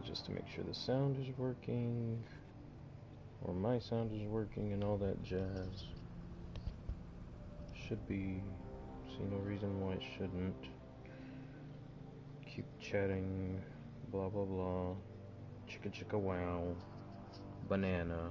just to make sure the sound is working, or my sound is working, and all that jazz. Should be. See no reason why it shouldn't. Keep chatting. Blah blah blah. Chicka chicka wow. Banana.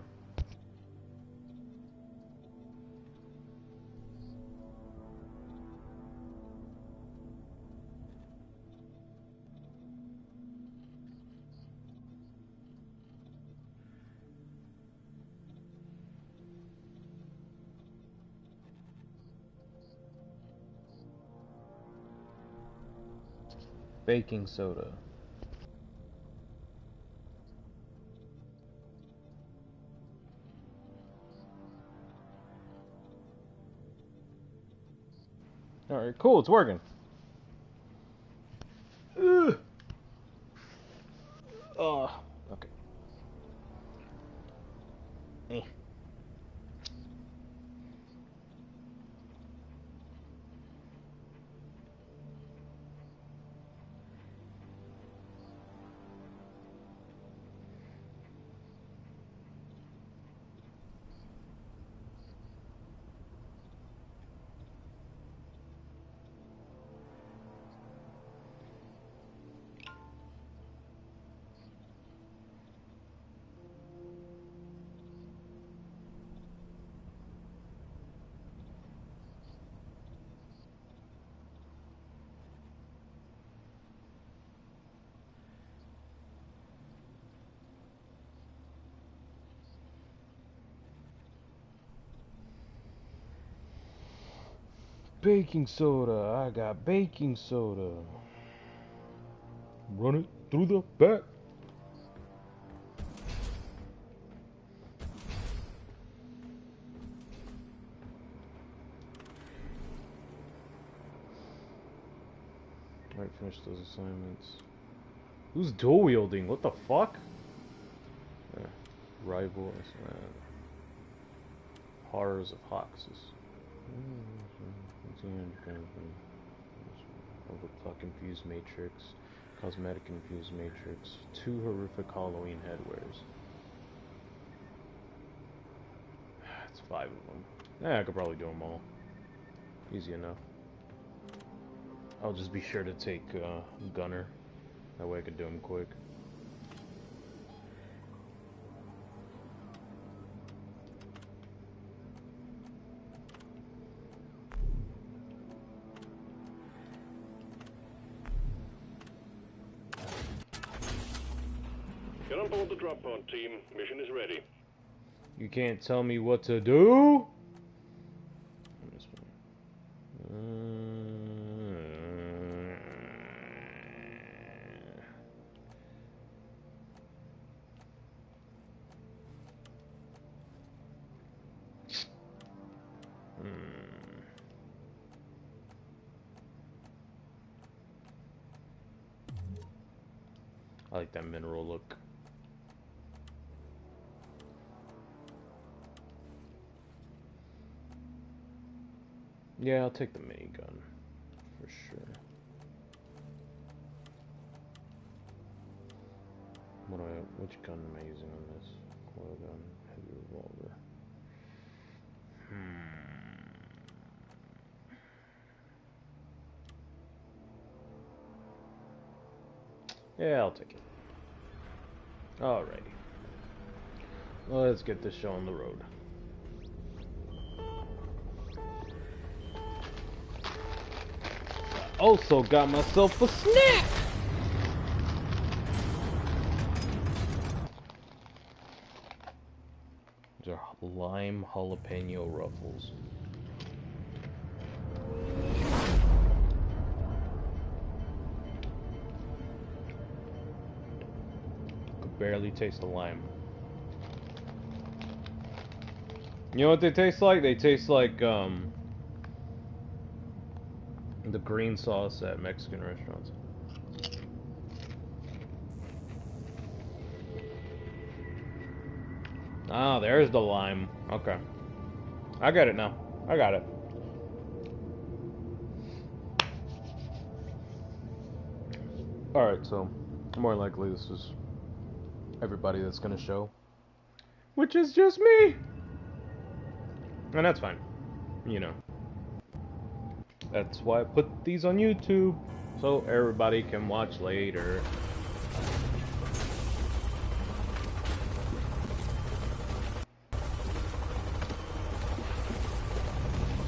Baking soda. Alright, cool, it's working. Ugh. Oh, okay. Eh. Baking soda, I got baking soda. Run it through the back. Alright, finish those assignments. Who's dual wielding? What the fuck? Rival. Horrors of Hoxus. Overclock infused matrix. Cosmetic infused matrix. 2 horrific Halloween headwears. That's 5 of them. Yeah, I could probably do them all. Easy enough. I'll just be sure to take Gunner. That way I could do them quick. Get on board the drop pod, team. Mission is ready. You can't tell me what to do? I like that mineral look. Yeah, I'll take the minigun for sure. Which gun am I using on this? Coil gun, heavy revolver. Yeah, I'll take it. Alrighty. Let's get this show on the road. I also got myself a snack! These are lime jalapeno ruffles. Could barely taste the lime. You know what they taste like? They taste like, the green sauce at Mexican restaurants. Ah, there's the lime. Okay. I get it now. I got it. Alright, so more likely this is everybody that's gonna show, which is just me, and that's fine. You know, that's why I put these on YouTube, so everybody can watch later.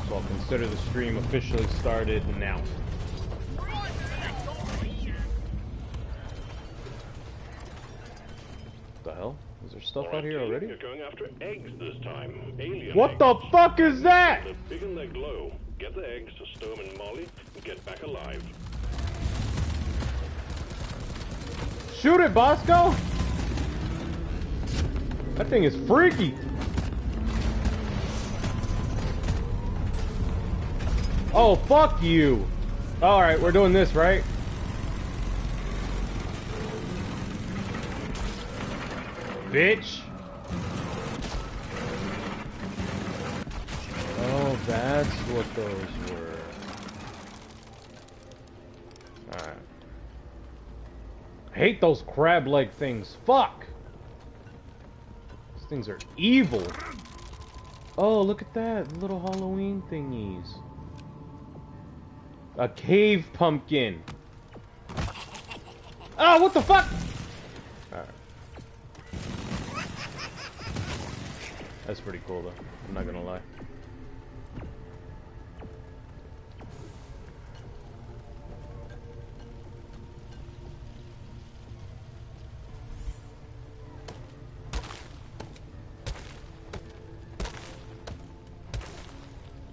So I'll consider the stream officially started now. The hell? Is there stuff out here already? You're going after eggs this time. Alien what eggs. the fuck is that? They're big and they glow. Get the eggs to Storm and Molly and get back alive. Shoot it, Bosco! That thing is freaky! Oh, fuck you! Alright, we're doing this, right? Bitch! Oh, that's what those were. Alright. I hate those crab leg things. Fuck! These things are evil. Oh, look at that. Little Halloween thingies. A cave pumpkin. Oh, what the fuck? Alright. That's pretty cool, though. I'm not gonna lie.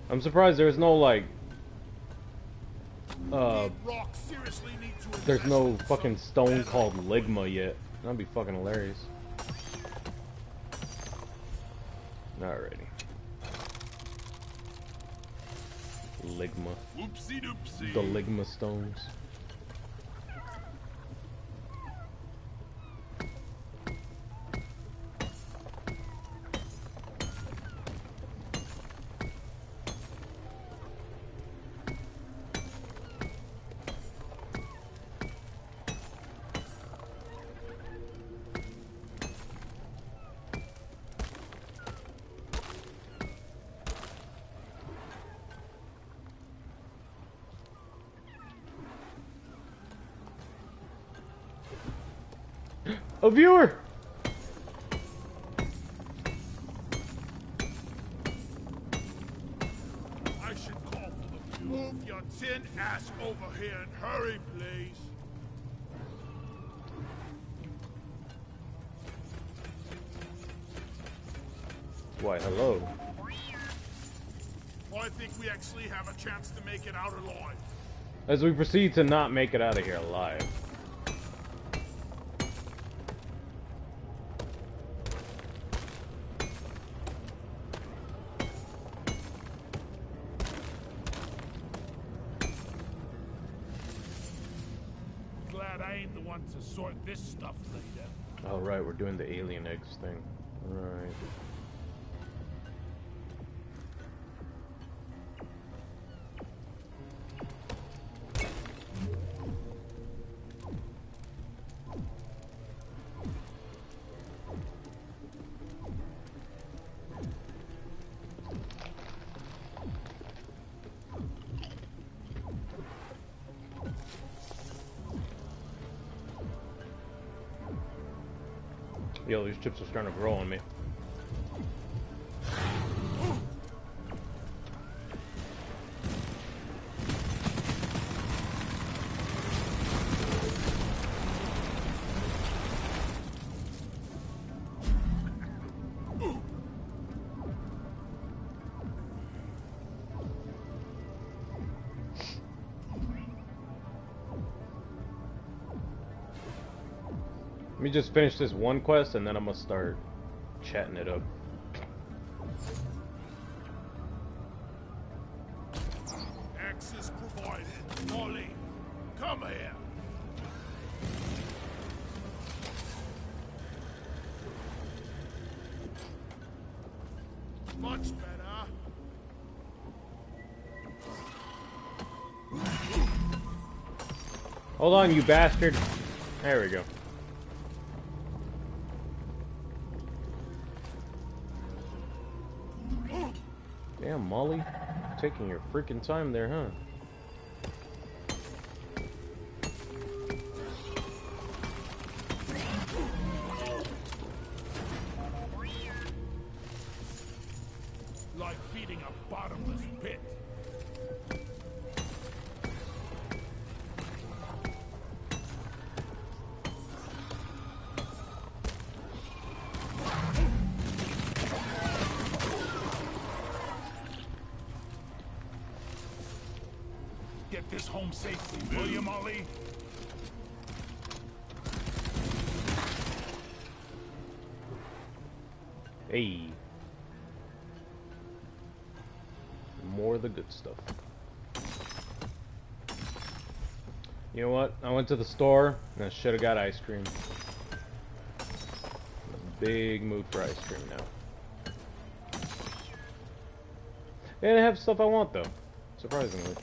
I'm surprised there's no, like, there's no fucking stone called Ligma yet. That'd be fucking hilarious. Alrighty. Ligma. Whoopsie doopsie. The Ligma stones. A viewer! I should call for the view. Move your tin ass over here and hurry, please. Why, hello. I think we actually have a chance to make it out alive. As we proceed to not make it out of here alive. Glad I ain't the one to sort this stuff later. Oh, right, we're doing the alien eggs thing. Right. Yo, these chips are starting to grow on me. Let me just finish this one quest and then I'm gonna start chatting it up. Access provided. Molly, come here. Much better. Hold on, you bastard. There we go. Damn, Molly. Taking your freaking time there, huh? Like feeding a bottomless pit. Get this home safely, will you, Molly? Hey. More of the good stuff. You know what? I went to the store and I should have got ice cream. In a big mood for ice cream now. And I have stuff I want though, surprisingly.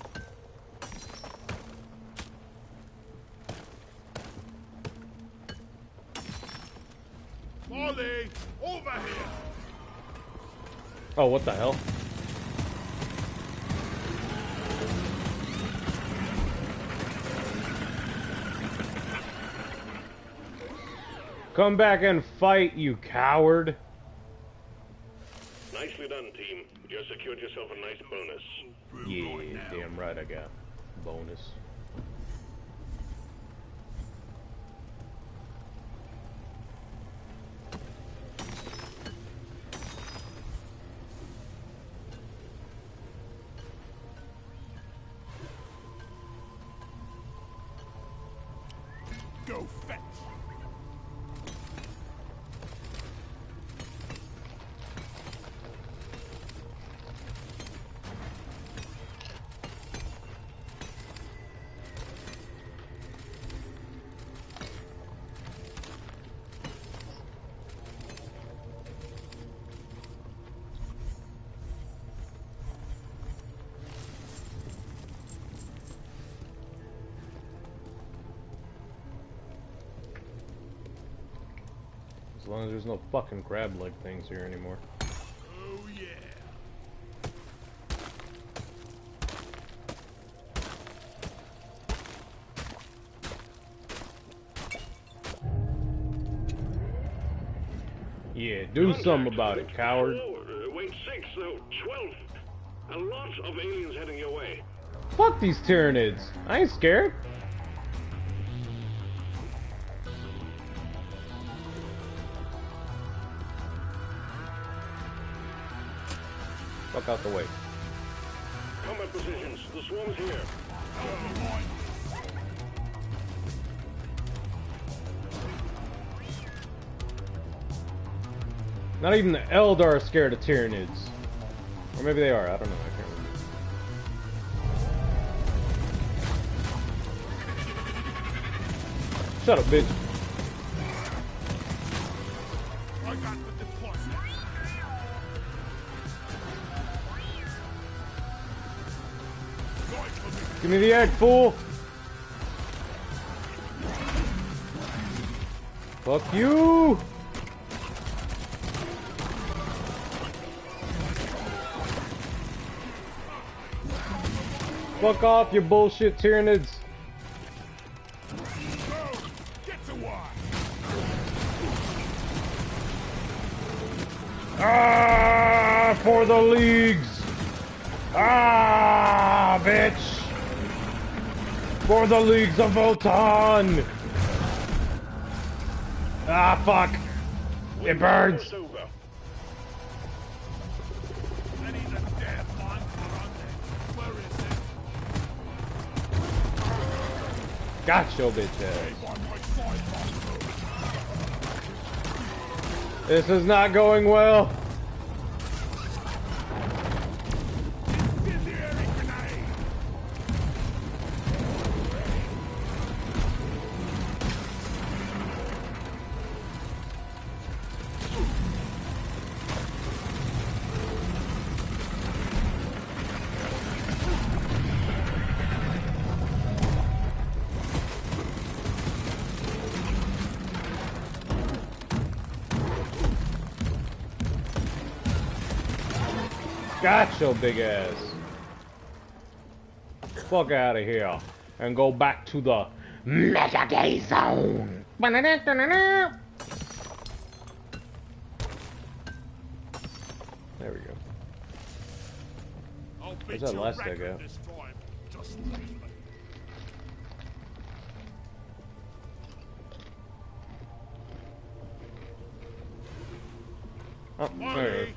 Molly, over here! Oh, what the hell? Come back and fight, you coward! Nicely done, team. You secured yourself a nice bonus. Yeah, damn right I got bonus. Go fetch! As long as there's no fucking crab-leg things here anymore. Oh yeah! Yeah, do something about it, coward. Wait, 6, 12. A lot of aliens heading your way. Fuck these Tyranids. I ain't scared. Fuck out the way. Combat positions. The swarm's here. Not even the Eldar are scared of Tyranids. Or maybe they are, I don't know, I can't remember. Shut up, bitch. I got the deployment. Give me the egg, fool! Fuck you! Fuck off, you bullshit Tyranids! Get to work! Ah, for the leagues! Ah, bitch! For the leagues of Votan! Ah, fuck! It burns! Over. I need a damn monster on there. Where is it? Gotcha, bitch ass. On my side, monster. This is not going well. Incendiary grenade! Got your big ass. Fuck out of here. And go back to the Mega Gay Zone. There we go. Where's that last egg at? Oh, there it is.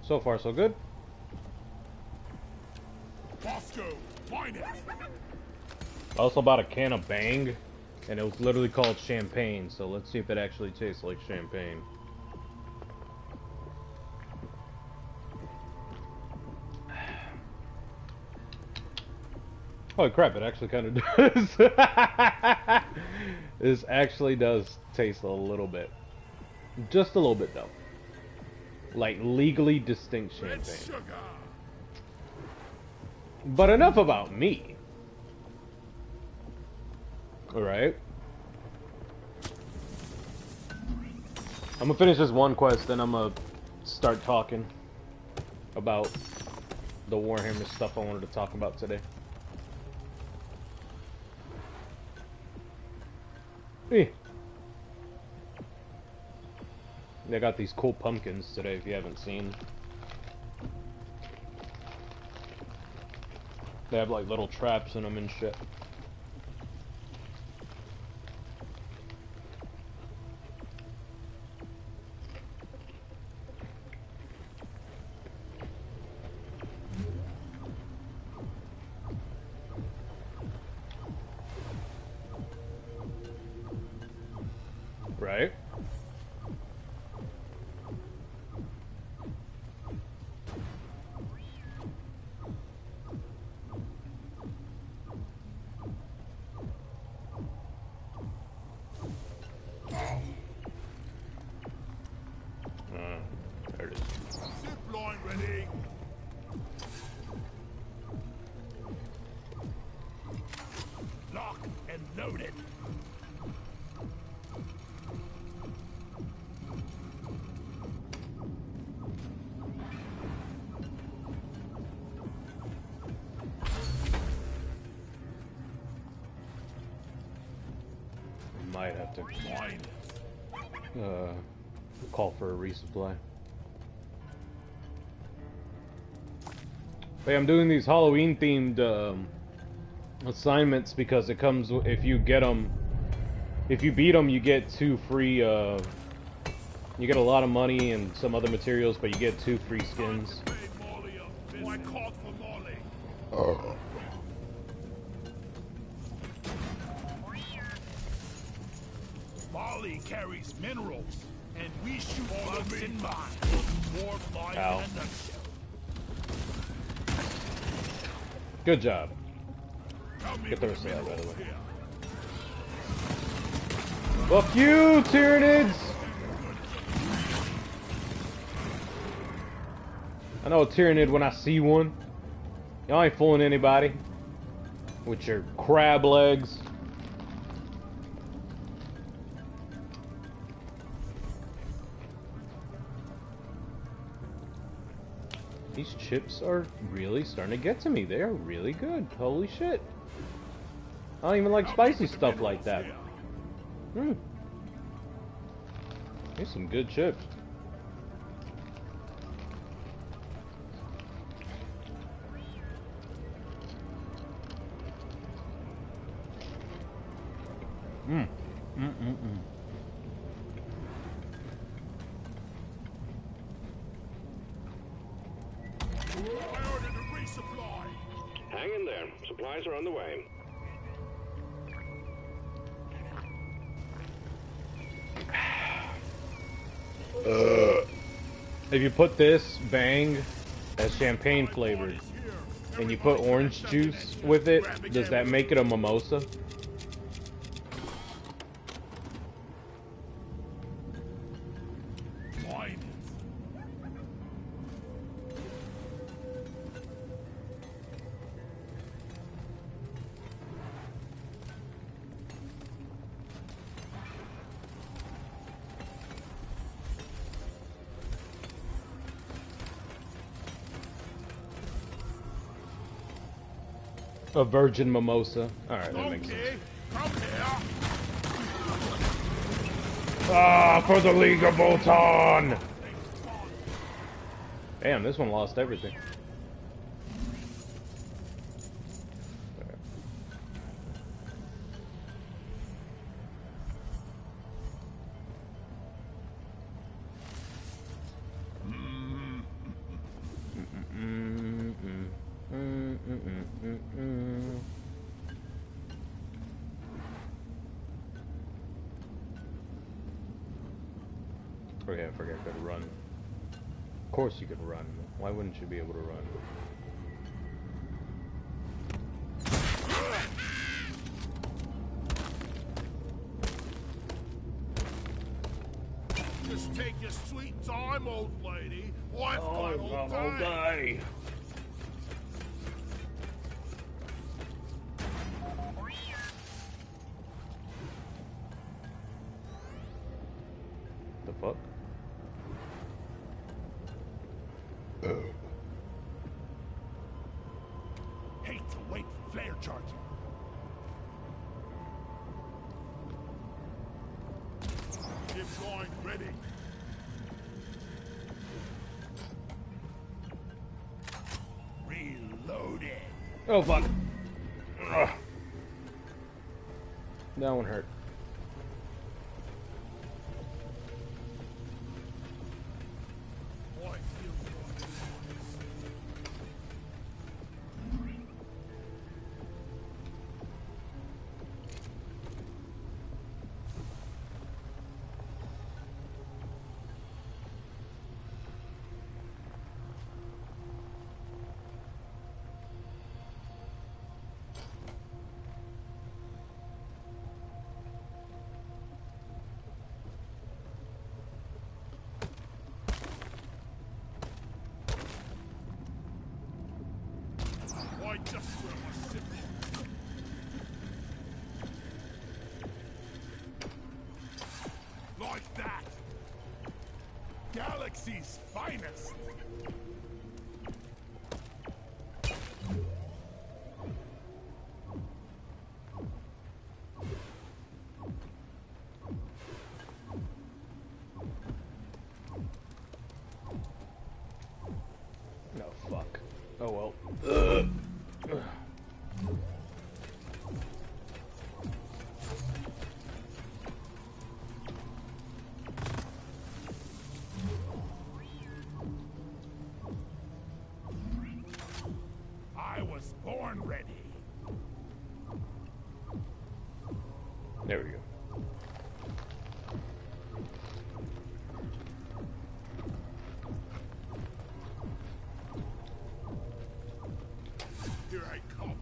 So far, so good. Bosco, find it. I also bought a can of Bang, and it was literally called champagne. So let's see if it actually tastes like champagne. Holy crap, it actually kind of does. This actually does taste a little bit. Just a little bit, though. Like, legally distinct champagne. But enough about me. Alright. I'm gonna finish this one quest, then I'm gonna start talking about the Warhammer stuff I wanted to talk about today. Hey. They got these cool pumpkins today, if you haven't seen. They have like little traps in them and shit. Right? There it is. Zip line ready. Lock and load it. Might have to call for a resupply. Hey, I'm doing these Halloween themed assignments because it comes if you get them, if you beat them, you get 2 free. You get a lot of money and some other materials, but you get 2 free skins. Molly carries minerals, and we shoot bugs in mines. More life in a nutshell. Good job. Get the rest of that, by the way. Fuck you, Tyranids! I know a Tyranid when I see one. Y'all ain't fooling anybody with your crab legs. These chips are really starting to get to me. They are really good. Holy shit. I don't even like spicy stuff like that. These some good chips. Hang in there. Supplies are on the way. If you put this Bang as champagne flavored and you put orange juice with it, does that make it a mimosa? A virgin mimosa. Alright, that makes sense. Okay, come here. Ah, for the League of Bolton! Damn, this one lost everything. Oh yeah, I forgot I could run. Of course you could run. Why wouldn't you be able to run? Just take your sweet time, old lady. I've got all day. day. The fuck? Hate to wait for flare charging. Get going, ready. Reloaded. Oh fuck. Ugh. That one hurt. Boy, feels good. Why just where my sibling? Like that. Galaxy's finest. No fuck. Oh well. Ugh. I was born ready. There we go. Here I come.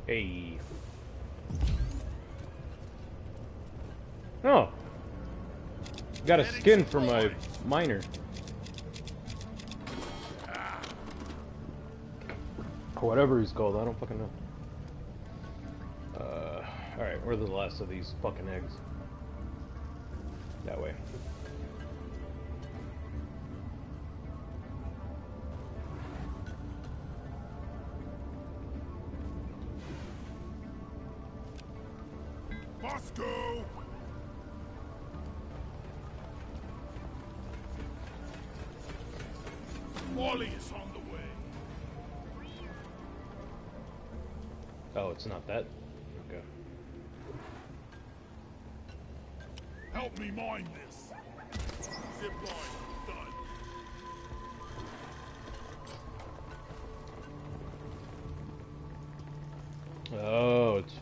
Hey. Oh. Got a skin for my miner. Or whatever he's called, I don't fucking know. Alright, where are the last of these fucking eggs? That way. Moscow! Wally is on the way. Oh, it's not that? Okay. Help me mine this. Zip line, done. Oh, it's...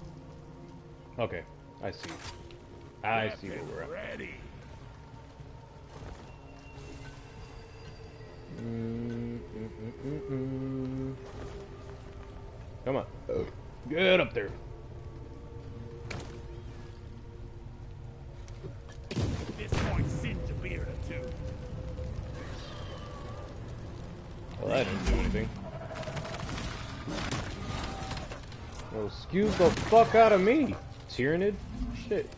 Okay, I see. I see where we're at. Ready. Come on. Get up there. This point singe a beer or two. Well, that didn't do anything. Well, excuse the fuck out of me, Tyrannid. Shit.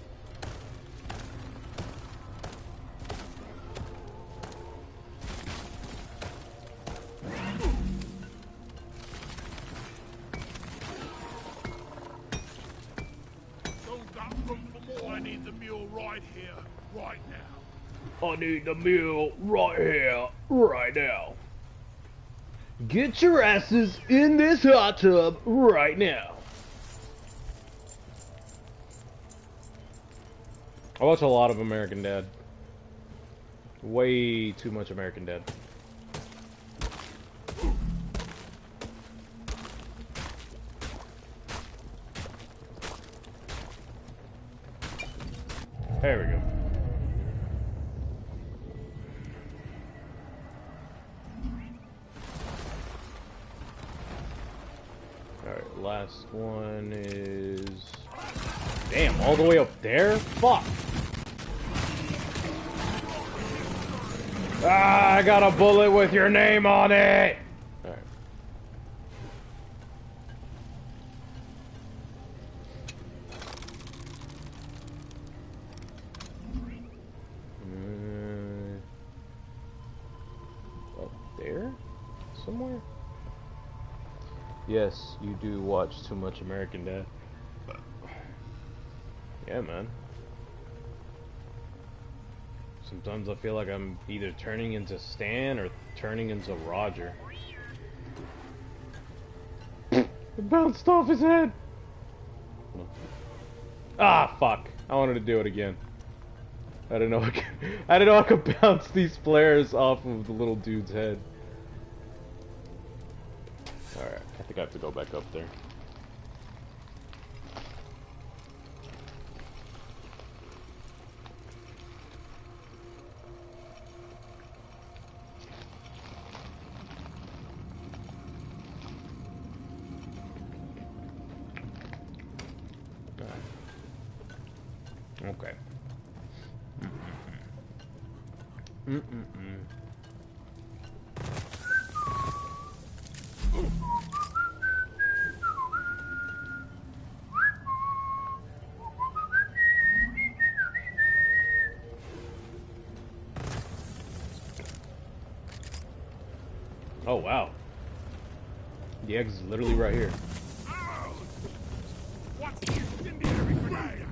I need the mule right here, right now. I need the mule right here, right now. Get your asses in this hot tub right now. I watch a lot of American Dad. Way too much American Dad. There we go. Alright, last one is... Damn, all the way up there? Fuck! Ah, I got a bullet with your name on it! Alright. Up there? Somewhere? Yes, you do watch too much American Dad. Yeah, man. Sometimes I feel like I'm either turning into Stan or turning into Roger. It bounced off his head! Ah, fuck. I wanted to do it again. I didn't know I could bounce these flares off of the little dude's head. Alright, I think I have to go back up there. Okay. Oh, wow. The exit is literally right here. What's the incendiary grenade?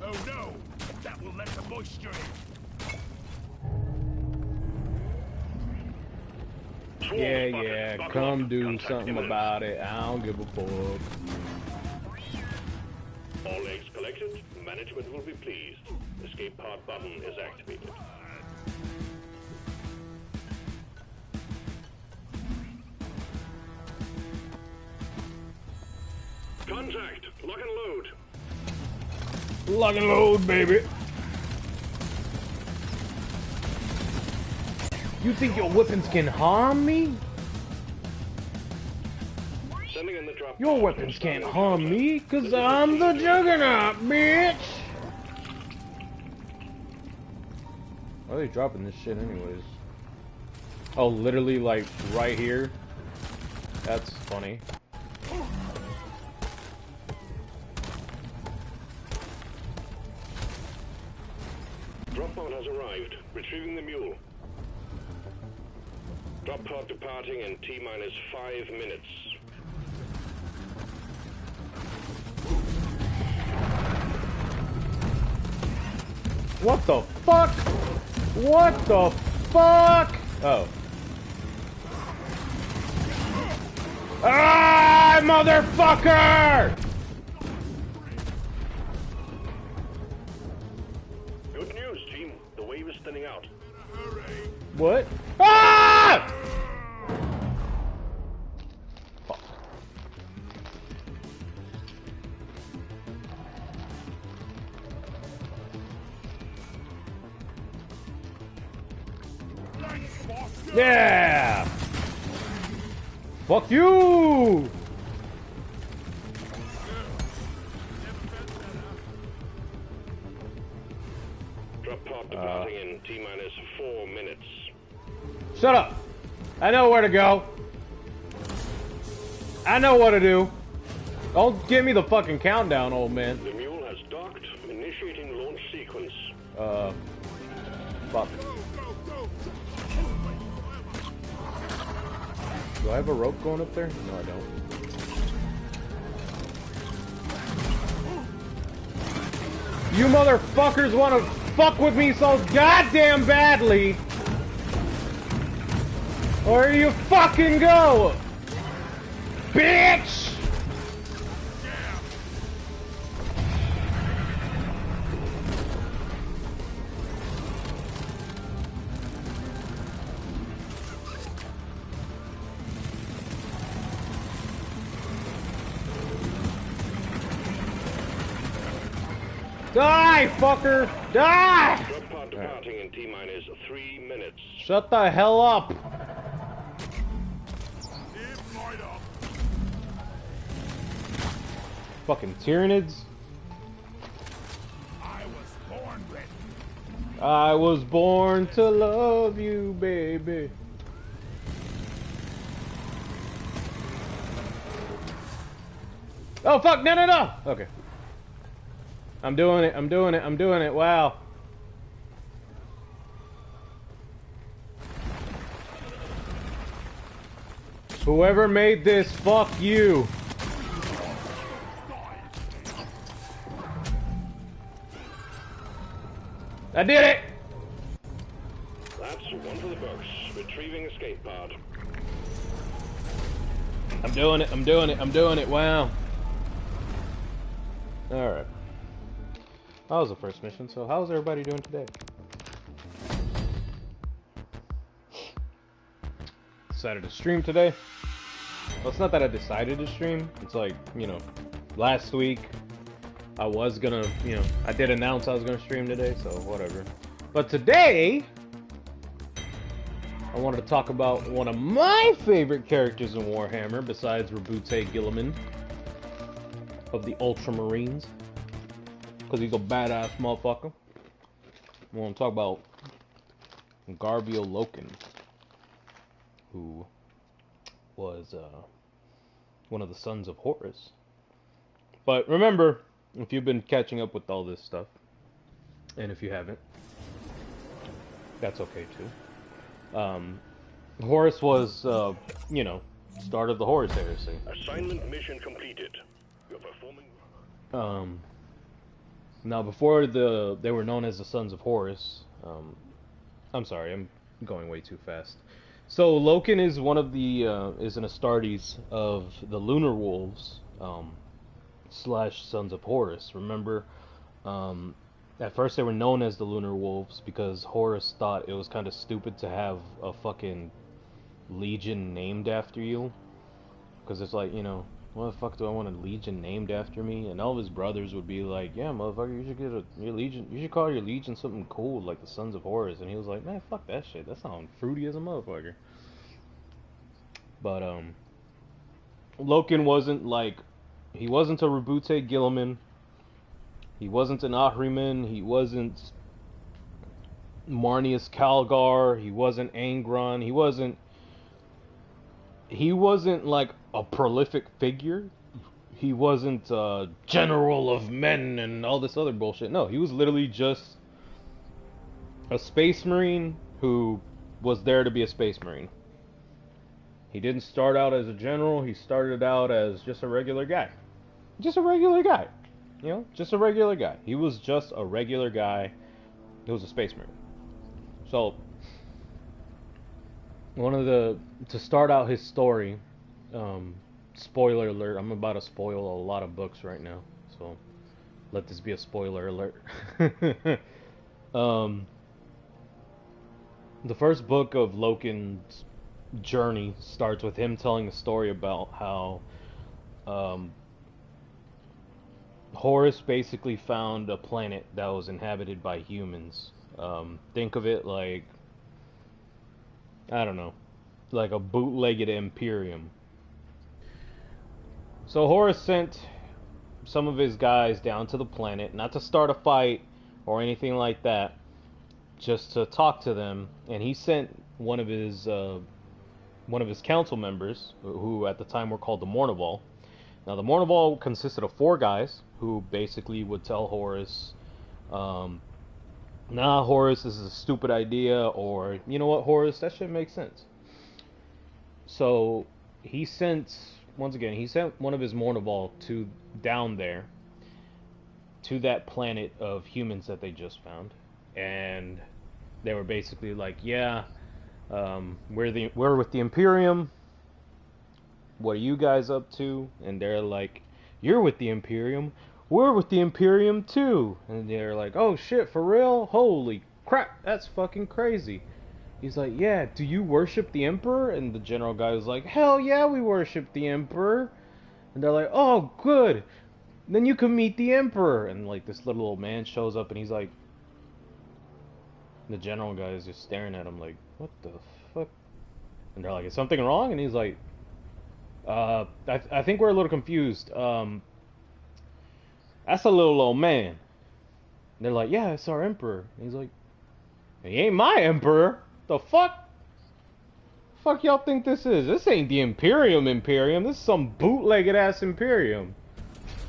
Oh no! That will let the moisture in. Yeah, come do something about it. I don't give a fuck. All eggs collected. Management will be pleased. Escape pod button is activated. Contact! Lock and load! Lock and load, baby. You think your weapons can harm me? Sending in the drop. Your weapons can't harm me, cause I'm the Juggernaut, bitch! Why are they dropping this shit anyways? Oh, literally like right here? That's funny. Drop pod has arrived. Retrieving the mule. Drop pod departing in T-minus 5 minutes. What the fuck? What the fuck? Oh. Ah, motherfucker! Good news, team. The wave is thinning out. What? Ah! Fuck. Yeah! Fuck you! Drop pod departing in T-minus 4 minutes. Shut up! I know where to go. I know what to do. Don't give me the fucking countdown, old man. The mule has docked, initiating launch sequence. Fuck. Do I have a rope going up there? No, I don't. You motherfuckers want to fuck with me so goddamn badly. Or you fucking go! Bitch! Die, fucker! Die! Drop pod departing in T-minus 3 minutes. Shut the hell up! Fucking Tyranids. I was born ready. I was born to love you, baby. Oh, fuck! No, no, no! Okay. I'm doing it, I'm doing it, I'm doing it, wow. Whoever made this, fuck you. I did it! That's one for the books. Retrieving escape pod. I'm doing it, I'm doing it, I'm doing it, wow. Alright. That was the first mission, so how's everybody doing today? Decided to stream today. Well, it's not that I decided to stream. It's like, you know, last week I was gonna, you know, I did announce I was gonna stream today, so whatever. But today, I wanted to talk about one of my favorite characters in Warhammer, besides Rabute Gilliman of the Ultramarines, because he's a badass motherfucker. I want to talk about Garviel Loken, who was one of the sons of Horus. But remember, if you've been catching up with all this stuff, and if you haven't, that's okay too. Horus was, you know, start of the Horus heresy. Assignment mission completed. You're performing. Now before they were known as the Sons of Horus. I'm sorry, I'm going way too fast. So Loken is one of the is an Astartes of the Lunar Wolves slash Sons of Horus. Remember, at first they were known as the Lunar Wolves because Horus thought it was kind of stupid to have a fucking legion named after you. Because it's like, you know, what the fuck do I want a legion named after me? And all of his brothers would be like, yeah, motherfucker, you should get your legion. You should call your legion something cool like the Sons of Horus. And he was like, man, fuck that shit. That sounds fruity as a motherfucker. But Loken wasn't like, he wasn't a Rabute Gilliman. He wasn't an Ahriman. He wasn't Marnius Calgar. He wasn't Angron. He wasn't like a prolific figure. He wasn't a general of men and all this other bullshit. No, he was literally just a space marine who was there to be a space marine. He didn't start out as a general. He started out as just a regular guy. Just a regular guy. You know, just a regular guy. He was just a regular guy who was a space marine. So, to start out his story, spoiler alert, I'm about to spoil a lot of books right now, so let this be a spoiler alert. um, the first book of Loken's journey starts with him telling a story about how Horus basically found a planet that was inhabited by humans. Think of it like, I don't know, like a bootlegged Imperium. So Horus sent some of his guys down to the planet, not to start a fight or anything like that, just to talk to them. And he sent one of his council members, who at the time were called the Mournival. Now the Mournival consisted of 4 guys who basically would tell Horus, nah, Horus, this is a stupid idea, or, you know what, Horus, that shit makes sense. So he sent, once again, he sent one of his Mournival to down there to that planet of humans that they just found, and they were basically like, yeah, we're with the Imperium. What are you guys up to? And they're like, you're with the Imperium. We're with the Imperium too. And they're like, oh shit, for real? Holy crap, that's fucking crazy. He's like, yeah, do you worship the Emperor? And the general guy was like, hell yeah, we worship the Emperor. And they're like, oh, good. Then you can meet the Emperor. And like this little old man shows up and he's like, the general guy is just staring at him like, what the fuck? And they're like, is something wrong? And he's like, I think we're a little confused. That's a little old man. And they're like, yeah, it's our Emperor. And he's like, he ain't my Emperor. The fuck? Fuck y'all think this is? This ain't the Imperium. This is some bootlegged ass Imperium.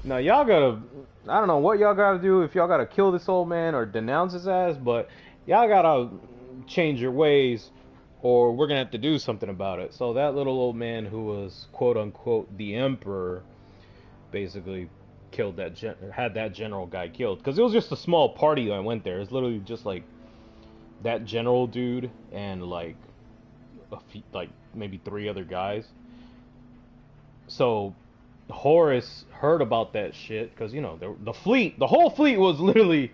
Now y'all gotta, I don't know what y'all gotta do, if y'all gotta kill this old man or denounce his ass, but y'all gotta change your ways or we're gonna have to do something about it. So that little old man who was quote unquote the Emperor basically killed that had that general guy killed, because it was just a small party that went there. It's literally just like that general dude and like like maybe 3 other guys. So Horus heard about that shit because, you know, the whole fleet was literally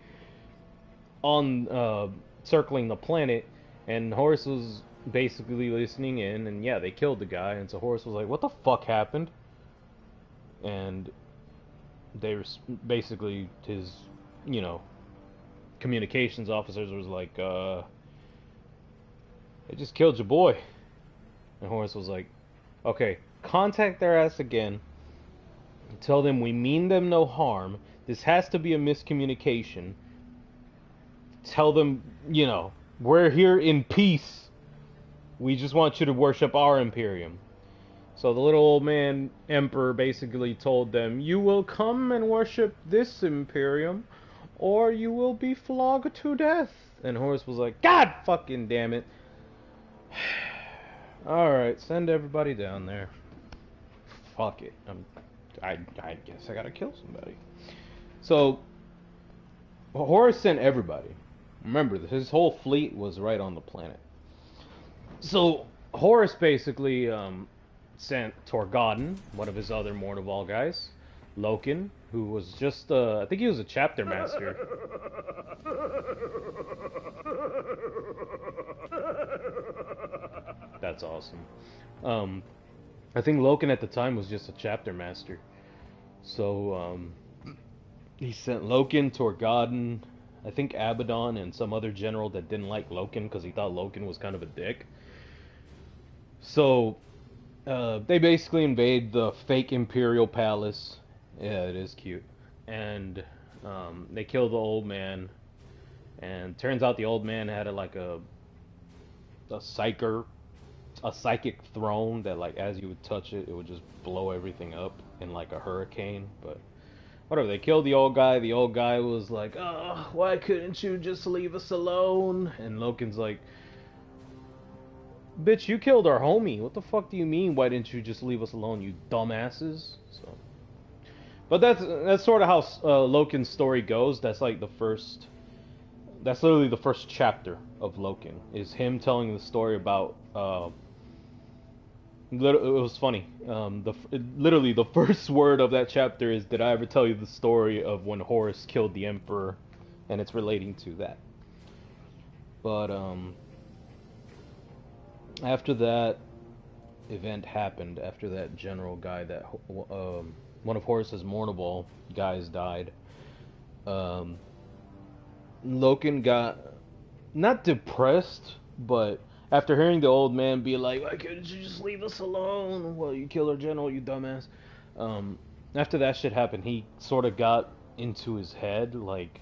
on circling the planet, and Horus was basically listening in, and yeah, they killed the guy. And so Horus was like, what the fuck happened? And they were basically, his, you know, communications officers was like, they just killed your boy. And Horus was like, okay, contact their ass again, tell them we mean them no harm, this has to be a miscommunication, tell them, you know, we're here in peace, we just want you to worship our Imperium. So the little old man Emperor basically told them, you will come and worship this Imperium, or you will be flogged to death. And Horus was like, God fucking damn it. Alright, send everybody down there. Fuck it. I guess I gotta kill somebody. So, Horus sent everybody. Remember, his whole fleet was right on the planet. So, Horus basically sent Torgodon, one of his other Mournival guys, Loken, who was just, I think he was a chapter master. That's awesome. I think Loken at the time was just a chapter master. So, he sent Loken, Torgodon, I think Abaddon, and some other general that didn't like Loken because he thought Loken was kind of a dick. So, they basically invade the fake Imperial Palace. Yeah, it is cute. And they kill the old man. And turns out the old man had a psychic throne that, like, as you would touch it, it would just blow everything up in like a hurricane. But whatever, they killed the old guy. The old guy was like, oh, why couldn't you just leave us alone? And Loken's like, bitch, you killed our homie. What the fuck do you mean, why didn't you just leave us alone, you dumbasses? So, but that's sort of how Loken's story goes. That's like that's literally the first chapter of Loken, is him telling the story about It was funny. Literally the first word of that chapter is, "Did I ever tell you the story of when Horus killed the Emperor?" And it's relating to that. But after that event happened, after that general guy, that one of Horus's mournable guys died, Loken got not depressed, but after hearing the old man be like, "Why couldn't you just leave us alone? Well, you killed our general, you dumbass." After that shit happened, he sort of got into his head, like,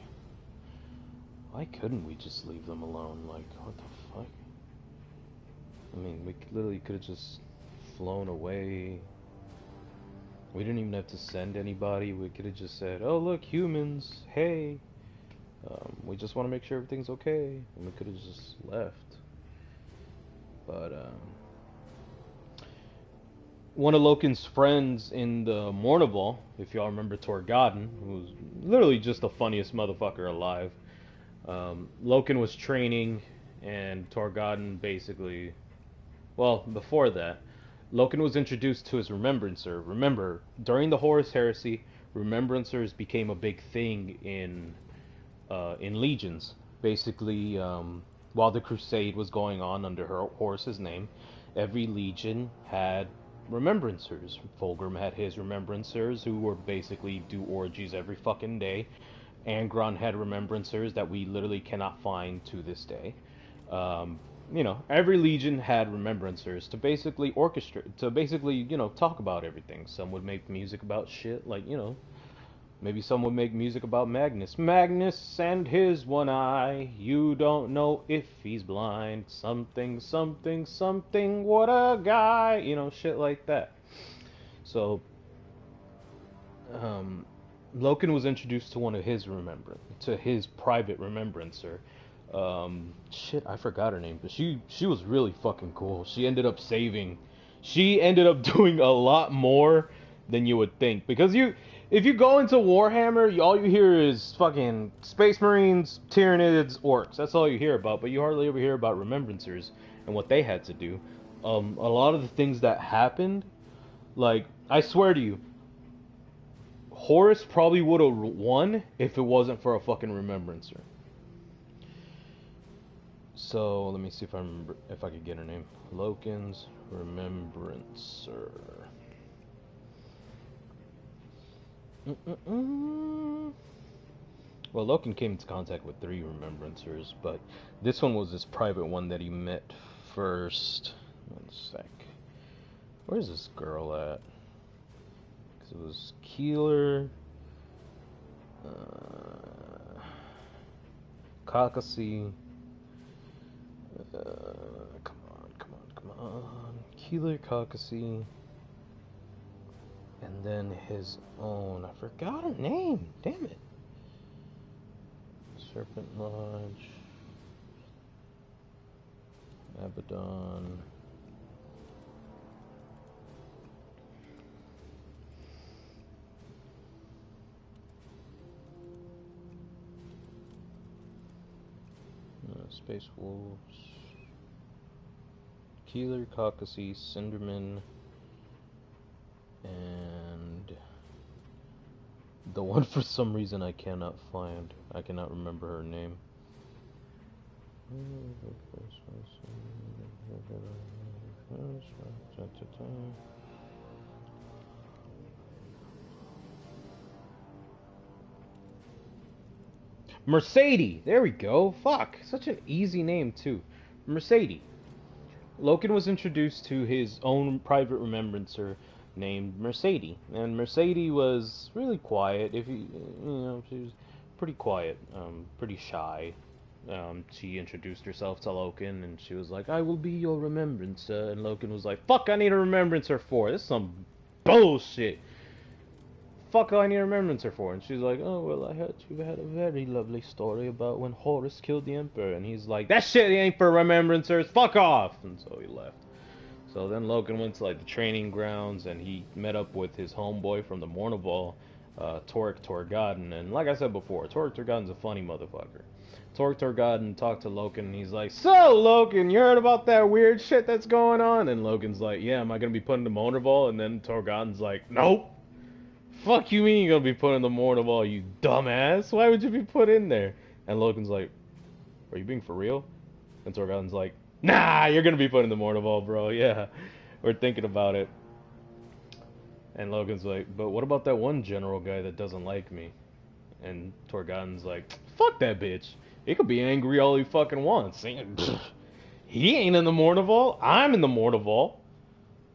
why couldn't we just leave them alone? Like, what the fuck? I mean, we literally could have just flown away. We didn't even have to send anybody. We could have just said, "Oh, look, humans, hey. We just want to make sure everything's okay." And we could have just left. But, one of Loken's friends in the Mournival, if y'all remember Torgodden, who was literally just the funniest motherfucker alive. Loken was training, and Torgodden basically... Well, before that, Loken was introduced to his Remembrancer. Remember, during the Horus Heresy, Remembrancers became a big thing in legions. Basically, while the Crusade was going on under Horus's name, every legion had Remembrancers. Fulgrim had his Remembrancers, who were basically do orgies every fucking day. Angron had Remembrancers that we literally cannot find to this day. Every legion had Remembrancers to basically orchestrate, to basically, talk about everything. Some would make music about shit, like, maybe some would make music about Magnus. Magnus and his one eye, you don't know if he's blind. Something, something, something, what a guy. Shit like that. So, Loken was introduced to one of his to his private Remembrancer. Shit, I forgot her name, but she was really fucking cool. She ended up doing a lot more than you would think, because if you go into Warhammer, all you hear is fucking Space Marines, Tyranids, Orcs. That's all you hear about, but you hardly ever hear about Remembrancers and what they had to do. A lot of the things that happened, like, I swear to you, Horus probably would have won if it wasn't for a fucking Remembrancer. So, let me see if I could get her name. Loken's Remembrancer. Well, Loken came into contact with 3 Remembrancers, but this one was this private one that he met first. One sec. Where's this girl at? Because it was Keeler, Kakasi. Come on. Keeler, Kakasi. And then his own. I forgot her name. Damn it. Serpent Lodge. Abaddon. Space Wolves. Keeler, Kakasi, Cinderman. And the one for some reason I cannot find. I cannot remember her name. Mercedes! There we go. Fuck. Such an easy name, too. Mercedes. Loken was introduced to his own private Remembrancer named Mercedes, and Mercedes was really quiet. She was pretty quiet, pretty shy. She introduced herself to Loken, and she was like, "I will be your Remembrancer," and Loken was like, "Fuck, I need a Remembrancer for? This is some bullshit. Fuck, I need a Remembrancer for?" And she's like, "Oh, well, I heard you had a very lovely story about when Horus killed the Emperor," and he's like, "That shit ain't for Remembrancers, fuck off!" And so he left. So then Loken went to, like, the training grounds, and he met up with his homeboy from the Mournival, Torek Torgadon. And like I said before, Torek Torgadon's a funny motherfucker. Torek Torgadon talked to Loken, and he's like, "So, Loken, you heard about that weird shit that's going on?" And Loken's like, "Yeah, am I gonna be put in the Motorvault?" And then Torgadon's like, "Nope. Fuck you mean you're gonna be put in the Motorvault, you dumbass? Why would you be put in there?" And Loken's like, "Are you being for real?" And Torgadon's like, "Nah, you're gonna be put in the Motorvault, bro. Yeah, we're thinking about it." And Logan's like, "But what about that one general guy that doesn't like me?" And Torgadon's like, "Fuck that bitch. He could be angry all he fucking wants. He ain't in the Mournival. I'm in the Mournival.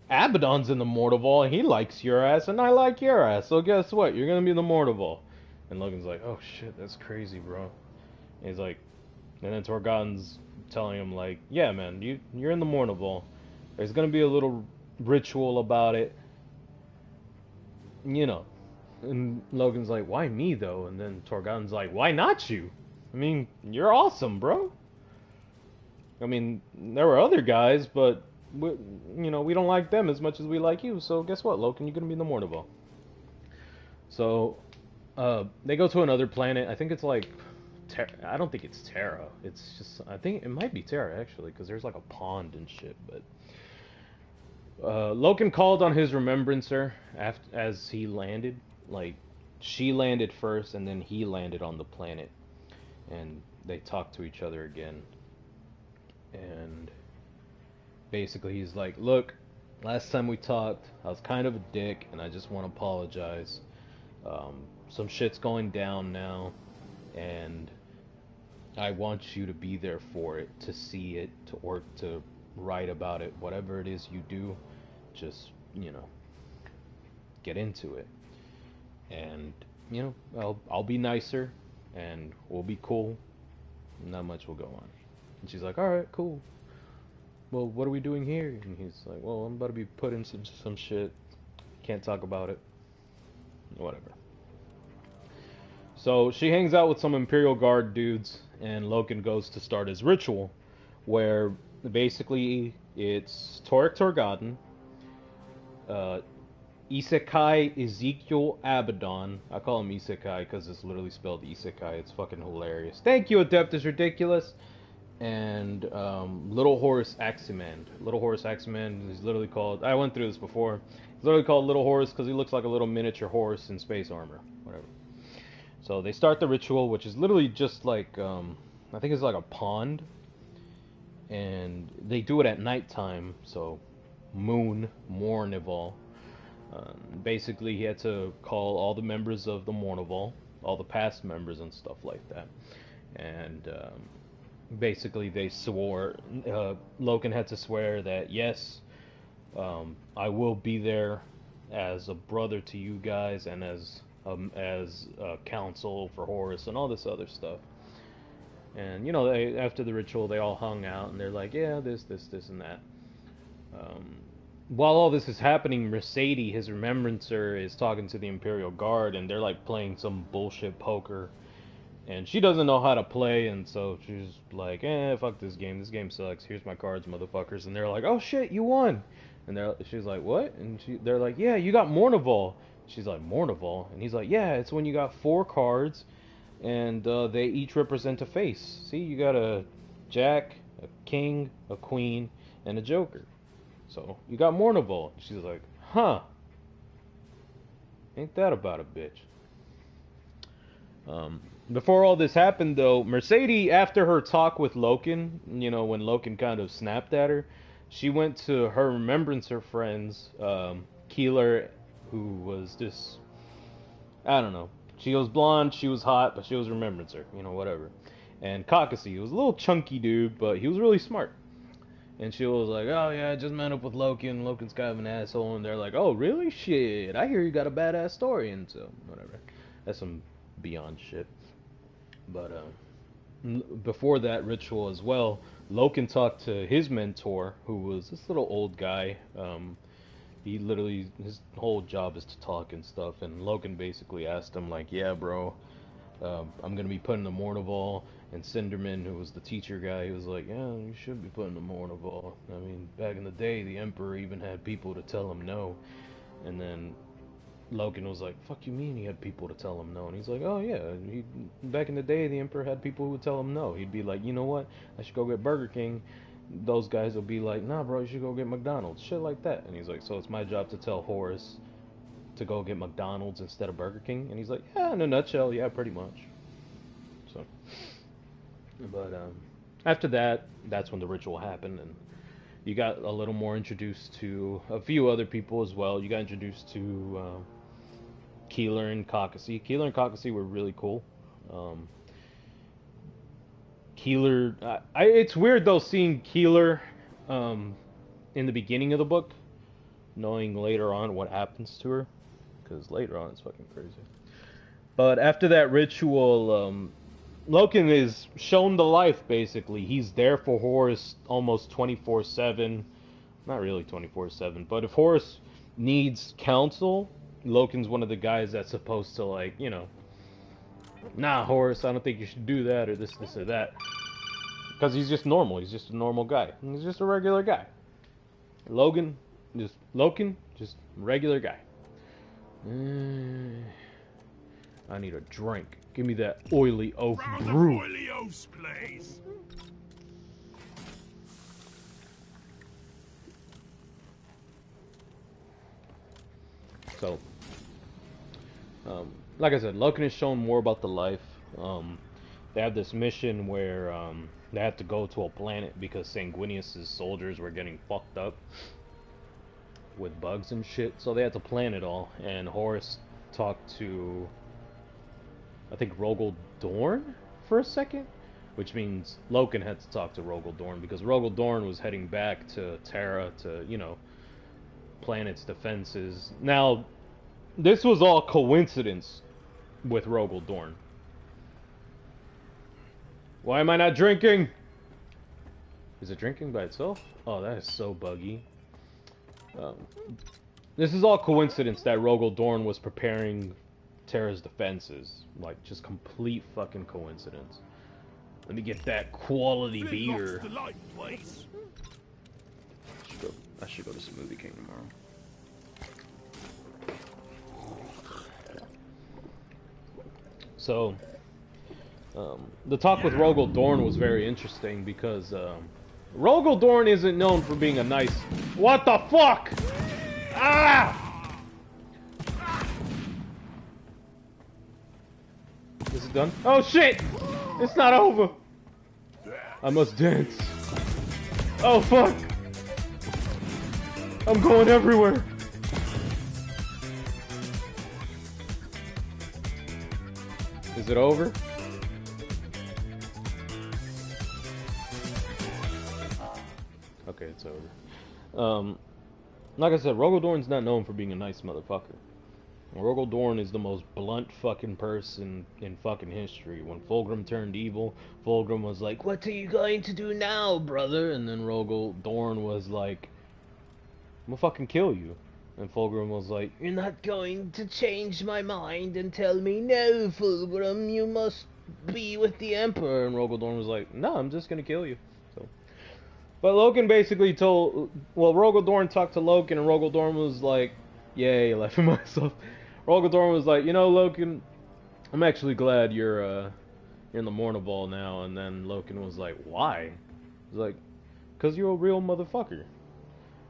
Abaddon's in the Mournival, and he likes your ass, and I like your ass. So guess what? You're gonna be in the Mournival." And Logan's like, "Oh shit, that's crazy, bro." And he's like, and then Torgadon's telling him like, "Yeah, man, you're in the Mournival. There's gonna be a little ritual about it, you know." And Logan's like, "Why me though?" And then Torgadon's like, "Why not you? I mean, you're awesome, bro. I mean, there were other guys, but we don't like them as much as we like you. So guess what, Logan? You're gonna be in the Mournival." So they go to another planet. I think it's like, I don't think it's Terra. It's just, I think it might be Terra actually, because there's like a pond and shit. But Loken called on his remembrancer as he landed. Like, she landed first, and then he landed on the planet, and they talked to each other again. And basically, he's like, "Look, last time we talked, I was kind of a dick, and I just want to apologize. Some shit's going down now, and I want you to be there for it, to see it, to write about it. Whatever it is you do, just, get into it. And, I'll be nicer, and we'll be cool. Not much will go on." And she's like, "All right, cool. Well, what are we doing here?" And he's like, "Well, I'm about to be put in some shit. Can't talk about it. Whatever." So she hangs out with some Imperial Guard dudes, and Loken goes to start his ritual, where basically it's Torek Torgadon, Isekai Ezekiel Abaddon. I call him Isekai because it's literally spelled Isekai. It's fucking hilarious. Thank you, Adeptus Ridiculous. And Little Horse Aximand. Little Horse Aximand is literally called, I went through this before, he's literally called Little Horse because he looks like a little miniature horse in space armor. Whatever. So they start the ritual, which is literally just like, I think it's like a pond. And they do it at nighttime, so Mournival. Basically, he had to call all the members of the Mournival, all the past members and stuff like that. And basically, they swore, Loken had to swear that, yes, I will be there as a brother to you guys, and as counsel for Horus and all this other stuff. And, after the ritual, they all hung out, and they're like, "Yeah, this, and that." While all this is happening, Mercedes, his remembrancer, is talking to the Imperial Guard, and they're like playing some bullshit poker. And she doesn't know how to play, and so she's like, fuck this game. This game sucks. Here's my cards, motherfuckers. And they're like, "Oh shit, you won." And she's like, "What?" And they're like, "Yeah, you got Mournival." She's like, "Mournival?" And he's like, "Yeah, it's when you got 4 cards, and they each represent a face. See, you got a Jack, a King, a Queen, and a Joker. So you got Mournival." She's like, "Huh. Ain't that about a bitch?" Before all this happened, though, Mercedes, after her talk with Loken, when Loken kind of snapped at her, she went to her remembrancer friends, Keeler, who was just, I don't know. She was blonde, she was hot, but she was remembrancer, whatever. And Caucasus, he was a little chunky dude, but he was really smart. And she was like, "Oh yeah, I just met up with Loken. Loken's kind of an asshole." And they're like, "Oh really? Shit, I hear you got a badass story." And so, whatever. That's some beyond shit. But before that ritual as well, Loken talked to his mentor, who was this little old guy. He literally, his whole job is to talk and stuff. And Loken basically asked him, like, "Yeah, bro, I'm gonna be put in the Mournival." And Cinderman, who was the teacher guy, he was like, "Yeah, you should be put in the Mournival. I mean, back in the day, the Emperor even had people to tell him no." And then Loken was like, "Fuck you mean he had people to tell him no?" And he's like, "Oh yeah, back in the day, the Emperor had people who would tell him no. He'd be like, you know what, I should go get Burger King. Those guys will be like, nah, bro, you should go get McDonald's, shit like that." And he's like, "So it's my job to tell Horus to go get McDonald's instead of Burger King?" And he's like, "Yeah, in a nutshell, yeah, pretty much." So, but after that, that's when the ritual happened, and you got a little more introduced to a few other people as well. You got introduced to Keeler and Caucasus. Keeler and Caucasus were really cool. Um, Keeler, it's weird though seeing Keeler in the beginning of the book, knowing later on what happens to her, because later on it's fucking crazy. But after that ritual, Loken is shown the life basically. He's there for Horus almost 24/7. Not really 24/7, but if Horus needs counsel, Loken's one of the guys that's supposed to, like, you know, nah, Horus, I don't think you should do that, or this, or that. Because he's just normal. He's just a normal guy. He's just a regular guy. Loken, just regular guy. I need a drink. Give me that oily oaf brew. Oily oafs, please. So, like I said, Loken is shown more about the life. They have this mission where they have to go to a planet because Sanguinius's soldiers were getting fucked up with bugs and shit. So they had to plan it all. And Horus talked to, I think, Rogel Dorn for a second, which means Loken had to talk to Rogel Dorn because Rogel Dorn was heading back to Terra to, you know, plan its defenses. Now, this was all coincidence with Rogel Dorn. Why am I not drinking? Is it drinking by itself? Oh, that is so buggy. This is all coincidence that Rogel Dorn was preparing Terra's defenses. Like, just complete fucking coincidence. Let me get that quality beer. I should go to Smoothie King tomorrow. So, the talk with Rogel Dorn was very interesting because Rogel Dorn isn't known for being a nice... What the fuck? Ah! Is it done? Oh shit! It's not over! I must dance. Oh fuck! I'm going everywhere! Is it over? Okay, it's over. Like I said, Rogel Dorn's not known for being a nice motherfucker. Rogel Dorn is the most blunt fucking person in fucking history. When Fulgrim turned evil, Fulgrim was like, "What are you going to do now, brother?" And then Rogel Dorn was like, "I'm gonna fucking kill you." And Fulgrim was like, "You're not going to change my mind and tell me, no, Fulgrim, you must be with the Emperor." And Rogel Dorn was like, "No, I'm just gonna kill you." So, but Loken basically Rogel Dorn talked to Loken, and Rogel Dorn was like, "Yay, laughing myself." Rogel Dorn was like, "You know, Loken, I'm actually glad you're in the Mournival now." And then Loken was like, "Why?" He's like, "'Cause you're a real motherfucker."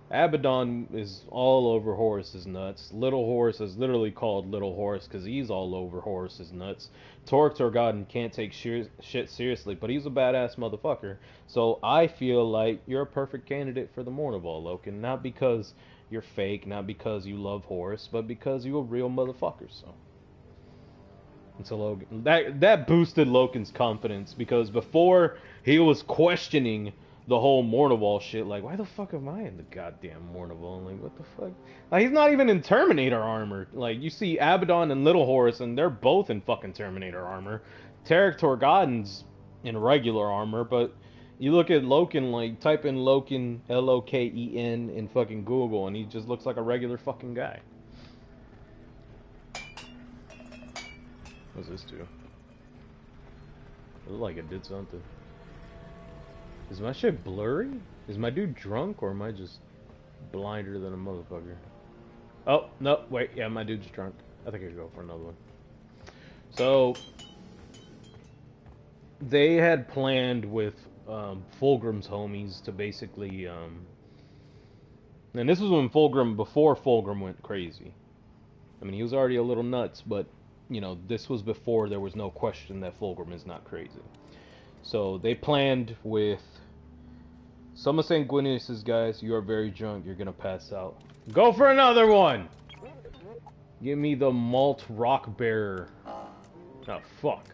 Abaddon is all over Horus's nuts. Little Horus is literally called Little Horus because he's all over Horus's nuts. Torg Torgodden can't take shit seriously, but he's a badass motherfucker. So I feel like you're a perfect candidate for the Mournival, Loken. Not because you're fake, not because you love Horus, but because you're a real motherfucker. So, and so Loken, that boosted Loken's confidence because before he was questioning the whole Mournival shit, like, why the fuck am I in the goddamn Mournival? Like, what the fuck? Like, he's not even in Terminator armor. Like, you see Abaddon and Little Horus, and they're both in fucking Terminator armor. Tarek Torgodden's in regular armor, but you look at Loken, like, type in Loken, L-O-K-E-N, in fucking Google, and he just looks like a regular fucking guy. What's this do? It looked like it did something. Is my shit blurry? Is my dude drunk, or am I just blinder than a motherfucker? Oh, no, wait, yeah, my dude's drunk. I think I could go for another one. So, they had planned with Fulgrim's homies to basically, and this was when before Fulgrim went crazy. I mean, he was already a little nuts, but, you know, this was before there was no question that Fulgrim is not crazy. So, they planned with some of Sanguinius's guys, you are very drunk, you're gonna pass out. Go for another one! Give me the malt rock bearer. Oh, fuck.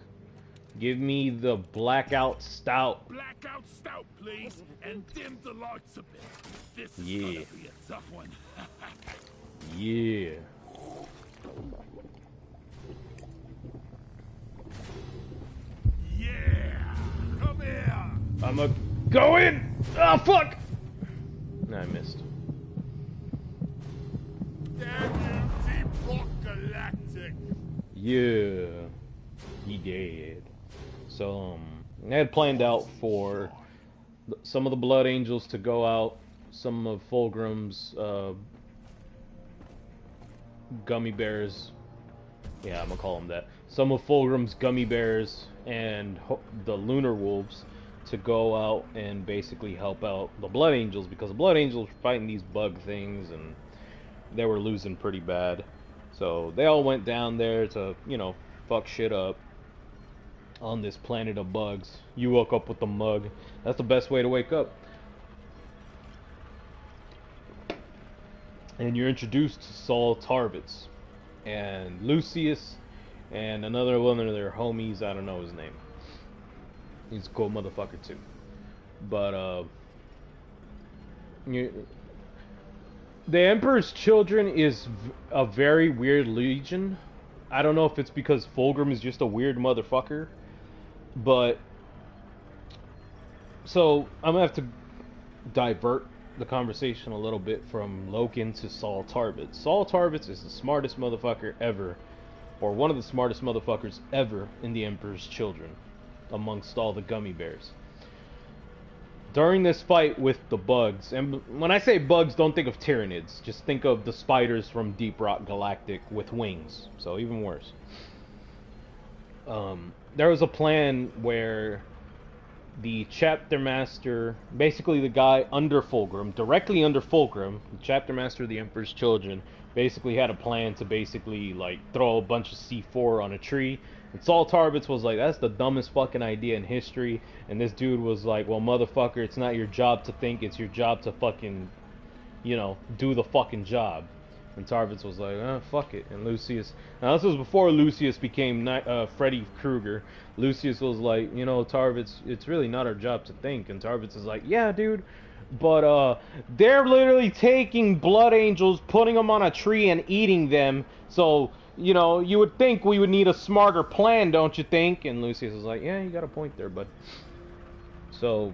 Give me the blackout stout. Blackout stout, please, and dim the lights a bit. This is Yeah. gonna be a tough one. Yeah. Yeah! Come here! I'ma go in! Oh, fuck! No, I missed. Damn you, Deep Rock Galactic! Yeah. He did. So, I had planned out for some of the Blood Angels to go out, some of Fulgrim's gummy bears. Yeah, I'm gonna call them that. Some of Fulgrim's gummy bears and the Lunar Wolves to go out and basically help out the Blood Angels, because the Blood Angels were fighting these bug things and they were losing pretty bad. So they all went down there to, you know, fuck shit up on this planet of bugs. You woke up with the mug. That's the best way to wake up. And you're introduced to Saul Tarvitz and Lucius and another one of their homies. I don't know his name. He's a cool motherfucker too. But the Emperor's Children is a very weird legion. I don't know if it's because Fulgrim is just a weird motherfucker, but so I'm gonna have to divert the conversation a little bit from Loken to Saul Tarvitz. Saul Tarvitz is the smartest motherfucker ever, or one of the smartest motherfuckers ever in the Emperor's Children, amongst all the gummy bears. During this fight with the bugs, and when I say bugs, don't think of Tyranids, just think of the spiders from Deep Rock Galactic with wings, so even worse. There was a plan where the chapter master, basically the guy under Fulgrim, directly under Fulgrim, the chapter master of the Emperor's Children, basically had a plan to basically like throw a bunch of C4 on a tree. And Saul Tarvitz was like, that's the dumbest fucking idea in history. And this dude was like, well, motherfucker, it's not your job to think, it's your job to fucking, you know, do the fucking job. And Tarvitz was like, fuck it. And Lucius, now this was before Lucius became Freddy Krueger. Lucius was like, you know, Tarvitz, it's really not our job to think. And Tarvitz is like, yeah, dude, but they're literally taking blood angels, putting them on a tree and eating them. So, you know, you would think we would need a smarter plan, don't you think? And Lucius is like, yeah, you got a point there, bud. So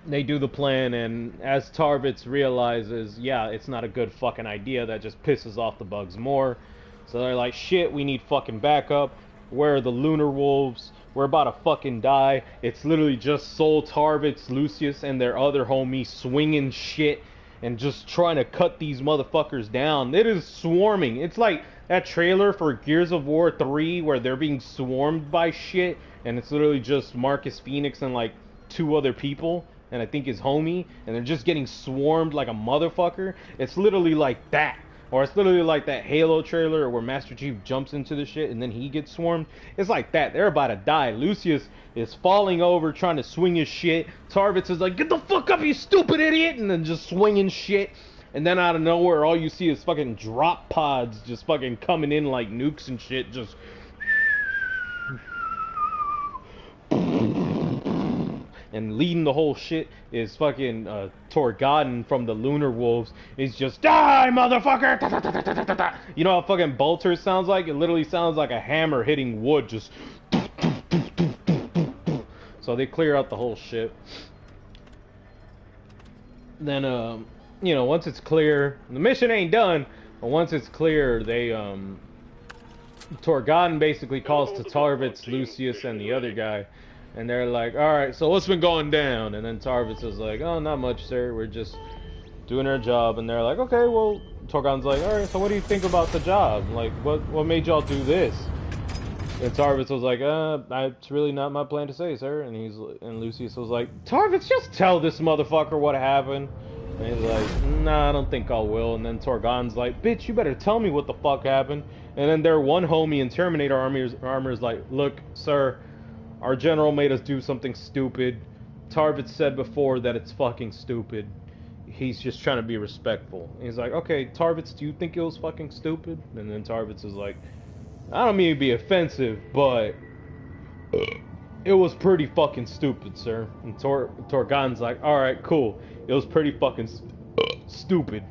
they do the plan, and as Tarvitz realizes, yeah, it's not a good fucking idea, that just pisses off the bugs more. So they're like, shit, we need fucking backup. Where are the Lunar Wolves? We're about to fucking die. It's literally just Saul Tarvitz, Lucius, and their other homie swinging shit and just trying to cut these motherfuckers down. It is swarming. It's like that trailer for Gears of War 3 where they're being swarmed by shit, and it's literally just Marcus Phoenix and like 2 other people, and I think his homie, and they're just getting swarmed like a motherfucker. It's literally like that. Or it's literally like that Halo trailer where Master Chief jumps into the shit and then he gets swarmed. It's like that. They're about to die. Lucius is falling over trying to swing his shit. Tarvitz is like, get the fuck up, you stupid idiot! And then just swinging shit. And then out of nowhere, all you see is fucking drop pods just fucking coming in like nukes and shit. Just... And leading the whole shit is fucking Torgodden from the Lunar Wolves. He's just, die, motherfucker! Ta, ta, ta, ta, ta, ta, ta. You know how fucking Bolter sounds like? It literally sounds like a hammer hitting wood, just... So they clear out the whole shit. Then, you know, once it's clear, the mission ain't done, but once it's clear, they, Torgodden basically calls to Tarvitz, Lucius, and the other guy. And they're like, alright, so what's been going down? And then Tarvitz is like, oh, not much, sir. We're just doing our job. And they're like, okay, well, Torgon's like, all right, so what do you think about the job? Like, what made y'all do this? And Tarvis was like, it's really not my plan to say, sir. And Lucius was like, Tarvis, just tell this motherfucker what happened. And he's like, nah, I don't think I will. And then Torgon's like, bitch, you better tell me what the fuck happened. And then their one homie in Terminator Armor's like, look, sir, our general made us do something stupid. Tarvis said before that it's fucking stupid. He's just trying to be respectful. And he's like, okay, Tarvis, do you think it was fucking stupid? And then Tarvis is like, I don't mean to be offensive, but it was pretty fucking stupid, sir. And Torgon's like, alright, cool. It was pretty fucking stupid.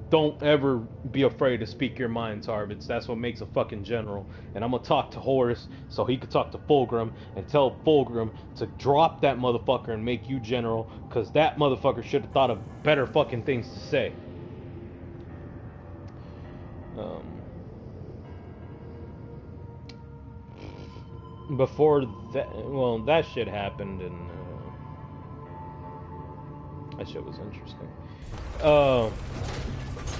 Don't ever be afraid to speak your mind, Tarvis. That's what makes a fucking general. And I'm gonna talk to Horus so he could talk to Fulgrim and tell Fulgrim to drop that motherfucker and make you general, because that motherfucker should have thought of better fucking things to say. Before that, well, that shit happened, and that shit was interesting.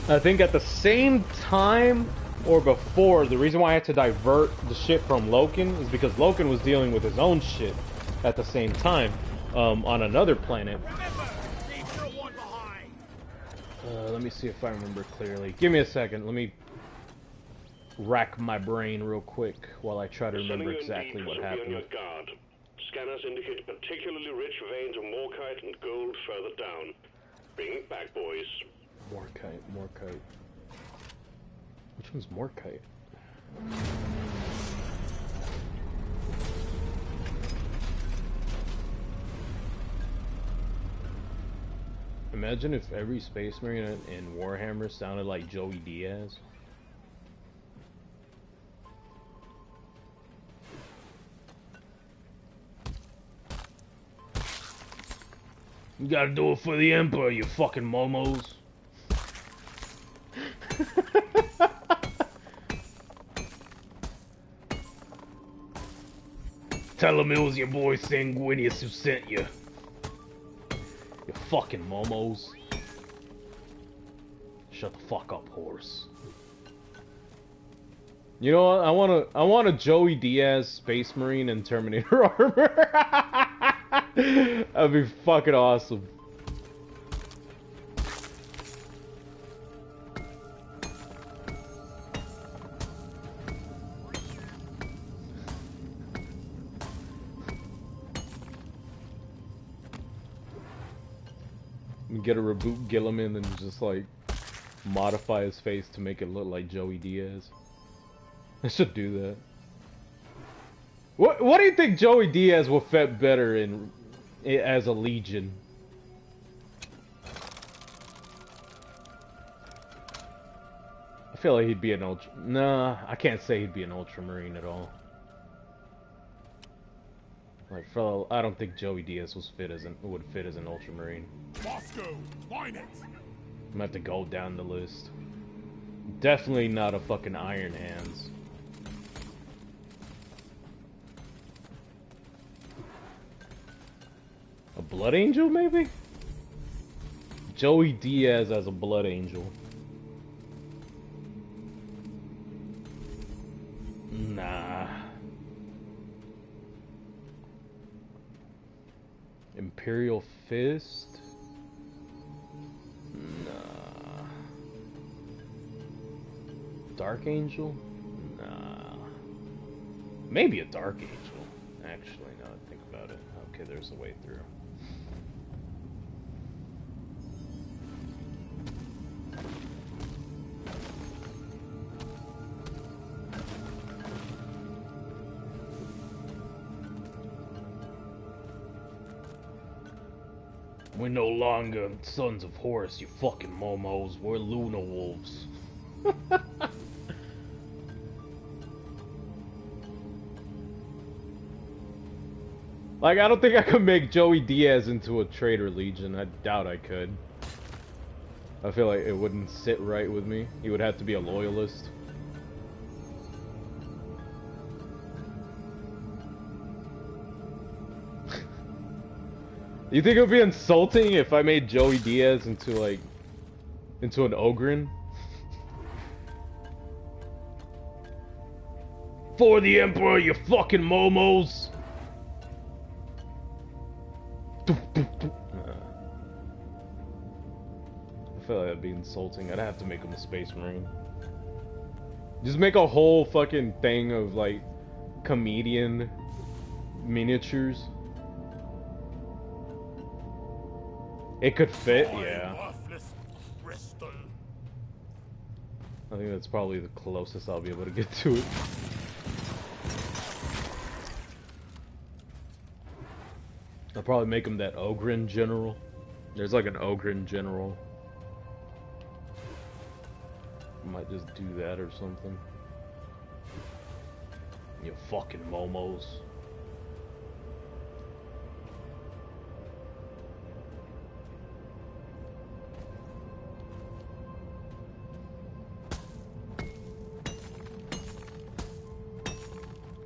I think at the same time or before, the reason why I had to divert the shit from Loken is because Loken was dealing with his own shit at the same time on another planet. Let me see if I remember clearly. Give me a second. Let me rack my brain real quick while I try to remember exactly what happened. Scanners indicate particularly rich veins of morkite and gold further down. Bring it back, boys. Morkite. Which one's morkite? Imagine if every Space Marine in Warhammer sounded like Joey Diaz. You gotta do it for the Emperor, you fucking momos. Tell him it was your boy Sanguinius who sent you. You fucking momos. Shut the fuck up, horse. You know what? I want a Joey Diaz Space Marine and Terminator armor. That'd be fucking awesome. Get a reboot Gilliman and just like modify his face to make it look like Joey Diaz. I should do that. What do you think Joey Diaz will fit better in as a Legion? I feel like he'd be an ultra. Nah, I can't say he'd be an Ultramarine at all. Like, I don't think Joey Diaz would fit as an Ultramarine. Moscow, line it. I'm gonna have to go down the list. Definitely not a fucking Iron Hands. A Blood Angel, maybe? Joey Diaz as a Blood Angel. Nah. Imperial Fist? Nah. Dark Angel? Nah. Maybe a Dark Angel. Actually, now that I think about it. Okay, there's a way through. We're no longer sons of Horus, you fucking momos. We're Luna Wolves. Like, I don't think I could make Joey Diaz into a traitor legion. I doubt I could. I feel like it wouldn't sit right with me. He would have to be a loyalist. You think it would be insulting if I made Joey Diaz into, like, into an Ogren? For the Emperor, you fucking momos! I feel like that'd be insulting. I'd have to make him a Space Marine. Just make a whole fucking thing of, like, comedian miniatures. It could fit, yeah. I think that's probably the closest I'll be able to get to it. I'll probably make him that Ogren General. There's like an Ogren General. I might just do that or something. You fucking momos.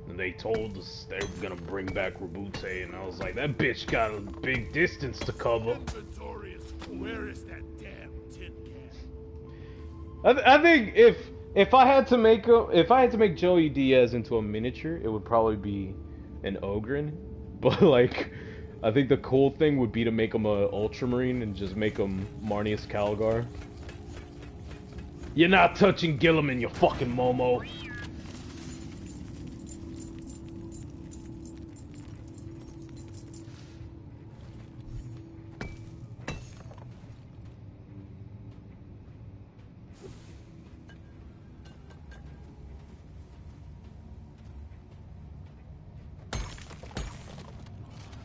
And they told us they were gonna bring back Rabute, and I was like, that bitch got a big distance to cover. Where is that damn tin can? I think if I had to make Joey Diaz into a miniature, it would probably be an Ogren. But like, I think the cool thing would be to make him a Ultramarine and just make him Marnius Calgar. You're not touching Gilliman, you fucking Momo.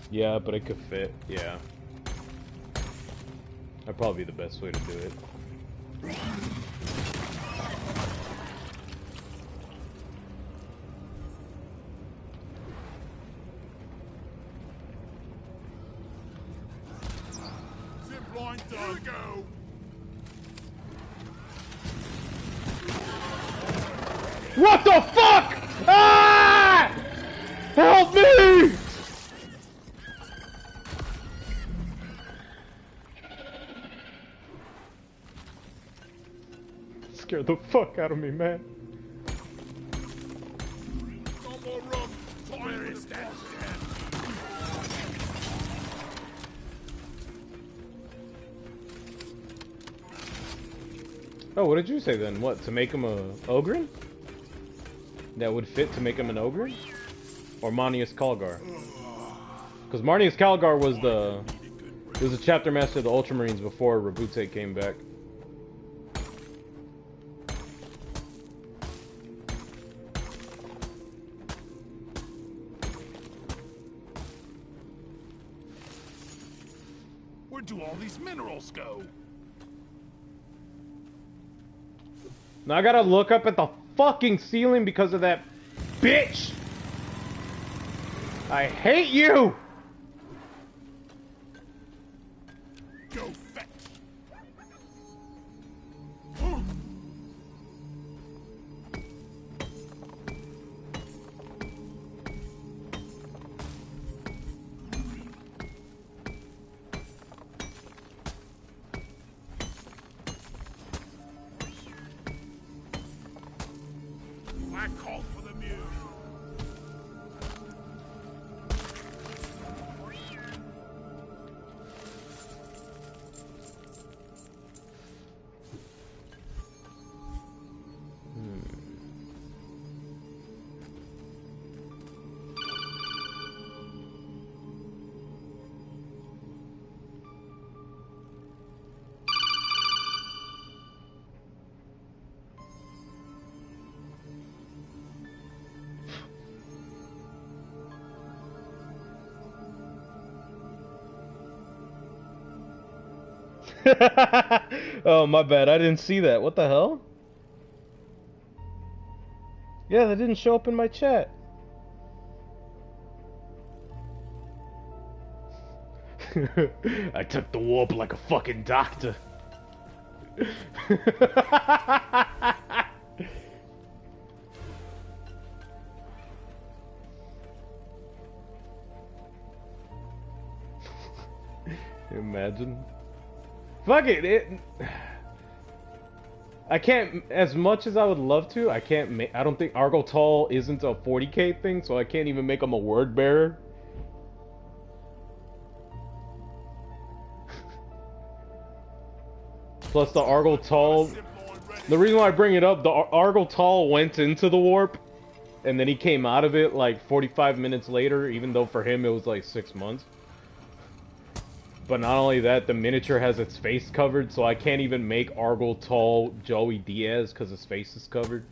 Yeah, but it could fit, yeah. That'd probably be the best way to do it. Zipline done. Here we go. What the fuck? Ah! Help me! Scared the fuck out of me, man. No more room. Where is that? Oh, what did you say then? What, to make him a Ogren? That would fit to make him an Ogren? Or Marnius Calgar? Because Marnius Calgar was the chapter master of the Ultramarines before Rabute came back. Where do all these minerals go? Now I gotta look up at the fucking ceiling because of that bitch! I hate you! Go fetch. I called for the mule. Oh, my bad. I didn't see that. What the hell? Yeah, that didn't show up in my chat. I took the warp like a fucking doctor. Imagine. Fuck it. I can't, as much as I would love to, I can't make, I don't think Argotol isn't a 40k thing, so I can't even make him a word bearer. Plus the Argotol, the reason why I bring it up, the Argotol went into the warp, and then he came out of it like 45 minutes later, even though for him it was like 6 months. But not only that, the miniature has its face covered, so I can't even make Argotol Joey Diaz because his face is covered.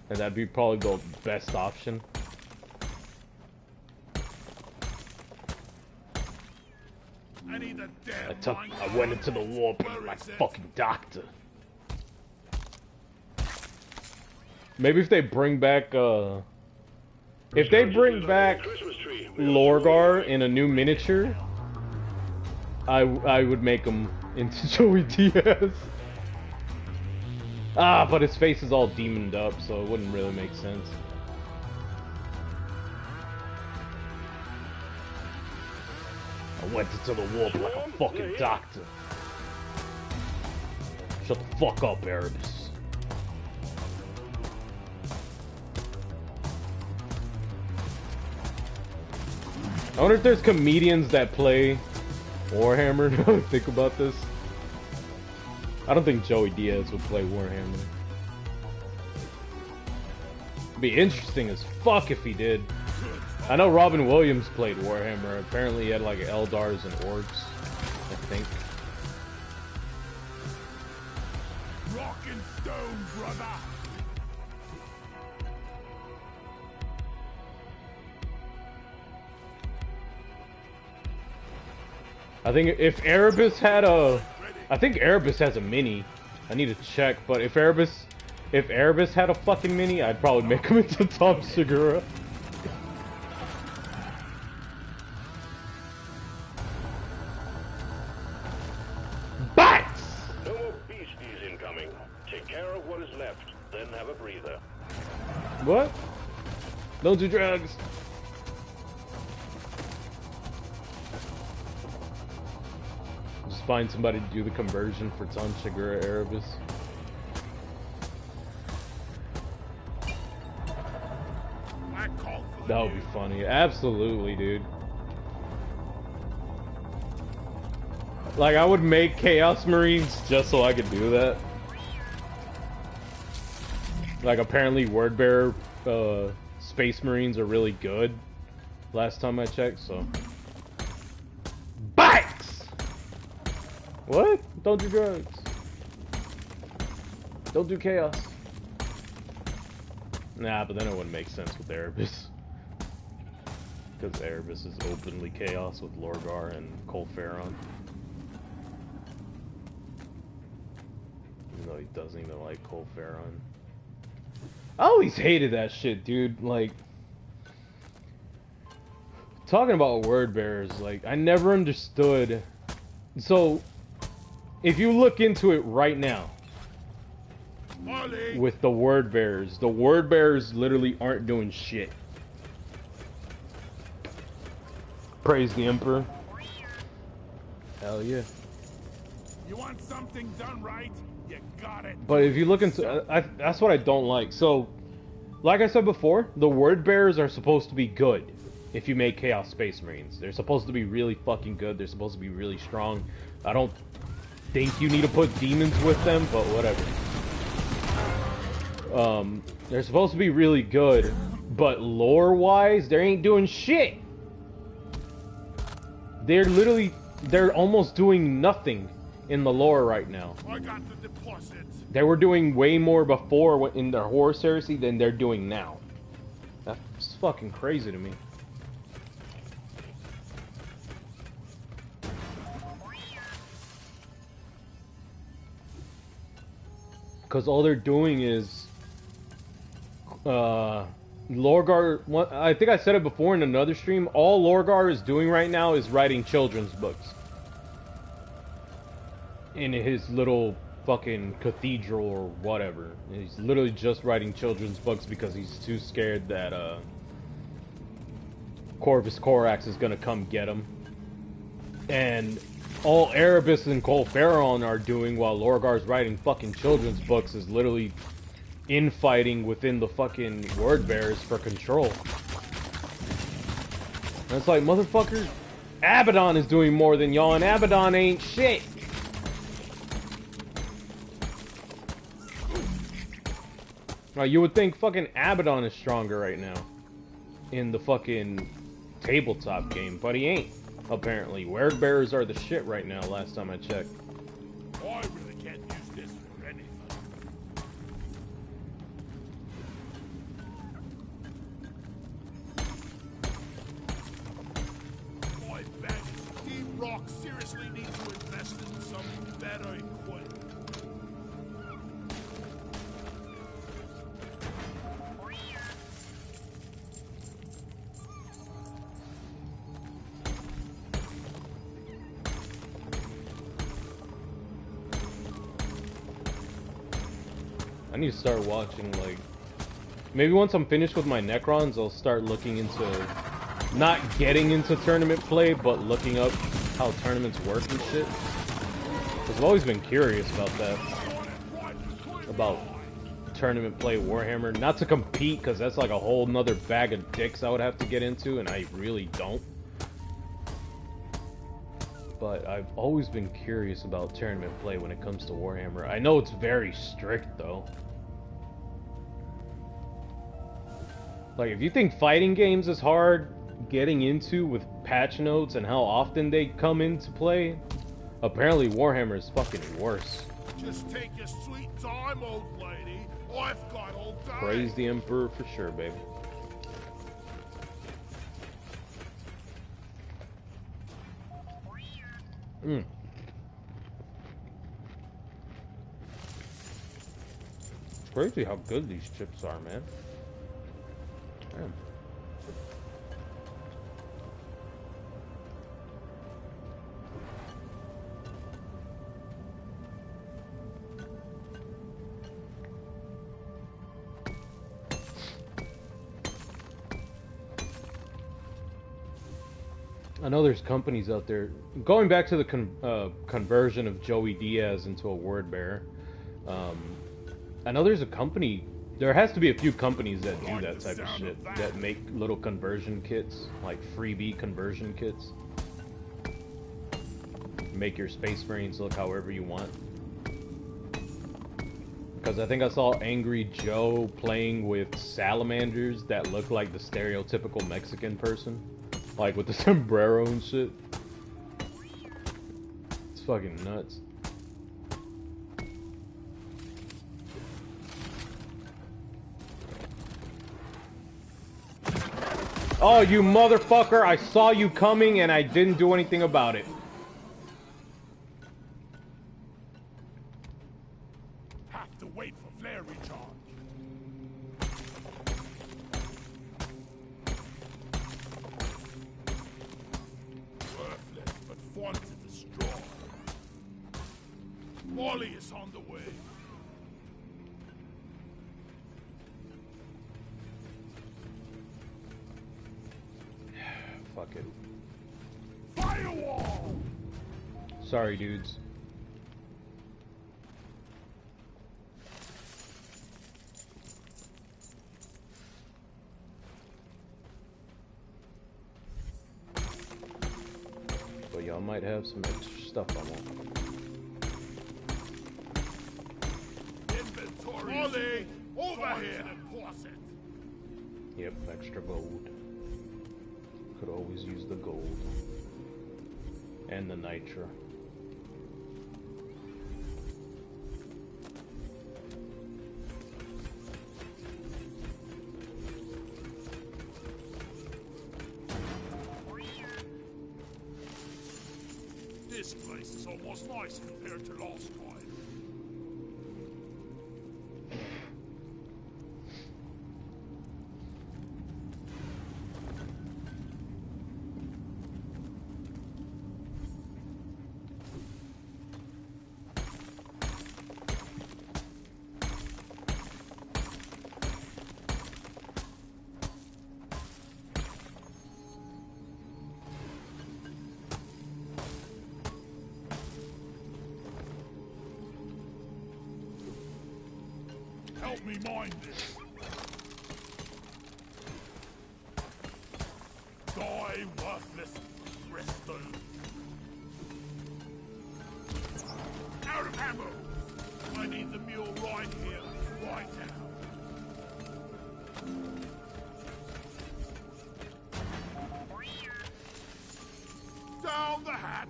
And that'd be probably the best option. I went into the warp like a fucking doctor. Maybe if they bring back, Lorgar in a new miniature, I would make him into Joey Diaz. Ah, but his face is all demoned up, so it wouldn't really make sense. I went into the warp like a fucking doctor. Shut the fuck up, Erebus. I wonder if there's comedians that play Warhammer. Now I think about this. I don't think Joey Diaz would play Warhammer. It'd be interesting as fuck if he did. I know Robin Williams played Warhammer. Apparently he had like Eldars and Orcs, I think. Rock and stone, brother. I think if Erebus had a... I think Erebus has a mini. I need to check, but if Erebus had a fucking mini, I'd probably make him into Tom Segura. Bats! No more beasties incoming. Take care of what is left, then have a breather. What? Don't do drugs. Just find somebody to do the conversion for Tom Segura Erebus. That would be funny. Absolutely, dude. Like, I would make Chaos Marines just so I could do that. Like, apparently Wordbearer Space Marines are really good. Last time I checked, so... Bikes! What? Don't do drugs. Don't do chaos. Nah, but then it wouldn't make sense with Erebus. Because Erebus is openly chaos with Lorgar and Colferon. Even though he doesn't even like Colferon. I always hated that shit, dude. Like, talking about word bearers, like, I never understood. So, if you look into it right now, with the word bearers literally aren't doing shit. Praise the Emperor. Hell yeah. You want something done right? You got it. But if you look into, that's what I don't like. So, like I said before, the word bearers are supposed to be good. If you make Chaos Space Marines, they're supposed to be really fucking good. They're supposed to be really strong. I don't think you need to put demons with them, but whatever. They're supposed to be really good, but lore-wise, they ain't doing shit. They're almost doing nothing in the lore right now. I got the deposit. They were doing way more before in their Horus Heresy than they're doing now. That's fucking crazy to me. Because all they're doing is... Lorgar... I think I said it before in another stream. All Lorgar is doing right now is writing children's books. In his little fucking cathedral or whatever. He's literally just writing children's books because he's too scared that Corvus Corax is gonna come get him. And all Erebus and Colferon are doing while Lorgar's writing fucking children's books is literally infighting within the fucking word bearers for control. And it's like, motherfucker, Abaddon is doing more than y'all, and Abaddon ain't shit. Now, you would think fucking Abaddon is stronger right now in the fucking tabletop game, but he ain't. Apparently, word bearers are the shit right now. Last time I checked. I really can't use this for anything. My bet is Team Rock seriously needs to invest in some better equipment. I need to start watching, like, maybe once I'm finished with my Necrons, I'll start looking into, not getting into tournament play, but looking up how tournaments work and shit. Because I've always been curious about that. About tournament play Warhammer. Not to compete, because that's like a whole nother bag of dicks I would have to get into, and I really don't. But I've always been curious about tournament play when it comes to Warhammer. I know it's very strict, though. Like, if you think fighting games is hard getting into with patch notes and how often they come into play, apparently Warhammer is fucking worse. Just take your sweet time, old lady. I've got all day. Praise the Emperor for sure, baby. It's crazy how good these chips are, man. Damn. I know there's companies out there, going back to the conversion of Joey Diaz into a word bearer. I know there's a company, there has to be a few companies that do that type of shit, that make little conversion kits, like freebie conversion kits. Make your Space Marines look however you want. Because I think I saw Angry Joe playing with salamanders that look like the stereotypical Mexican person. Like with the sombrero and shit. It's fucking nuts. Oh, you motherfucker! I saw you coming and I didn't do anything about it. Have to wait for flare recharge. Worthless, but fun to destroy. Molly is on the way. Fuck it. Firewall! Sorry, dudes. But y'all might have some extra stuff I want. Inventory! Molly! Over here! Yep, extra gold. Could always use the gold. And the nitra. This place is almost nice compared to last time. Help me mind this. Die, worthless crystal. Out of ammo. I need the mule right here, right now. Down the hatch.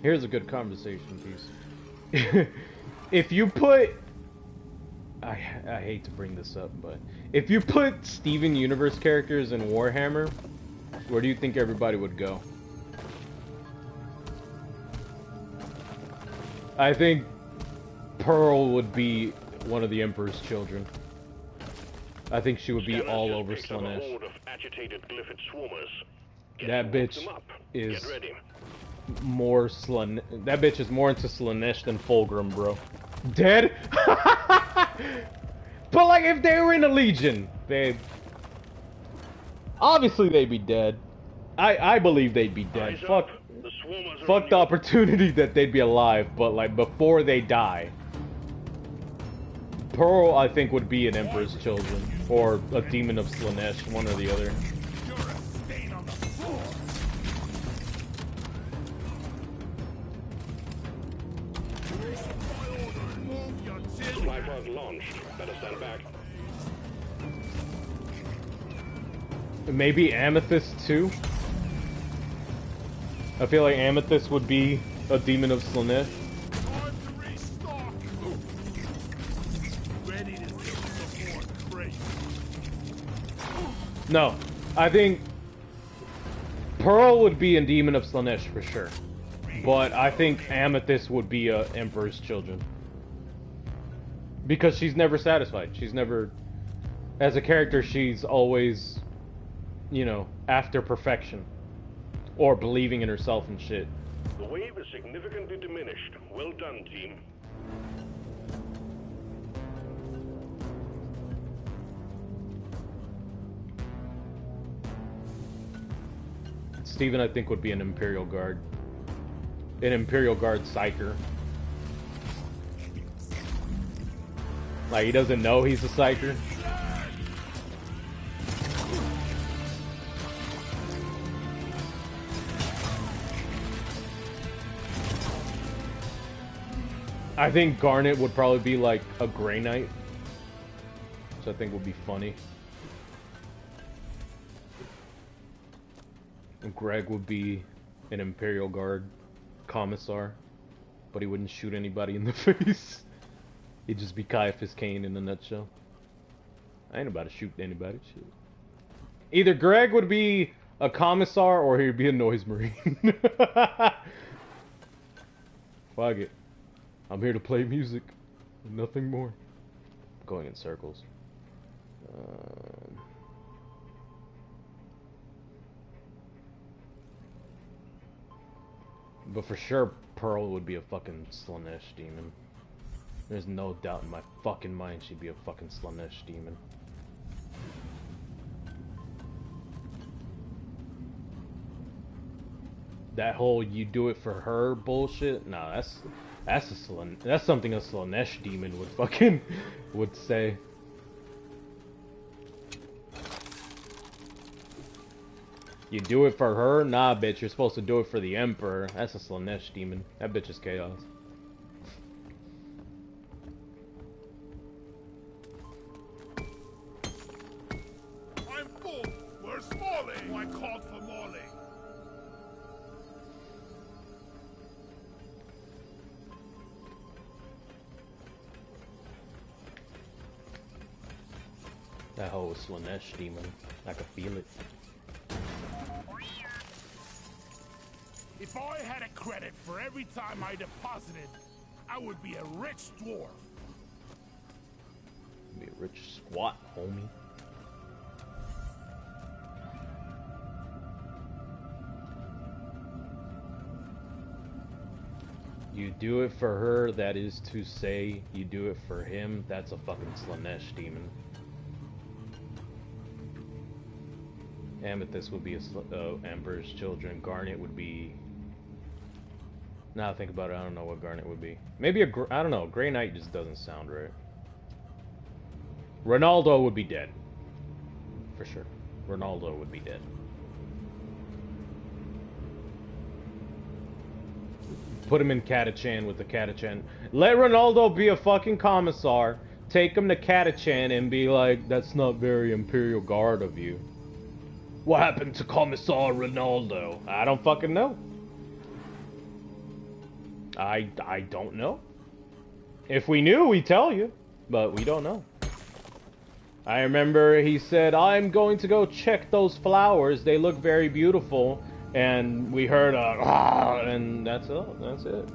Here's a good conversation piece. If you put, I hate to bring this up, but if you put Steven Universe characters in Warhammer, where do you think everybody would go? I think Pearl would be one of the Emperor's children. I think she would be all over Slaanesh. That bitch is more that bitch is more into Slaanesh than Fulgrim, bro. Dead? But like, if they were in a legion, obviously they'd be dead. I believe they'd be dead. Fuck the opportunity that they'd be alive, but like, before they die. Pearl, I think, would be an Emperor's children, or a demon of Slaanesh, one or the other. You're a stain on the floor. Supply pod launched. Better stand back. Maybe Amethyst too? I feel like Amethyst would be a demon of Slaanesh. Time to restock. Ready to support crazy. No, I think Pearl would be a demon of Slaanesh for sure. But I think Amethyst would be a Emperor's children. Because she's never satisfied. She's never, as a character, she's always, you know, after perfection. Or believing in herself and shit. The wave is significantly diminished. Well done, team. Steven, I think, would be an Imperial Guard. An Imperial Guard Psyker. Like, he doesn't know he's a Psyker. I think Garnet would probably be like a Grey Knight, which I think would be funny. And Greg would be an Imperial Guard commissar, but he wouldn't shoot anybody in the face. He'd just be Caiaphas Cain in a nutshell. I ain't about to shoot anybody. Shit. Either Greg would be a commissar or he'd be a noise marine. Fuck it. I'm here to play music. Nothing more. I'm going in circles. But for sure, Pearl would be a fucking Slaanesh demon. There's no doubt in my fucking mind she'd be a fucking Slaanesh demon. That whole "you do it for her" bullshit. Nah, that's something a Slaanesh demon would say. You do it for her? Nah, bitch. You're supposed to do it for the Emperor. That's a Slaanesh demon. That bitch is chaos. I'm full. Where's Molly? Oh, I called for Molly. That whole Slaanesh demon. I could feel it. If I had a credit for every time I deposited, I would be a rich dwarf. Be a rich squat, homie. You do it for her, that is to say, you do it for him, that's a fucking Slaanesh demon. Amethyst would be a Emperor's children. Garnet would be Now I think about it, I don't know what Garnet would be. Maybe I don't know, Grey Knight just doesn't sound right. Ronaldo would be dead. For sure. Ronaldo would be dead. Put him in Catachan with the Catachan. Let Ronaldo be a fucking commissar. Take him to Catachan and be like, that's not very Imperial Guard of you. What happened to Commissar Ronaldo? I don't fucking know. I don't know. If we knew, we'd tell you. But we don't know. I remember he said, I'm going to go check those flowers. They look very beautiful. And we heard a ah, and that's it. That's it.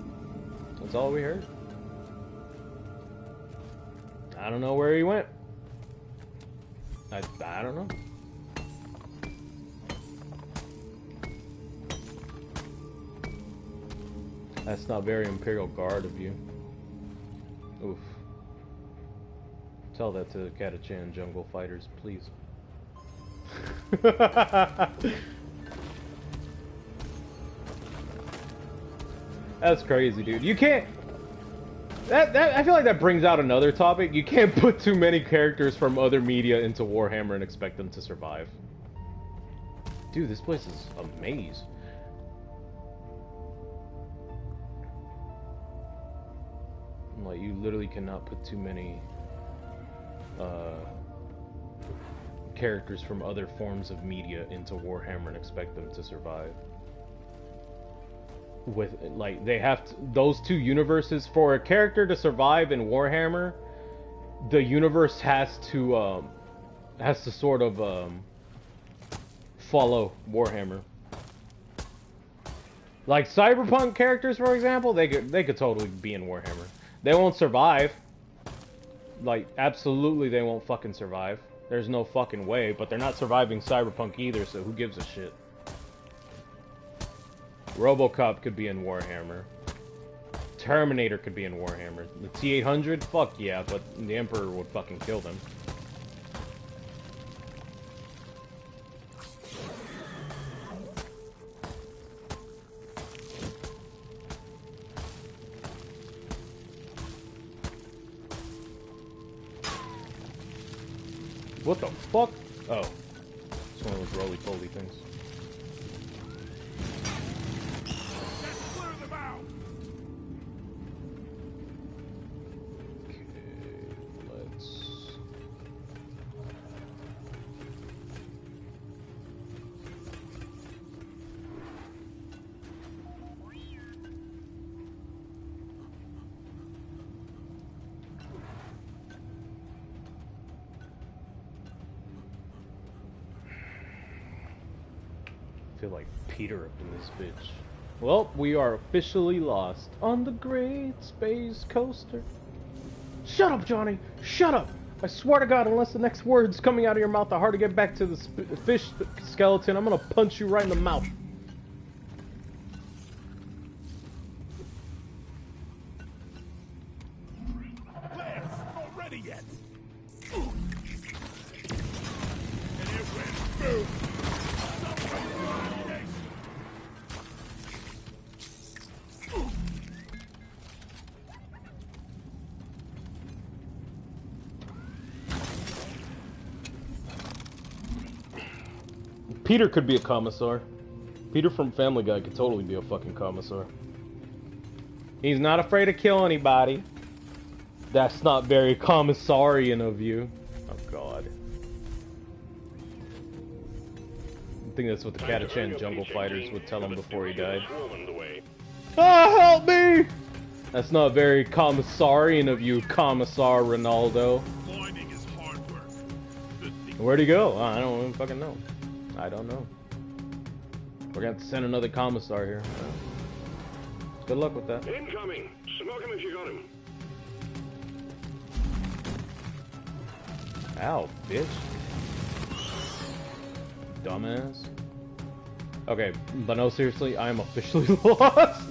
That's all we heard. I don't know where he went. I don't know. That's not very Imperial Guard of you. Oof. Tell that to the Catachan jungle fighters, please. That's crazy, dude. You can't... I feel like that brings out another topic. You can't put too many characters from other media into Warhammer and expect them to survive. Dude, this place is a maze. Like, you literally cannot put too many characters from other forms of media into Warhammer and expect them to survive. With, like, they have to, those two universes, for a character to survive in Warhammer, the universe has to sort of follow Warhammer. Like Cyberpunk characters, for example, they could totally be in Warhammer. They won't survive. Like, absolutely they won't fucking survive. There's no fucking way, but they're not surviving Cyberpunk either, so who gives a shit? RoboCop could be in Warhammer. Terminator could be in Warhammer. The T-800? Fuck yeah, but the Emperor would fucking kill them. What the fuck? Oh. It's one of those roly-poly things. Like Peter up in this bitch. Well, we are officially lost on the Great Space Coaster. Shut up, Johnny! Shut up! I swear to God, unless the next words coming out of your mouth are hard to get back to the fish skeleton, I'm gonna punch you right in the mouth. Not ready yet. And it went boom. Peter could be a commissar. Peter from Family Guy could totally be a fucking commissar. He's not afraid to kill anybody. That's not very commissarian of you. Oh god. I think that's what the Catachan jungle fighters would tell him before he died. Ah, help me! That's not very commissarian of you, Commissar Ronaldo. Where'd he go? I don't even fucking know. I don't know. We're gonna have to send another commissar here. Good luck with that. Incoming! Smoke him if you got him. Ow, bitch. Dumbass. Okay, but no, seriously, I am officially lost.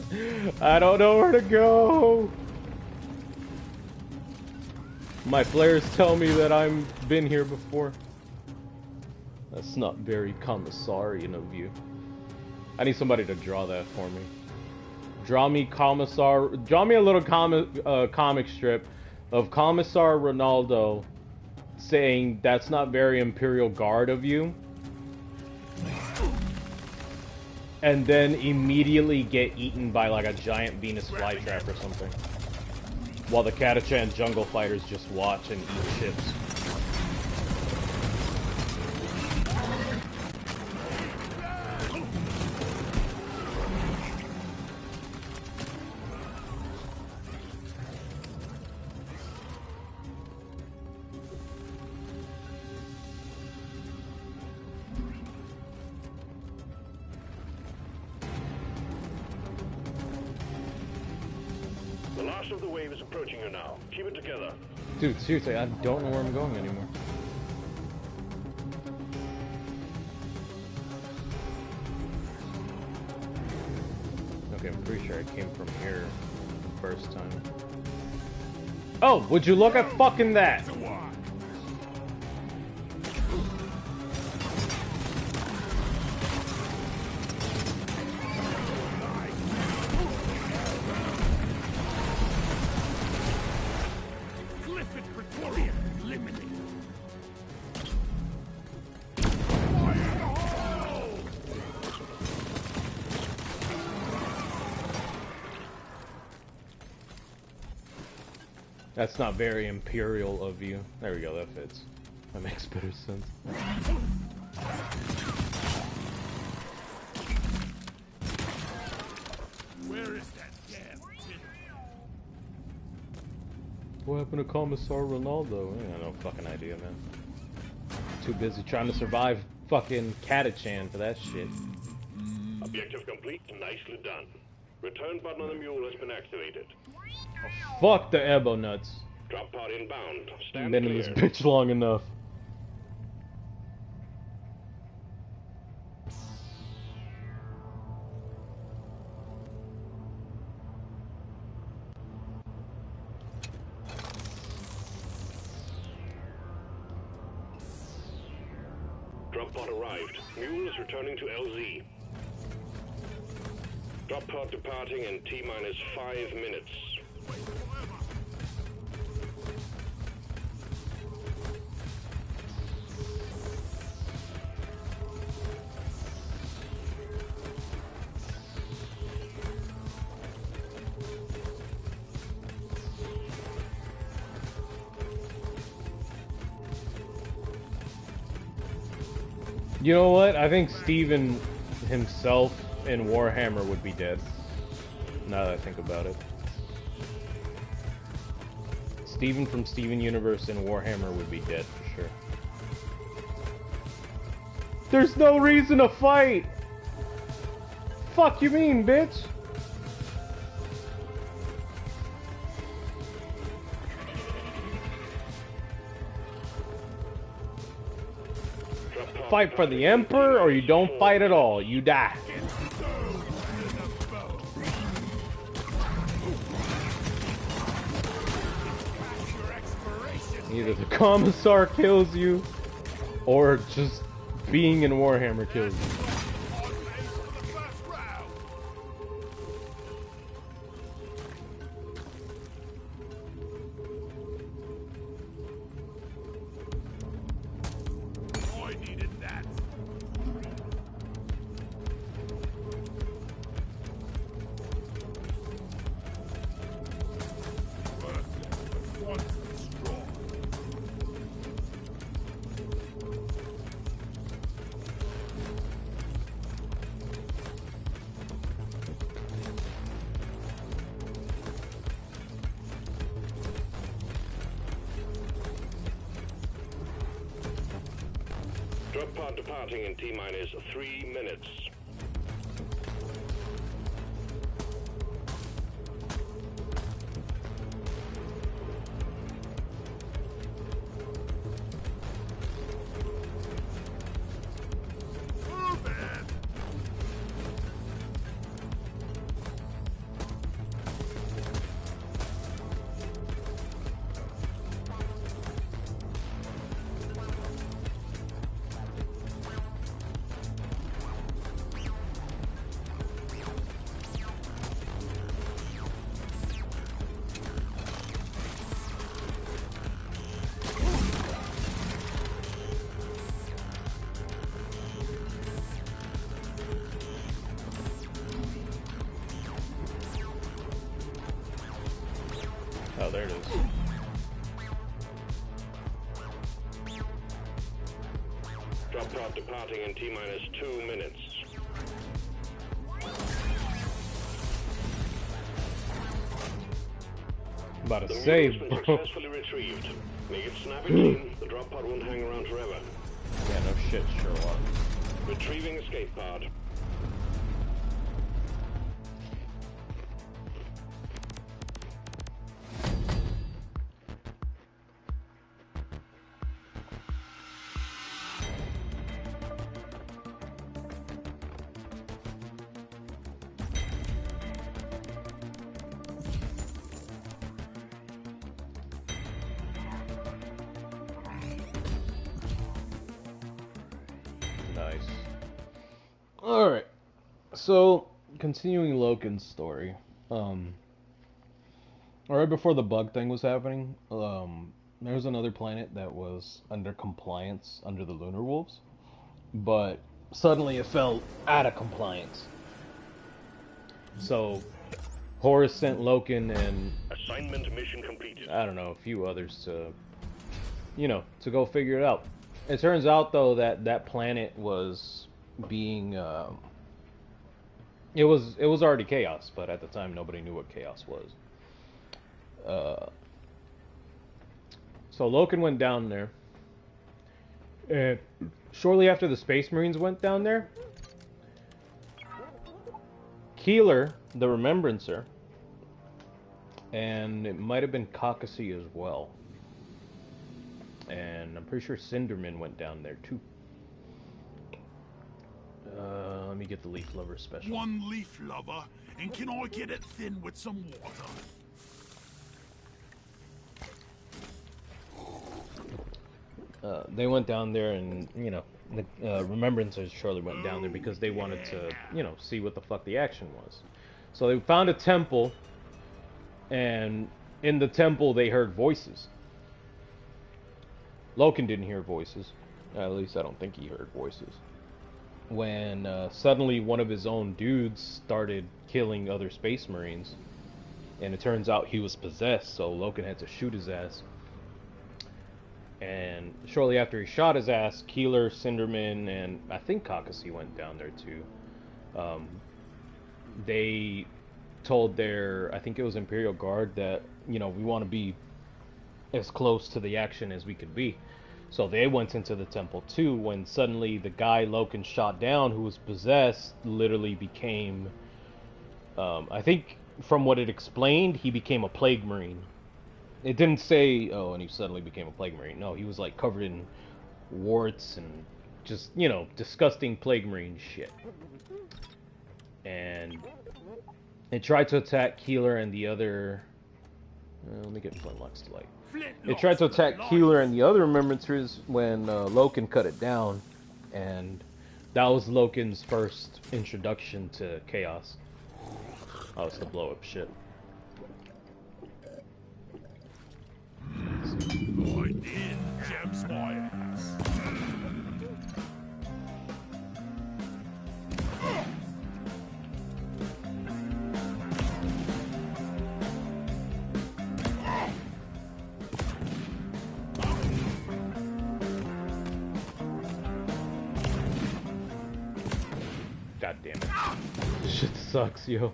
I don't know where to go. My flares tell me that I've been here before. That's not very commissarian of you. I need somebody to draw that for me. Draw me a little comic strip of Commissar Ronaldo saying that's not very Imperial Guard of you, and then immediately get eaten by like a giant Venus flytrap or something, while the Catachan jungle fighters just watch and eat chips. The last of the wave is approaching you now. Keep it together. Dude, seriously, I don't know where I'm going anymore. Okay, I'm pretty sure I came from here the first time. Oh, would you look at fucking that? That's not very Imperial of you. There we go, that fits. That makes better sense. Where is that damn tin? What happened to Commissar Ronaldo? I got no fucking idea, man. Too busy trying to survive fucking Catachan for that shit. Objective complete. Nicely done. Return button on the mule has been activated. Fuck the elbow nuts. Drop pod inbound. Stand Been in clear. this bitch long enough. Drop pod arrived. Mule is returning to LZ. Drop pod departing in T-minus 5 minutes. You know what? I think Steven himself in Warhammer would be dead. Now that I think about it. Steven from Steven Universe in Warhammer would be dead for sure. There's no reason to fight! Fuck you mean, bitch? Fight for the Emperor, or you don't fight at all. You die. Either the Commissar kills you, or just being in Warhammer kills you. Drop pod departing in T-minus 3 minutes. Oh, there it is. Drop pod departing in T-minus 2 minutes. About The to mule save, has been bro. successfully retrieved. Make it snappy, team. The drop pod won't hang around forever. Yeah, no shit, Sherlock. Retrieving escape pod. Nice. Alright. So, continuing Loken's story. Right before the bug thing was happening, there was another planet that was under compliance under the Lunar Wolves. But suddenly it fell out of compliance. So, Horus sent Loken and, Assignment mission completed. I don't know, a few others to, to go figure it out. It turns out, though, that that planet was being, it was already chaos, but at the time nobody knew what chaos was. So Loken went down there, and shortly after the Space Marines went down there, Keeler, the Remembrancer, and it might have been Caucasus as well. And I'm pretty sure Cinderman went down there too. Let me get the Leaf Lover special. One leaf lover, and can I get it thin with some water? They went down there, and the Remembrancers surely went down there because they wanted to, see what the fuck the action was. So they found a temple, and in the temple they heard voices. Loken didn't hear voices. At least I don't think he heard voices. When suddenly one of his own dudes started killing other Space Marines, and it turns out he was possessed, so Loken had to shoot his ass. And shortly after he shot his ass, Keeler, Cinderman, and I think Caucasus went down there too. They told their, I think it was Imperial Guard, that, we want to be as close to the action as we could be. So they went into the temple too, when suddenly the guy Loken shot down, who was possessed, literally became, I think from what it explained, he became a Plague Marine. It didn't say, oh, and he suddenly became a Plague Marine. No, he was like covered in warts and just, disgusting Plague Marine shit. And it tried to attack Keeler and the other, let me get Flintlocks to light. It tried to attack Keeler and the other Remembrancers when Loken cut it down, and that was Loken's first introduction to Chaos. Oh, it's the blow up shit. I did gems my ass. God damn it. This shit sucks, yo.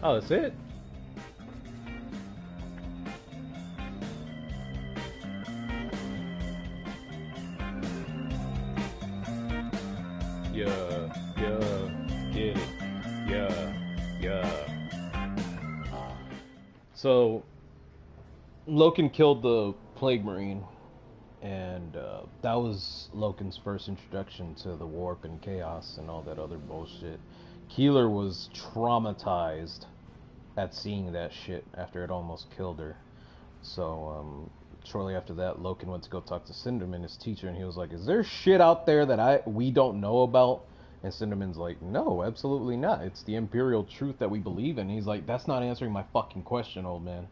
Oh, that's it? Yeah, get it. Yeah. So, Loken killed the Plague Marine, and that was Loken's first introduction to the warp and chaos and all that other bullshit. Keeler was traumatized at seeing that shit after it almost killed her. So, shortly after that, Loken went to go talk to Cinderman, his teacher, and he was like, is there shit out there that we don't know about? And Cinderman's like, no, absolutely not. It's the Imperial truth that we believe in. He's like, that's not answering my fucking question, old man.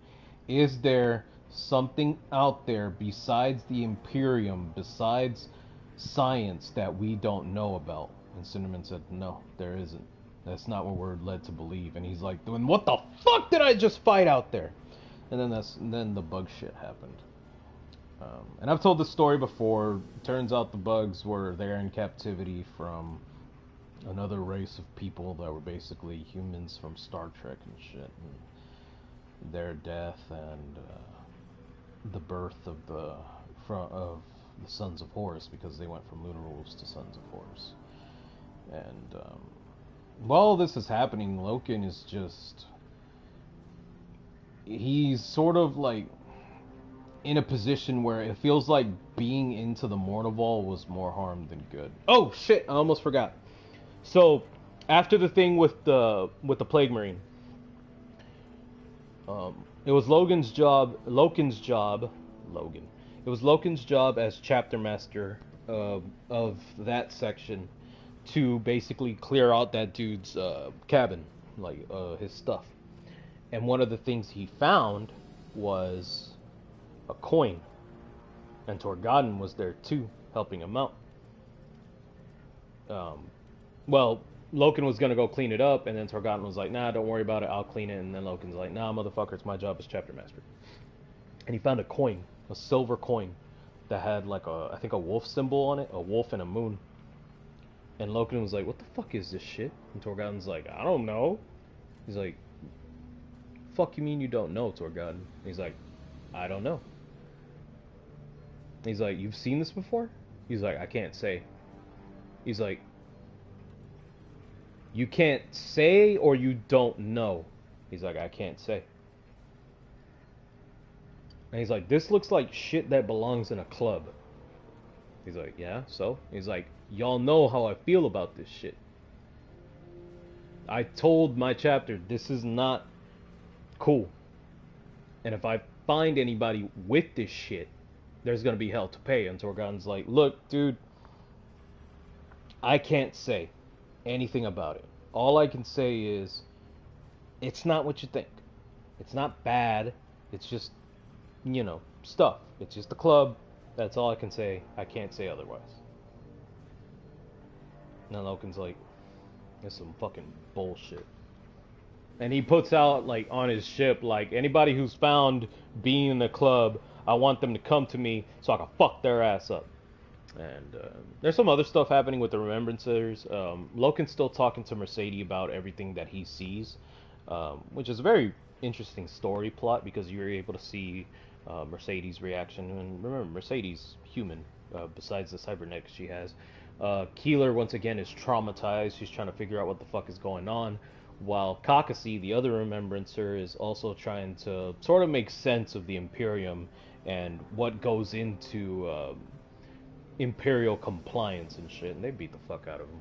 Is there something out there besides the Imperium, besides science, that we don't know about? And Cinderman said, no, there isn't. That's not what we're led to believe. And he's like, then what the fuck did I just fight out there? And then the bug shit happened. And I've told this story before. Turns out the bugs were there in captivity from another race of people that were basically humans from Star Trek and shit. And their death and the birth of the Sons of Horus, because they went from lunar wolves to Sons of Horus. And while this is happening, Loken is just... he's sort of like in a position where it feels like being into the Mournival was more harm than good. Oh shit, I almost forgot. So, after the thing with the Plague Marine, it was Loken's job as chapter master of that section to basically clear out that dude's cabin, like his stuff. And one of the things he found was a coin, and Torgodden was there too, helping him out. Well, Loken was gonna go clean it up, and then Torgodden was like, nah, don't worry about it, I'll clean it. And then Loken's like, nah, motherfucker, it's my job as chapter master. And he found a coin, a silver coin, that had like I think a wolf symbol on it, a wolf and a moon. And Loken was like, what the fuck is this shit? And Torgodden's like, I don't know. He's like, fuck you mean you don't know, Torgodden? He's like, I don't know. He's like, you've seen this before? He's like, I can't say. He's like, you can't say or you don't know. He's like, I can't say. And he's like, this looks like shit that belongs in a club. He's like, yeah, so? He's like, y'all know how I feel about this shit. I told my chapter, this is not cool. And if I find anybody with this shit, there's gonna be hell to pay. And Torgodden's like, look, dude, I can't say anything about it. All I can say is, it's not what you think. It's not bad. It's just, stuff. It's just a club. That's all I can say. I can't say otherwise. And then Loken's like, that's some fucking bullshit. And he puts out, like, on his ship, like, anybody who's found being in the club, I want them to come to me so I can fuck their ass up. And there's some other stuff happening with the Remembrancers. Loken's still talking to Mercedes about everything that he sees, which is a very interesting story plot, because you're able to see Mercedes' reaction. And remember, Mercedes, human, besides the cybernetics she has. Keeler, once again, is traumatized. She's trying to figure out what the fuck is going on. While Kakasi, the other Remembrancer, is also trying to sort of make sense of the Imperium and what goes into Imperial compliance and shit. And they beat the fuck out of him.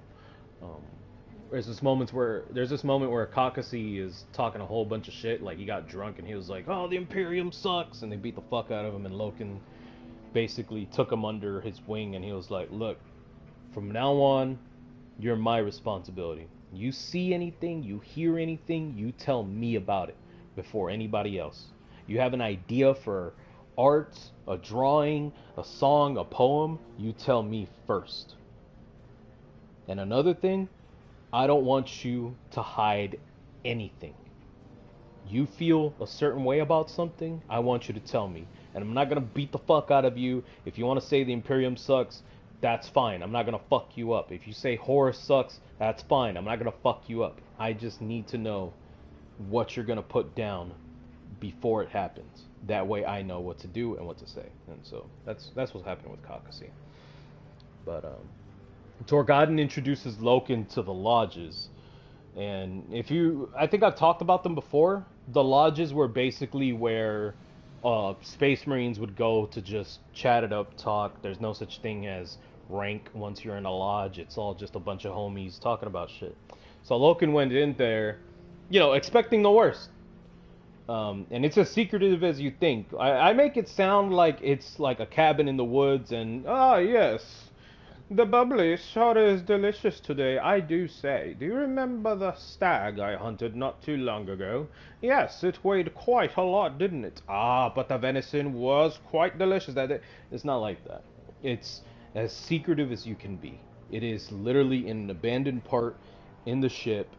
There's this moment where Kakasi is talking a whole bunch of shit. Like, he got drunk and he was like, oh, the Imperium sucks. And they beat the fuck out of him. And Loken basically took him under his wing. And he was like, look, from now on, you're my responsibility. You see anything, you hear anything, you tell me about it before anybody else. You have an idea for art, a drawing, a song, a poem, you tell me first. And another thing, I don't want you to hide anything. You feel a certain way about something, I want you to tell me. And I'm not going to beat the fuck out of you. If you want to say the Imperium sucks, that's fine. I'm not going to fuck you up. If you say Horus sucks, that's fine. I'm not going to fuck you up. I just need to know what you're going to put down before it happens. That way I know what to do and what to say. And so that's what's happening with Kakasi. But Torgodden introduces Loken to the lodges. And I think I've talked about them before. The lodges were basically where Space Marines would go to just chat it up, talk. There's no such thing as rank once you're in a lodge. It's all just a bunch of homies talking about shit. So Loken went in there, expecting the worst. And it's as secretive as you think. I make it sound like it's like a cabin in the woods and, yes, the bubbly soda is delicious today, I do say. Do you remember the stag I hunted not too long ago? Yes, it weighed quite a lot, didn't it? But the venison was quite delicious that day. It's not like that. It's as secretive as you can be. It is literally in an abandoned part in the ship.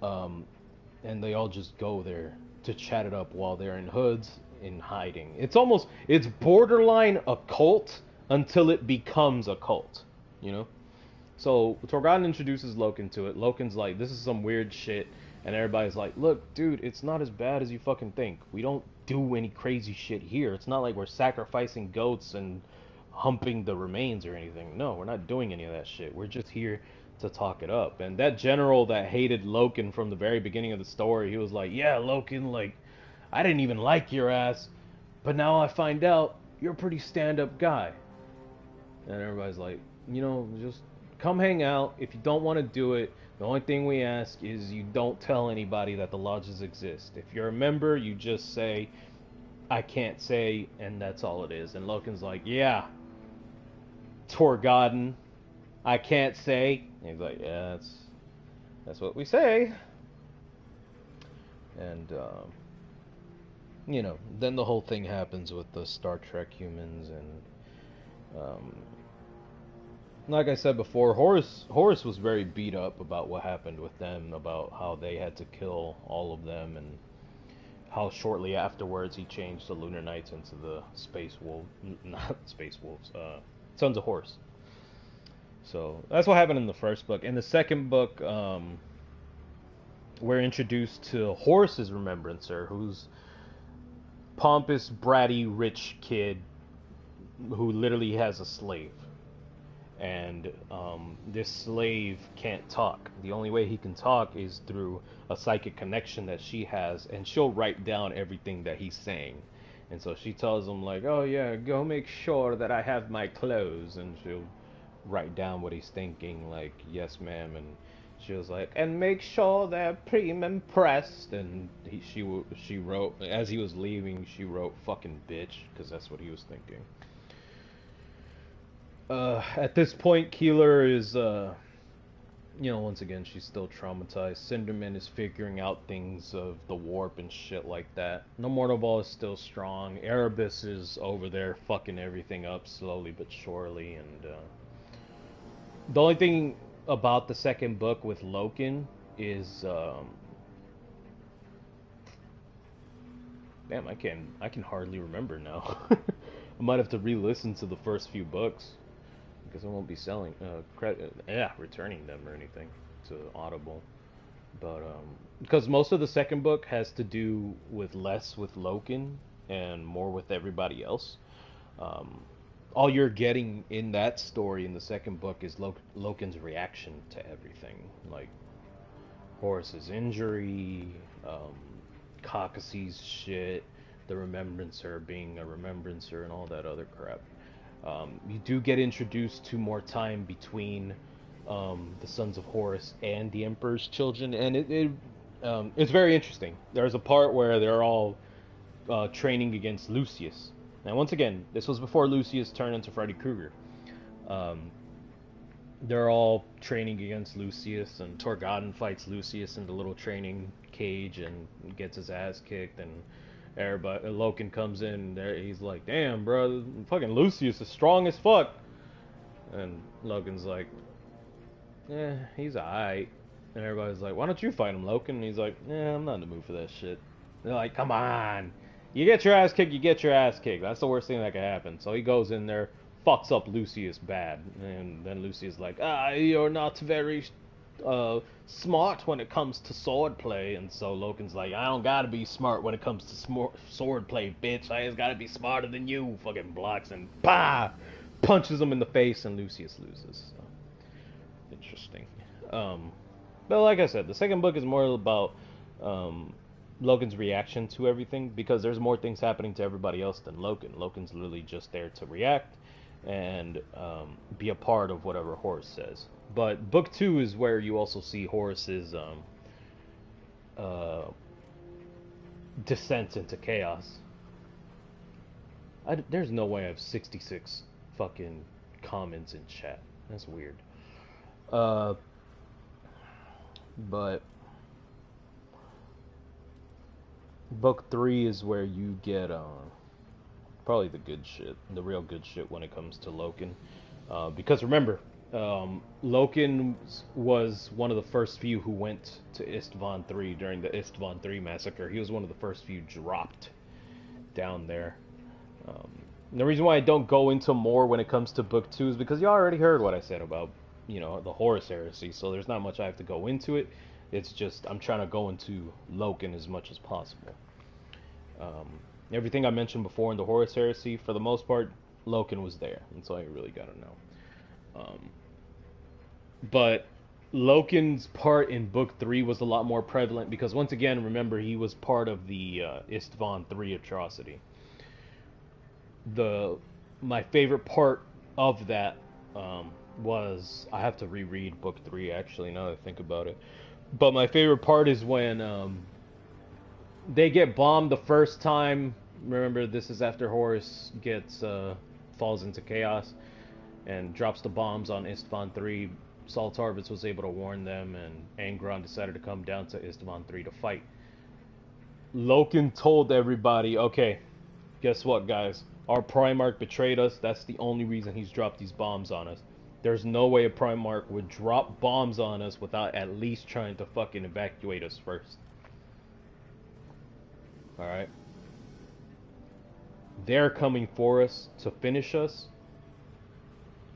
And they all just go there to chat it up while they're in hoods in hiding. It's borderline a cult until it becomes a cult, you know? So Torgon introduces Loken to it. Loken's like, this is some weird shit. And everybody's like, look, dude, it's not as bad as you fucking think. We don't do any crazy shit here. It's not like we're sacrificing goats and humping the remains or anything. No, we're not doing any of that shit. We're just here to talk it up. And that general that hated Loken from the very beginning of the story, he was like, yeah, Loken, like, I didn't even like your ass, but now I find out you're a pretty stand-up guy. And everybody's like, you know, just come hang out. If you don't want to do it, the only thing we ask is you don't tell anybody that the lodges exist. If you're a member, you just say, I can't say, and that's all it is. And Loken's like, yeah, Torgodden, I can't say. And he's like, yeah, that's what we say. And, you know, then the whole thing happens with the Star Trek humans, and, like I said before, Horus was very beat up about what happened with them, about how they had to kill all of them, and how shortly afterwards he changed the Lunar Knights into the not Space Wolves, Sons of Horus. So that's what happened in the first book. In the second book, we're introduced to Horus's Remembrancer, who's pompous, bratty, rich kid who literally has a slave. And this slave can't talk. The only way he can talk is through a psychic connection that she has, and she'll write down everything that he's saying. And so she tells him, like, oh yeah, go make sure that I have my clothes, and she'll write down what he's thinking, like, yes ma'am, and she was like, and make sure they're prim and pressed, and she wrote, as he was leaving, she wrote fucking bitch, because that's what he was thinking. At this point, Keeler is, you know, once again, she's still traumatized. Cinderman is figuring out things of the warp and shit like that. No Mortal Ball is still strong. Erebus is over there fucking everything up slowly but surely. And the only thing about the second book with Loken is, damn, I can hardly remember now. I might have to re-listen to the first few books, because I won't be selling, returning them or anything to Audible. But, because most of the second book has to do with less with Loken and more with everybody else. All you're getting in that story in the second book is Loken's reaction to everything. Like, Horus's injury, Caucasus shit, the Remembrancer being a Remembrancer, and all that other crap. You do get introduced to more time between the Sons of Horus and the Emperor's children, and it's very interesting. There's a part where they're all training against Lucius. Now, once again, this was before Lucius turned into Freddy Krueger. They're all training against Lucius, and Torgodden fights Lucius in the little training cage and gets his ass kicked, and everybody, Loken comes in, there he's like, damn, bro, fucking Lucius is strong as fuck. And Loken's like, he's alright. And everybody's like, why don't you fight him, Loken? And he's like, I'm not in the mood for that shit. They're like, come on. You get your ass kicked, you get your ass kicked. That's the worst thing that could happen. So he goes in there, fucks up Lucius bad. And then Lucius is like, you're not very smart when it comes to swordplay. And so Loken's like, I don't gotta be smart when it comes to swordplay, bitch. I just gotta be smarter than you. Fucking blocks and bah! Punches him in the face, and Lucius loses. So, interesting. But like I said, the second book is more about Loken's reaction to everything, because there's more things happening to everybody else than Loken. Loken's literally just there to react and be a part of whatever Horus says. But book 2 is where you also see Horus's descent into chaos. There's no way I have 66 fucking comments in chat. That's weird. But book 3 is where you get probably the good shit, the real good shit when it comes to Loken. Because remember, Loken was one of the first few who went to Istvan 3 during the Istvan 3 massacre. He was one of the first few dropped down there. The reason why I don't go into more when it comes to book 2 is because you already heard what I said about, the Horus heresy, so there's not much I have to go into it. It's just I'm trying to go into Loken as much as possible. Everything I mentioned before in the Horus heresy, for the most part, Loken was there. That's all you really gotta know. But Loken's part in book 3 was a lot more prevalent because, once again, remember, he was part of the Istvan 3 atrocity. My favorite part of that was, I have to reread book 3 actually, now that I think about it. But my favorite part is when they get bombed the first time. Remember, this is after Horus falls into chaos and drops the bombs on Istvan 3. Saul Tarvis was able to warn them, and Angron decided to come down to Istvan 3 to fight. Loken told everybody, okay, guess what, guys? Our Primarch betrayed us. That's the only reason he's dropped these bombs on us. There's no way a Primarch would drop bombs on us without at least trying to fucking evacuate us first. Alright? They're coming for us to finish us.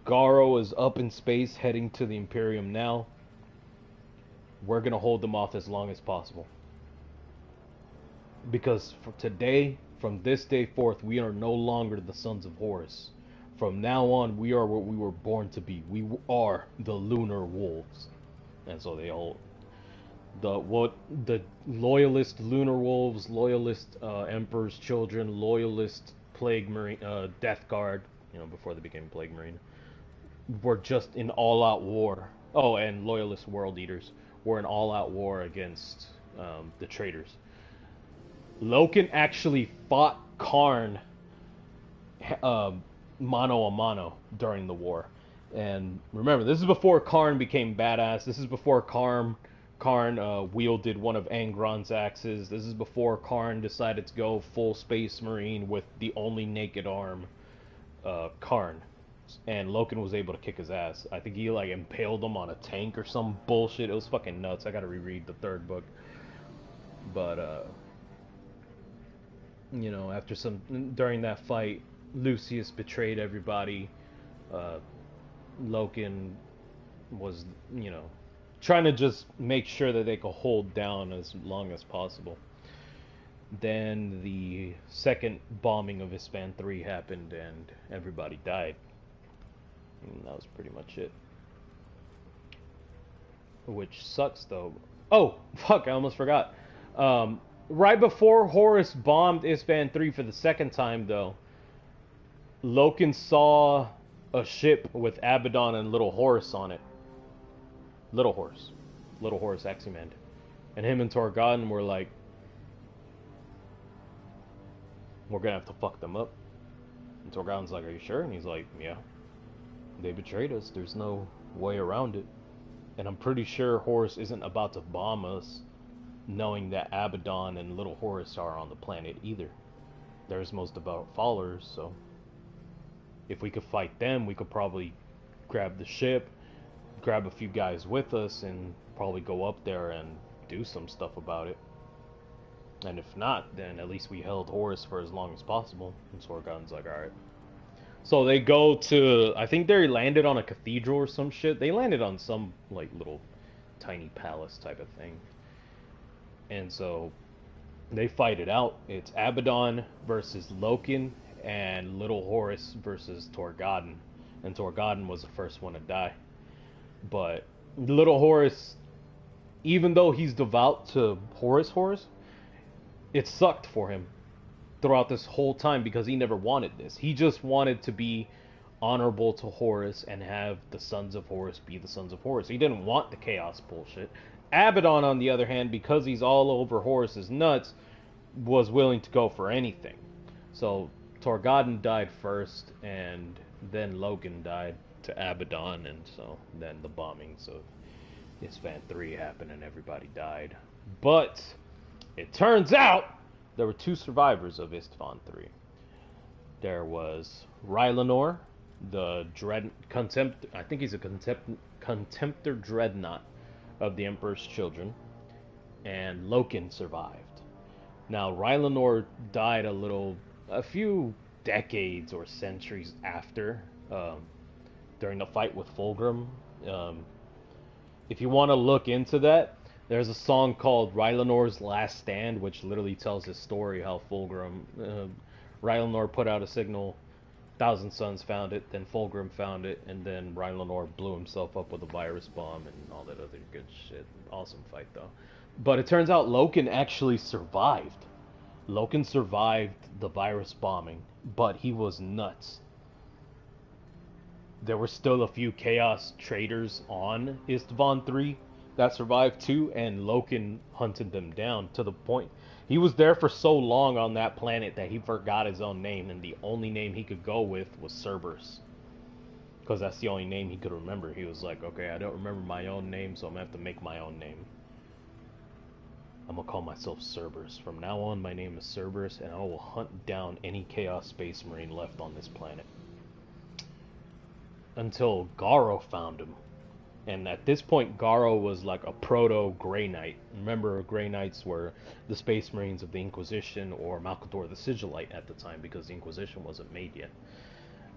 Garo is up in space heading to the Imperium now. We're gonna hold them off as long as possible. Because for today, from this day forth, we are no longer the sons of Horus. From now on, we are what we were born to be. We are the lunar wolves. And so they all... The loyalist lunar wolves, loyalist emperor's children, loyalist plague marine, death guard, before they became plague marine, were just in all-out war. Oh, and loyalist world eaters were in all-out war against the traitors. Loken actually fought Karn mano a mano during the war. And remember, this is before Karn became badass. This is before Karn wielded one of Angron's axes. This is before Karn decided to go full Space Marine with the only naked arm, Karn. And Loken was able to kick his ass. I think he impaled him on a tank or some bullshit. It was fucking nuts. I gotta reread the 3rd book. But during that fight, Lucius betrayed everybody. Loken was, trying to just make sure that they could hold down as long as possible. Then the second bombing of Istvan 3 happened and everybody died. And that was pretty much it. Which sucks though. Oh, fuck, I almost forgot. Right before Horus bombed Istvan 3 for the second time though, Loken saw a ship with Abaddon and Little Horus on it. Little Horus Aximand. And him and Torgodon were like, we're gonna have to fuck them up. And Torgodon's like, are you sure? And he's like, yeah. They betrayed us. There's no way around it. And I'm pretty sure Horus isn't about to bomb us knowing that Abaddon and Little Horus are on the planet either. There's most about followers, so if we could fight them, we could probably grab the ship, grab a few guys with us, and probably go up there and do some stuff about it. And if not, then at least we held Horus for as long as possible. And Sorgon's like, alright. So they go to, I think they landed on a cathedral or some shit. They landed on some, little tiny palace type of thing. And so they fight it out. It's Abaddon versus Loken and Little Horus versus Torgodon. And Torgodon was the first one to die. But Little Horus, even though he's devout to Horus, it sucked for him throughout this whole time because he never wanted this. He just wanted to be honorable to Horus and have the sons of Horus be the sons of Horus. He didn't want the chaos bullshit. Abaddon, on the other hand, because he's all over Horus's nuts, was willing to go for anything. So Torgodon died first, and then Loken died to Abaddon, and so then the bombings of Istvan 3 happened and everybody died. But it turns out there were 2 survivors of Istvan 3. There was Rylanor, the contempt. I think he's a contemptor dreadnought of the Emperor's children, and Loken survived. Now Rylanor died a few decades or centuries after, during the fight with Fulgrim. If you want to look into that, there's a song called Rylanor's Last Stand, which literally tells his story, how Fulgrim, Rylanor put out a signal, Thousand Suns found it, then Fulgrim found it, and then Rylanor blew himself up with a virus bomb and all that other good shit. Awesome fight, though. But it turns out Loken actually survived. Loken survived the virus bombing, but he was nuts. There were still a few Chaos traders on Istvan 3 that survived too, and Loken hunted them down to the point. He was there for so long on that planet that he forgot his own name, and the only name he could go with was Cerberus. Because that's the only name he could remember. He was like, okay, I don't remember my own name, so I'm going to have to make my own name. I'm going to call myself Cerberus. From now on, my name is Cerberus, and I will hunt down any Chaos Space Marine left on this planet. Until Garo found him. And at this point, Garo was like a proto-Grey Knight. Remember, Grey Knights were the Space Marines of the Inquisition, or Malcador the Sigillite at the time, because the Inquisition wasn't made yet.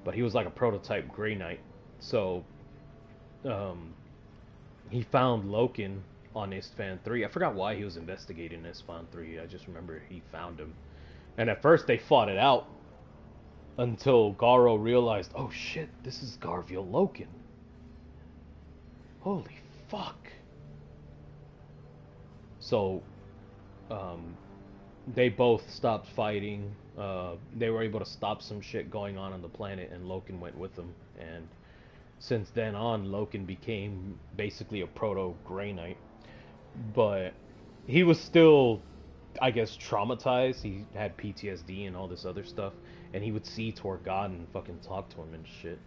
But he was like a prototype Grey Knight. So, he found Loken on Istvan 3. I forgot why he was investigating Istvan 3. I just remember he found him. And at first, they fought it out. Until Garo realized, oh shit, this is Garviel Loken. Holy fuck. So, they both stopped fighting. They were able to stop some shit going on the planet, and Loken went with them. And since then on, Loken became basically a proto-Grey Knight. But he was still, I guess, traumatized. He had PTSD and all this other stuff. And he would see Torgadon and fucking talk to him and shit.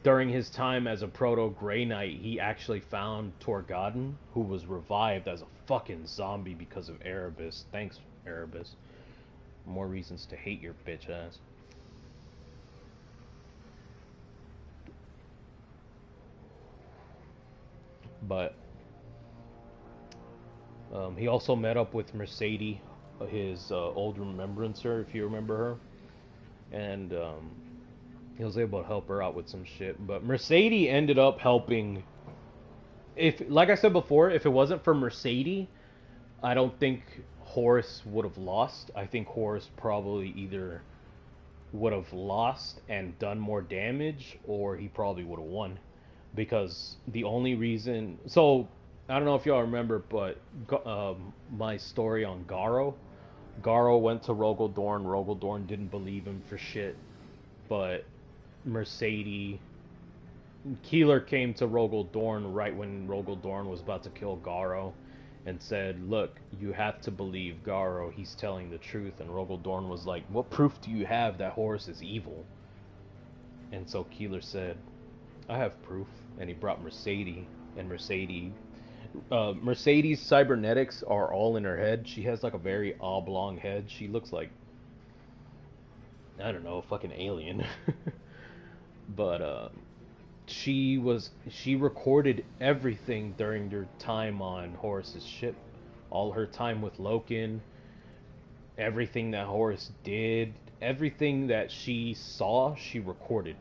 During his time as a proto-Grey Knight, he actually found Torgadon, who was revived as a fucking zombie because of Erebus. Thanks, Erebus. More reasons to hate your bitch ass. But he also met up with Mercedes, his old remembrancer, if you remember her. And he was able to help her out with some shit. But Mercedes ended up helping. Like I said before, if it wasn't for Mercedes, I don't think Horus would have lost. I think Horus probably either would have lost and done more damage, or he probably would have won. Because the only reason... So, I don't know if y'all remember, but my story on Garo. Garo went to Rogel-Dorn. Rogel-Dorn didn't believe him for shit. But Mercedes... Keeler came to Rogel-Dorn right when Rogel-Dorn was about to kill Garo. And said, look, you have to believe Garo. He's telling the truth. And Rogel-Dorn was like, what proof do you have that Horus is evil? And so Keeler said, I have proof. And he brought Mercedes. And Mercedes' cybernetics are all in her head. She has like a very oblong head. She looks like, I don't know, a fucking alien. But she recorded everything during her time on Horus's ship. All her time with Loken, everything that Horus did, everything that she saw, she recorded.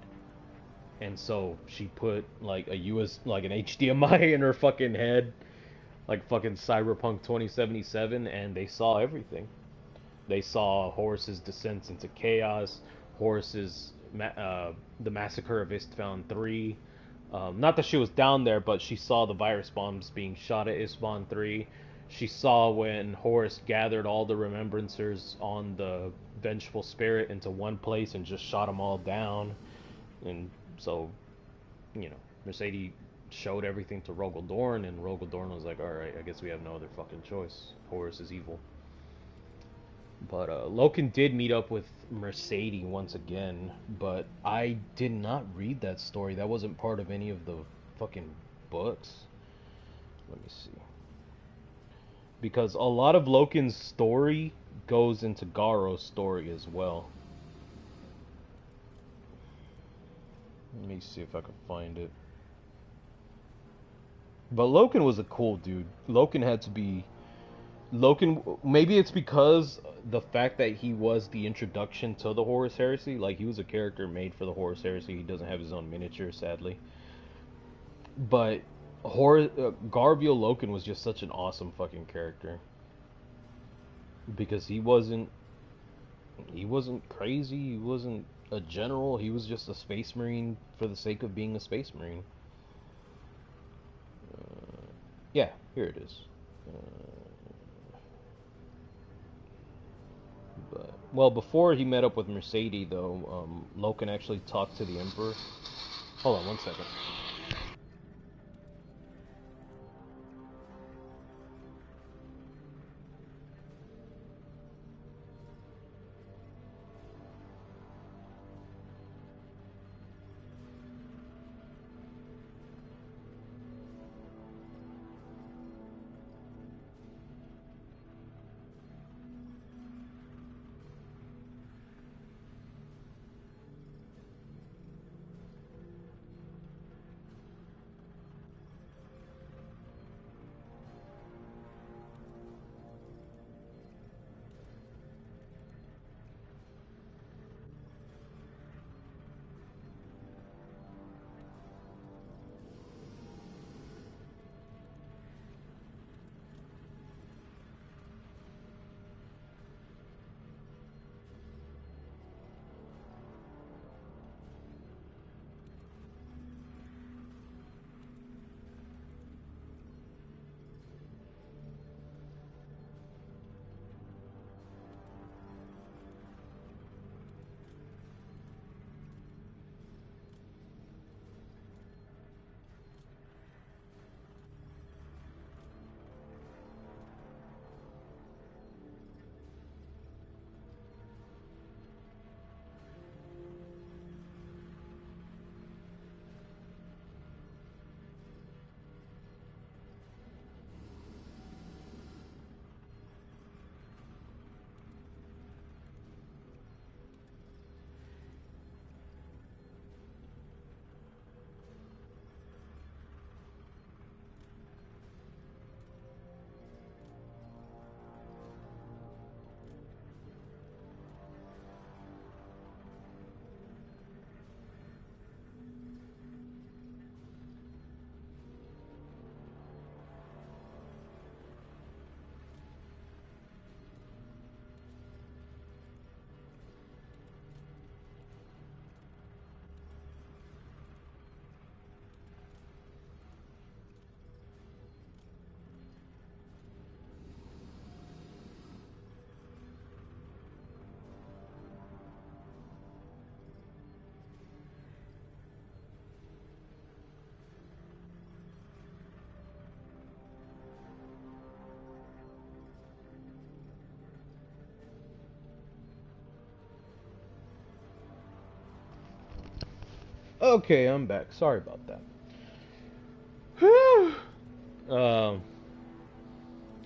And so she put like an HDMI in her fucking head, like fucking Cyberpunk 2077, and they saw everything. They saw Horus's descent into chaos, Horus's the massacre of Istvan 3. Not that she was down there, but she saw the virus bombs being shot at Istvan 3. She saw when Horus gathered all the remembrancers on the Vengeful Spirit into one place and just shot them all down. And so, you know, Mercedes showed everything to Rogel-Dorn, and Rogel-Dorn was like, alright, I guess we have no other fucking choice. Horus is evil. But Loken did meet up with Mercedes once again, but I did not read that story. That wasn't part of any of the fucking books. Let me see. Because a lot of Loken's story goes into Garo's story as well. Let me see if I can find it. But Loken was a cool dude. Loken had to be... Loken, maybe it's because the fact that he was the introduction to the Horus Heresy. Like, he was a character made for the Horus Heresy. He doesn't have his own miniature, sadly. But Garviel Loken was just such an awesome fucking character. Because he wasn't crazy, he wasn't a general, he was just a space marine for the sake of being a space marine. Yeah, here it is. But well, before he met up with Mercedes, though, Loken actually talked to the Emperor. Hold on one second. Okay, I'm back. Sorry about that.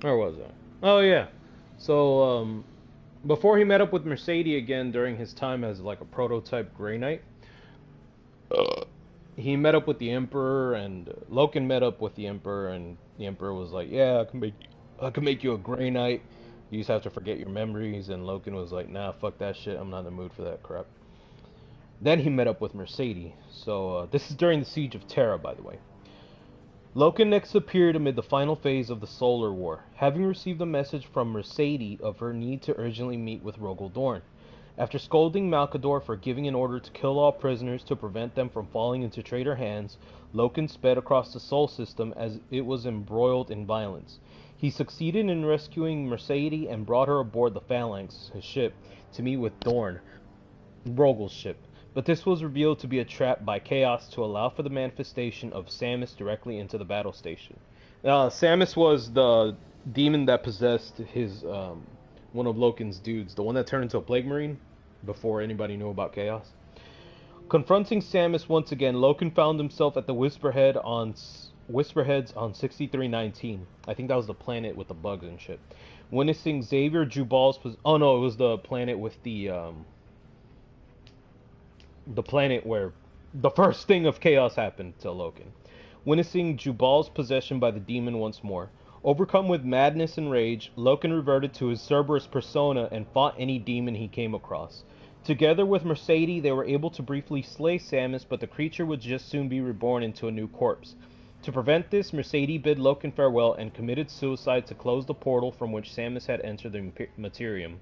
Where was I? Oh yeah. So before he met up with Mercedes again during his time as like a prototype Grey Knight, he met up with the Emperor, and Loken met up with the Emperor, and the Emperor was like, "Yeah, I can make you a Grey Knight. You just have to forget your memories." And Loken was like, "Nah, fuck that shit. I'm not in the mood for that crap." Then he met up with Mercedes. So this is during the Siege of Terra, by the way. Loken next appeared amid the final phase of the Solar War, having received a message from Mercedes of her need to urgently meet with Rogel Dorn. After scolding Malkador for giving an order to kill all prisoners to prevent them from falling into traitor hands, Loken sped across the Sol system as it was embroiled in violence. He succeeded in rescuing Mercedes and brought her aboard the Phalanx, his ship, to meet with Dorn, Rogel's ship. But this was revealed to be a trap by Chaos to allow for the manifestation of Samus directly into the battle station. Samus was the demon that possessed his one of Loken's dudes, the one that turned into a Plague Marine before anybody knew about Chaos. Confronting Samus once again, Loken found himself at the Whisperheads on 6319. I think that was the planet with the bugs and shit. Witnessing Xavier Jubal's oh no, it was the planet with the planet where The first thing of chaos happened to Loken. Witnessing Jubal's possession by the demon once more. Overcome with madness and rage, Loken reverted to his Cerberus persona and fought any demon he came across. Together with Mercedes, they were able to briefly slay Samus, but the creature would just soon be reborn into a new corpse. To prevent this, Mercedes bid Loken farewell and committed suicide to close the portal from which Samus had entered the Materium.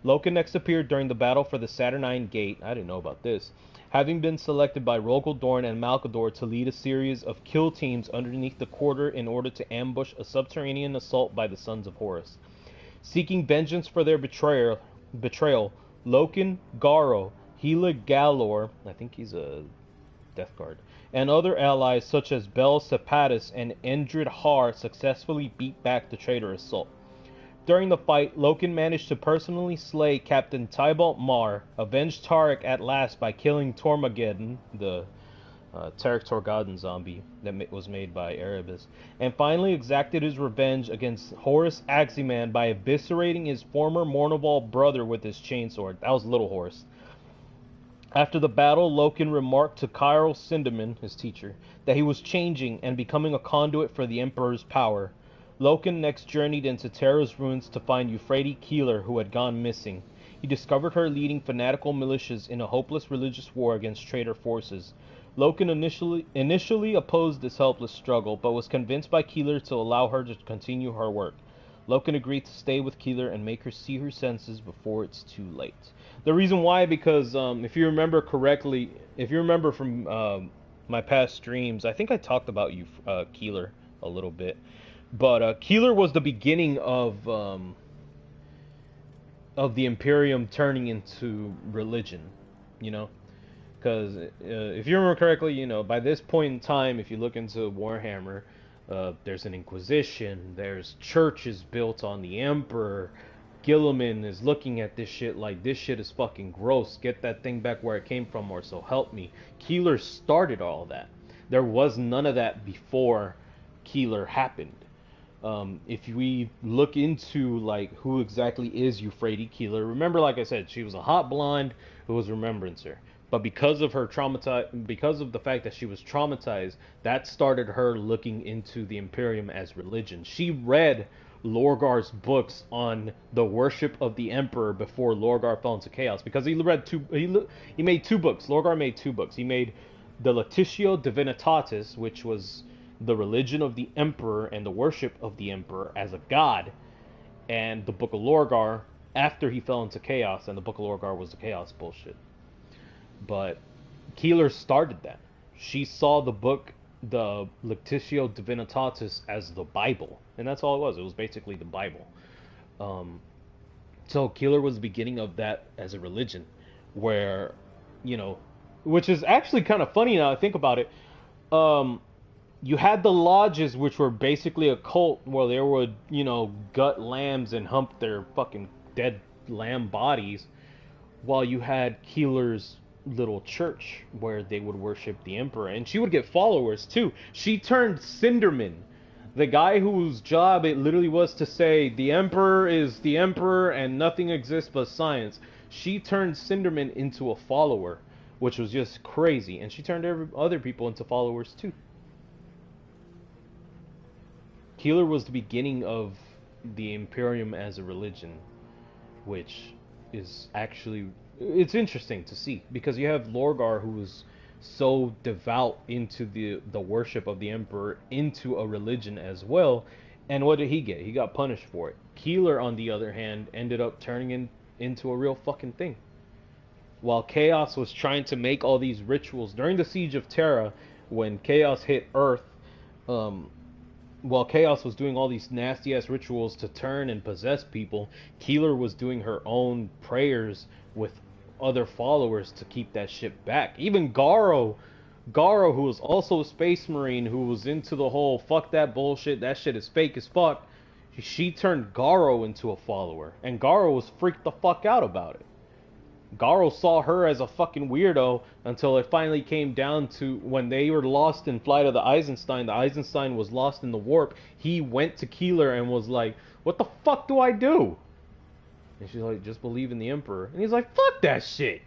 Loken next appeared during the battle for the Saturnine Gate, I didn't know about this, having been selected by Rogel Dorn and Malkador to lead a series of kill teams underneath the quarter in order to ambush a subterranean assault by the Sons of Horus. Seeking vengeance for their betrayal, Loken, Garo, Hela Galor, I think he's a Death Guard, and other allies such as Bel Sepatus and Endrid Har successfully beat back the traitor assault. During the fight, Loken managed to personally slay Captain Tybalt Mar, avenged Tarek at last by killing Tormageddon, the Tarek Torgadon zombie that was made by Erebus, and finally exacted his revenge against Horus Aximan by eviscerating his former Mournival brother with his chainsword. That was Little Horus. After the battle, Loken remarked to Kyril Sindaman, his teacher, that he was changing and becoming a conduit for the Emperor's power. Loken next journeyed into Terra's ruins to find Euphrates Keeler, who had gone missing. He discovered her leading fanatical militias in a hopeless religious war against traitor forces. Loken initially opposed this helpless struggle, but was convinced by Keeler to allow her to continue her work. Loken agreed to stay with Keeler and make her see her senses before it's too late. The reason why, because if you remember correctly, if you remember from my past streams, I think I talked about Keeler a little bit. But Keeler was the beginning of the Imperium turning into religion, you know? Because if you remember correctly, you know, by this point in time, if you look into Warhammer, there's an Inquisition, there's churches built on the Emperor. Gilliman is looking at this shit like, this shit is fucking gross. Get that thing back where it came from, or so help me. Keeler started all that. There was none of that before Keeler happened. If we look into like who exactly is Euphrates Keeler, remember, like I said, she was a hot blonde who was Remembrancer. But because of her because of the fact that she was traumatized, that started her looking into the Imperium as religion. She read Lorgar's books on the worship of the Emperor before Lorgar fell into chaos, because he made two books. Lorgar made two books. He made the Lectitio Divinitatis, which was the religion of the Emperor and the worship of the Emperor as a god, and the Book of Lorgar after he fell into chaos, and the Book of Lorgar was the chaos bullshit. But Keeler started that. She saw the book, the Lectitio Divinitatis, as the Bible, and that's all it was. It was basically the Bible. So Keeler was the beginning of that as a religion, where, you know, which is actually kind of funny now I think about it. You had the lodges, which were basically a cult where they would, you know, gut lambs and hump their fucking dead lamb bodies, while you had Keeler's little church where they would worship the Emperor, and she would get followers too. She turned Sinderman, the guy whose job it literally was to say the Emperor is the Emperor and nothing exists but science. She turned Sinderman into a follower, which was just crazy, and she turned other people into followers too. Keeler was the beginning of the Imperium as a religion, which is actually, it's interesting to see, because you have Lorgar, who was so devout into the worship of the Emperor, into a religion as well, and what did he get? He got punished for it. Keeler, on the other hand, ended up turning into a real fucking thing. While Chaos was trying to make all these rituals during the Siege of Terra, when Chaos hit Earth, while Chaos was doing all these nasty-ass rituals to turn and possess people, Keeler was doing her own prayers with other followers to keep that shit back. Even Garo, who was also a space marine, who was into the whole fuck that bullshit, that shit is fake as fuck, she turned Garo into a follower, and Garo was freaked the fuck out about it. Garo saw her as a fucking weirdo until it finally came down to when they were lost in Flight of the Eisenstein. The Eisenstein was lost in the warp. He went to Keeler and was like, what the fuck do I do? And she's like, just believe in the Emperor. And he's like, fuck that shit.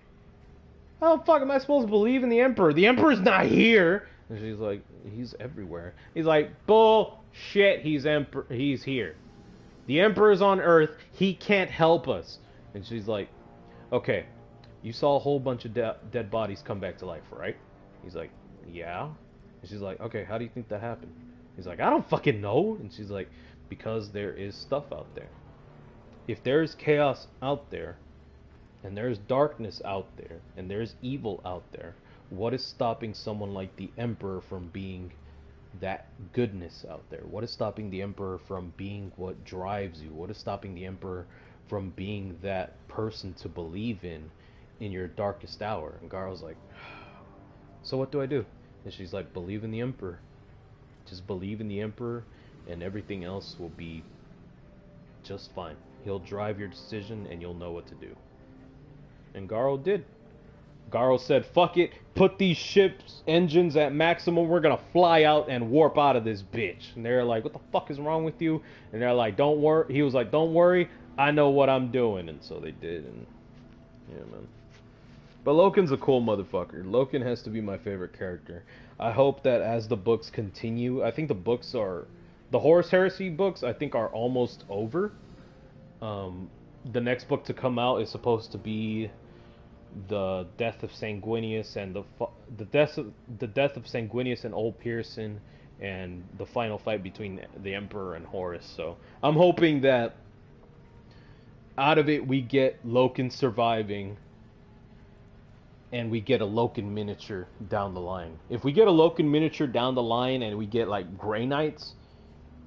how the fuck am I supposed to believe in the Emperor? The Emperor's not here. And she's like, he's everywhere. He's like, bullshit, he's here. The Emperor's on Earth, he can't help us. And she's like, okay, you saw a whole bunch of dead bodies come back to life, right? He's like, yeah. And she's like, okay, how do you think that happened? He's like, I don't fucking know. And she's like, because there is stuff out there. If there's chaos out there, and there's darkness out there, and there's evil out there, what is stopping someone like the Emperor from being that goodness out there? What is stopping the Emperor from being what drives you? What is stopping the Emperor from being that person to believe in your darkest hour? And Garo's like, so what do I do? And she's like, believe in the Emperor. Just believe in the Emperor, and everything else will be just fine. He'll drive your decision, and you'll know what to do. And Garo did. Garo said, fuck it, put these ships' engines at maximum, we're gonna fly out and warp out of this bitch. And they're like, what the fuck is wrong with you? And they're like, don't worry. He was like, don't worry, I know what I'm doing. And so they did, and yeah, man. But Loken's a cool motherfucker. Loken has to be my favorite character. I hope that as the books continue, I think the books are, the Horus Heresy books, I think are almost over. The next book to come out is supposed to be the death of Sanguinius and the death of Sanguinius and Old Pearson, and the final fight between the Emperor and Horus. So I'm hoping that out of it we get Loken surviving, and we get a Loken miniature down the line. If we get a Loken miniature down the line and we get like Grey Knights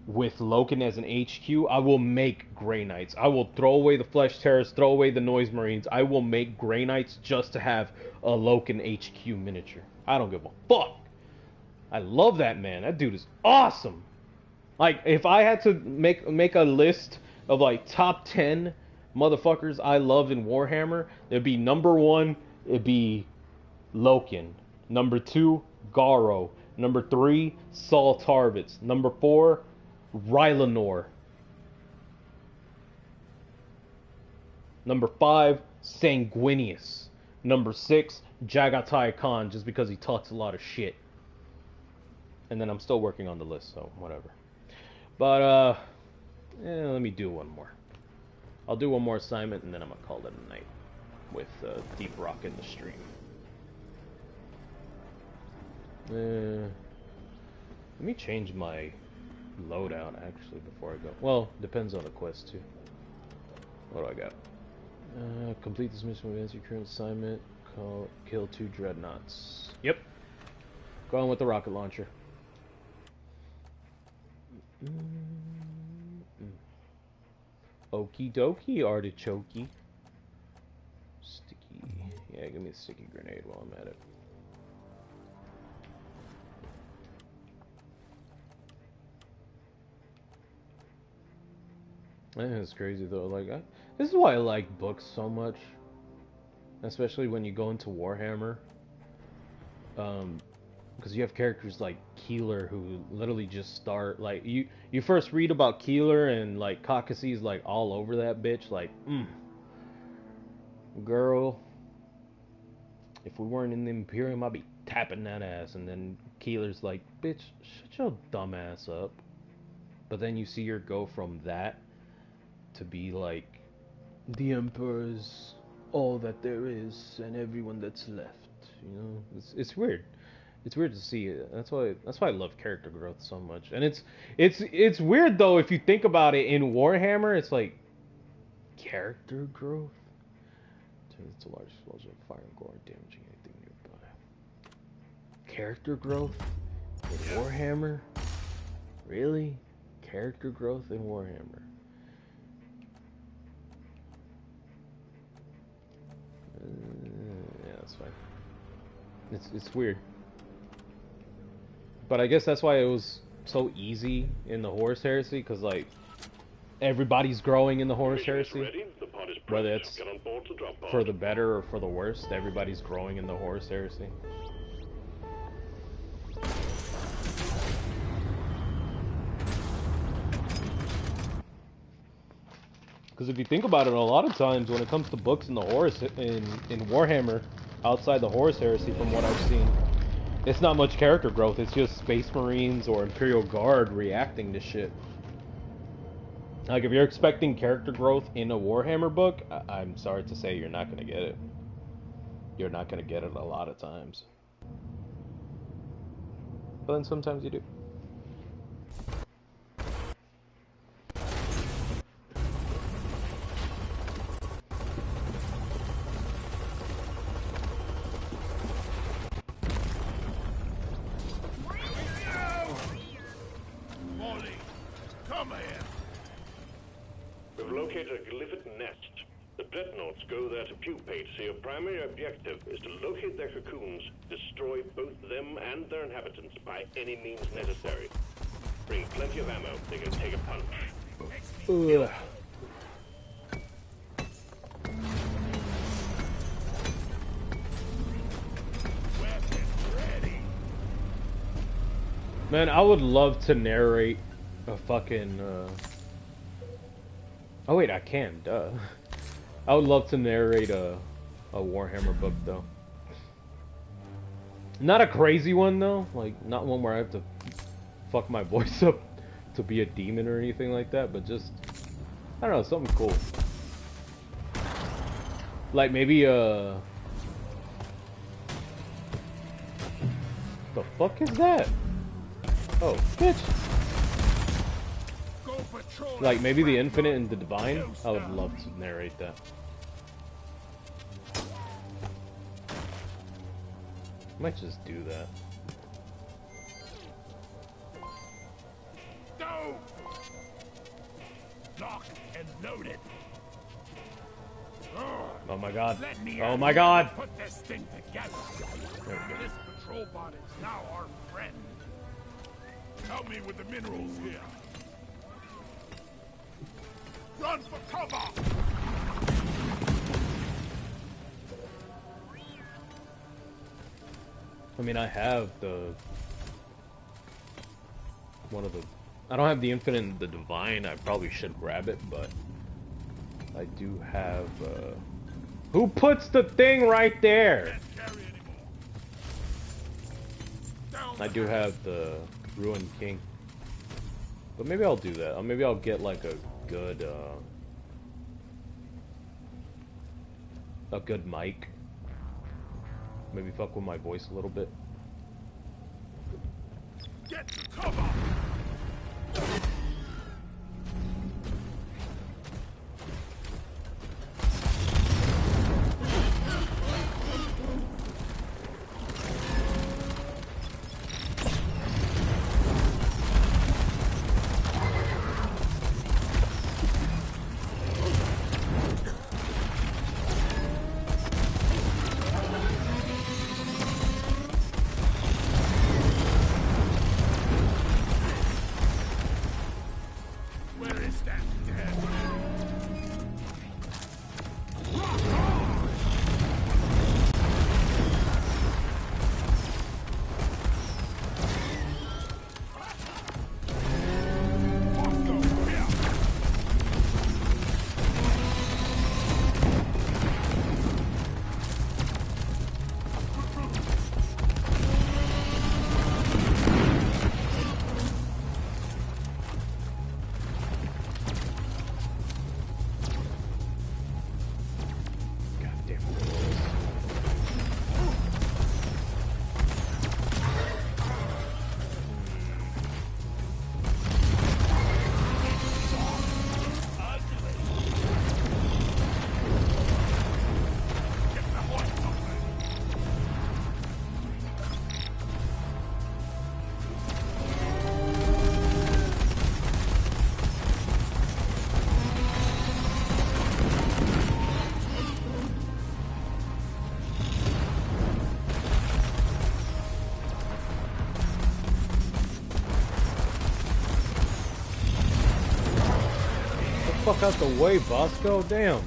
with Loken as an HQ, I will make Grey Knights. I will throw away the Flesh Terrors, throw away the Noise Marines. I will make Grey Knights just to have a Loken HQ miniature. I don't give a fuck. I love that man. That dude is awesome. Like, if I had to make a list of like top 10 motherfuckers I love in Warhammer, it'd be number 1, it'd be Loken. Number 2, Garo. Number 3, Saul Tarvitz. Number 4, Rylanor. Number 5, Sanguinius. Number 6, Jagatai Khan, just because he talks a lot of shit. And then I'm still working on the list, so whatever. But, let me do one more. I'll do one more assignment, and then I'm gonna call it a night with Deep Rock in the stream. Let me change my loadout, actually, before I go. Well, depends on the quest, too. What do I got? Complete this mission with your current assignment. Kill 2 dreadnoughts. Yep. Going with the rocket launcher. Okie dokie, artichokey. Sticky. Yeah, give me a sticky grenade while I'm at it. It's crazy though. Like, this is why I like books so much, especially when you go into Warhammer. Because you have characters like Keeler who literally just start like you first read about Keeler and like Caucasus like all over that bitch. Like, girl, if we weren't in the Imperium, I'd be tapping that ass. And then Keeler's like, bitch, shut your dumb ass up. But then you see her go from that to be like, the Emperor's all that there is and everyone that's left. You know, it's weird. It's weird to see it. That's why I love character growth so much. And it's weird though if you think about it. In Warhammer, it's like character growth. Turns to large explosion of fire and gore, damaging anything nearby. Character growth in Warhammer? Really? Character growth in Warhammer? Yeah, that's fine. It's weird. But I guess that's why it was so easy in the Horus Heresy, because like everybody's growing in the Horus Heresy, whether it's for the better or for the worst. Everybody's growing in the Horus Heresy. Because if you think about it, a lot of times when it comes to books in the Horus in Warhammer, outside the Horus Heresy from what I've seen. It's not much character growth, it's just Space Marines or Imperial Guard reacting to shit. Like, if you're expecting character growth in a Warhammer book, I'm sorry to say you're not going to get it. You're not going to get it a lot of times. But then sometimes you do. Come here. We've located a glyphid nest. The dreadnoughts go there to pupate, so your primary objective is to locate their cocoons, destroy both them and their inhabitants by any means necessary. Bring plenty of ammo, they can take a punch. Ugh. Man, I would love to narrate a fucking, Oh wait, I can, duh. I would love to narrate a Warhammer book, though. Not a crazy one, though. Like, not one where I have to fuck my voice up to be a demon or anything like that, but just, I don't know, something cool. Like, maybe, the fuck is that? Oh, bitch. Like, maybe the Infinite and the Divine? I would love to narrate that. Might just do that. Go! Lock and load it. Oh my god. Let me Oh my god! put this thing together. This patrol bot is now our friend. Help me with the minerals here. Run for cover! I mean, I have the... one of the... I don't have the Infinite and the Divine. I probably should grab it, but... I do have, Who puts the thing right there? I do have the Ruined King. But maybe I'll do that. Or maybe I'll get, like, a good mic. Maybe fuck with my voice a little bit. Get to cover! Fuck out the way, Bosco. Damn.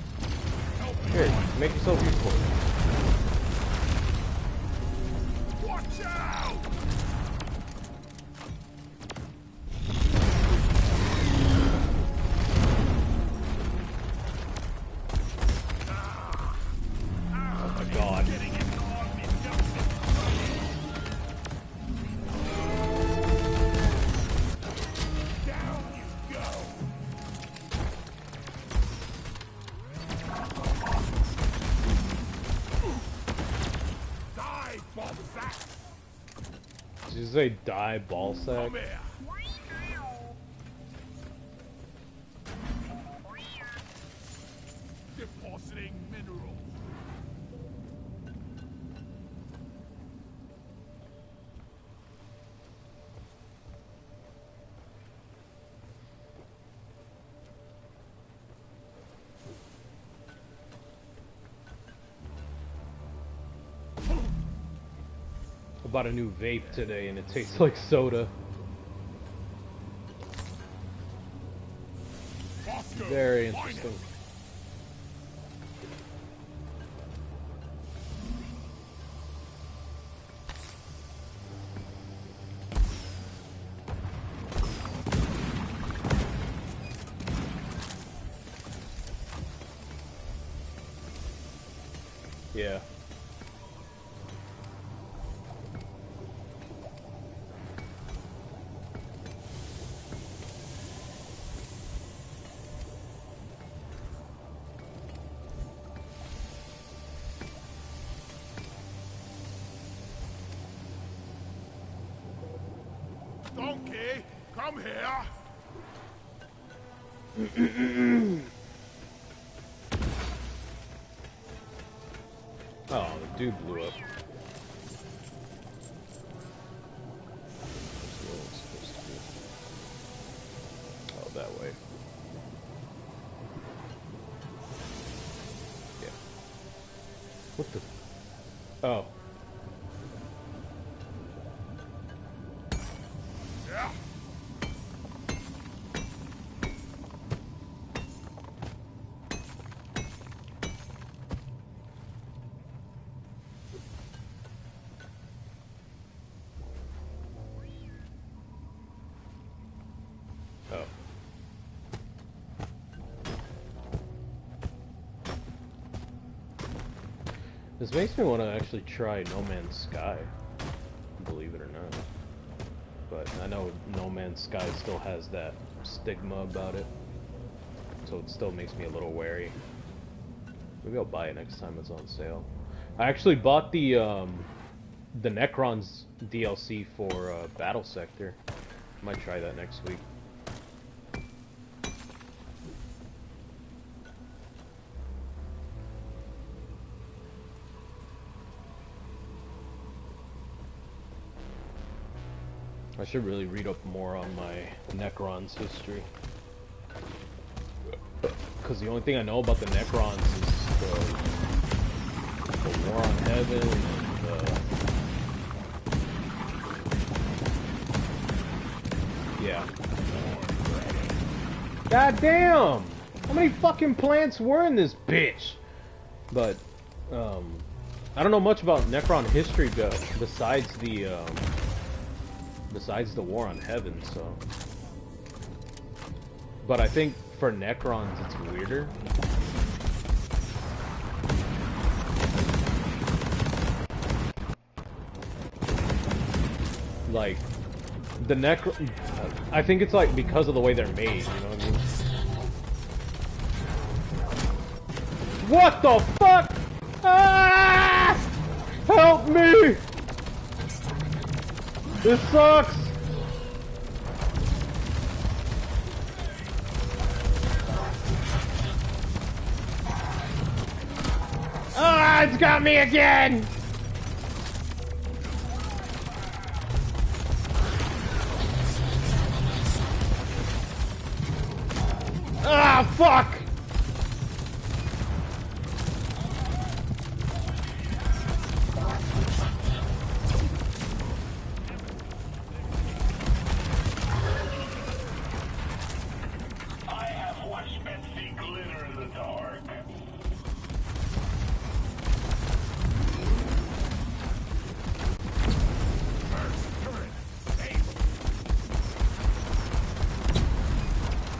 Here, make yourself useful. Watch out! Oh my god. it say die ball sack? Come here. Depositing minerals. I bought a new vape today and it tastes like soda. Bosco, Very find interesting. it. Yeah. Donkey, come here. Oh, the dude blew up. Where's the other one supposed to be? Oh, that way. Yeah. What the? Oh. Yeah. Oh. This makes me want to actually try No Man's Sky, believe it or not. But I know No Man's Sky still has that stigma about it, so it still makes me a little wary. Maybe I'll buy it next time it's on sale. I actually bought the Necrons DLC for Battle Sector. Might try that next week. I should really read up more on my Necrons history. Because the only thing I know about the Necrons is the War on Heaven and yeah. God damn! How many fucking plants were in this bitch? But, I don't know much about Necron history besides the War on Heaven, so. But I think for Necrons it's weirder. Like, the Necron... I think it's like because of the way they're made, you know what I mean? What the fuck? Ah! Help me! This sucks! Ah, it's got me again! Ah, fuck!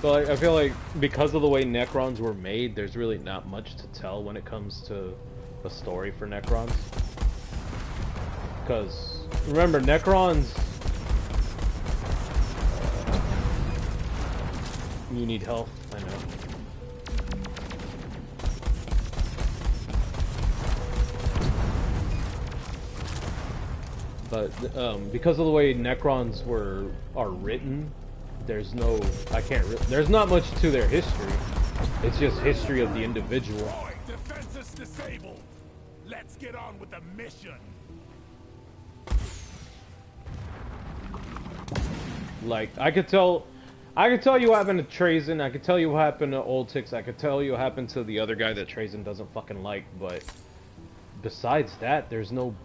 So I feel like because of the way Necrons were made, there's really not much to tell when it comes to a story for Necrons. Because, remember, Necrons... You need health, I know. But because of the way Necrons are written, there's no there's not much to their history. It's just history of the individual. Right, defense is disabled. Let's get on with the mission. Like I could tell you what happened to Trazen. I could tell you what happened to Oltix. I could tell you what happened to the other guy that Trazen doesn't fucking like. But besides that, there's no.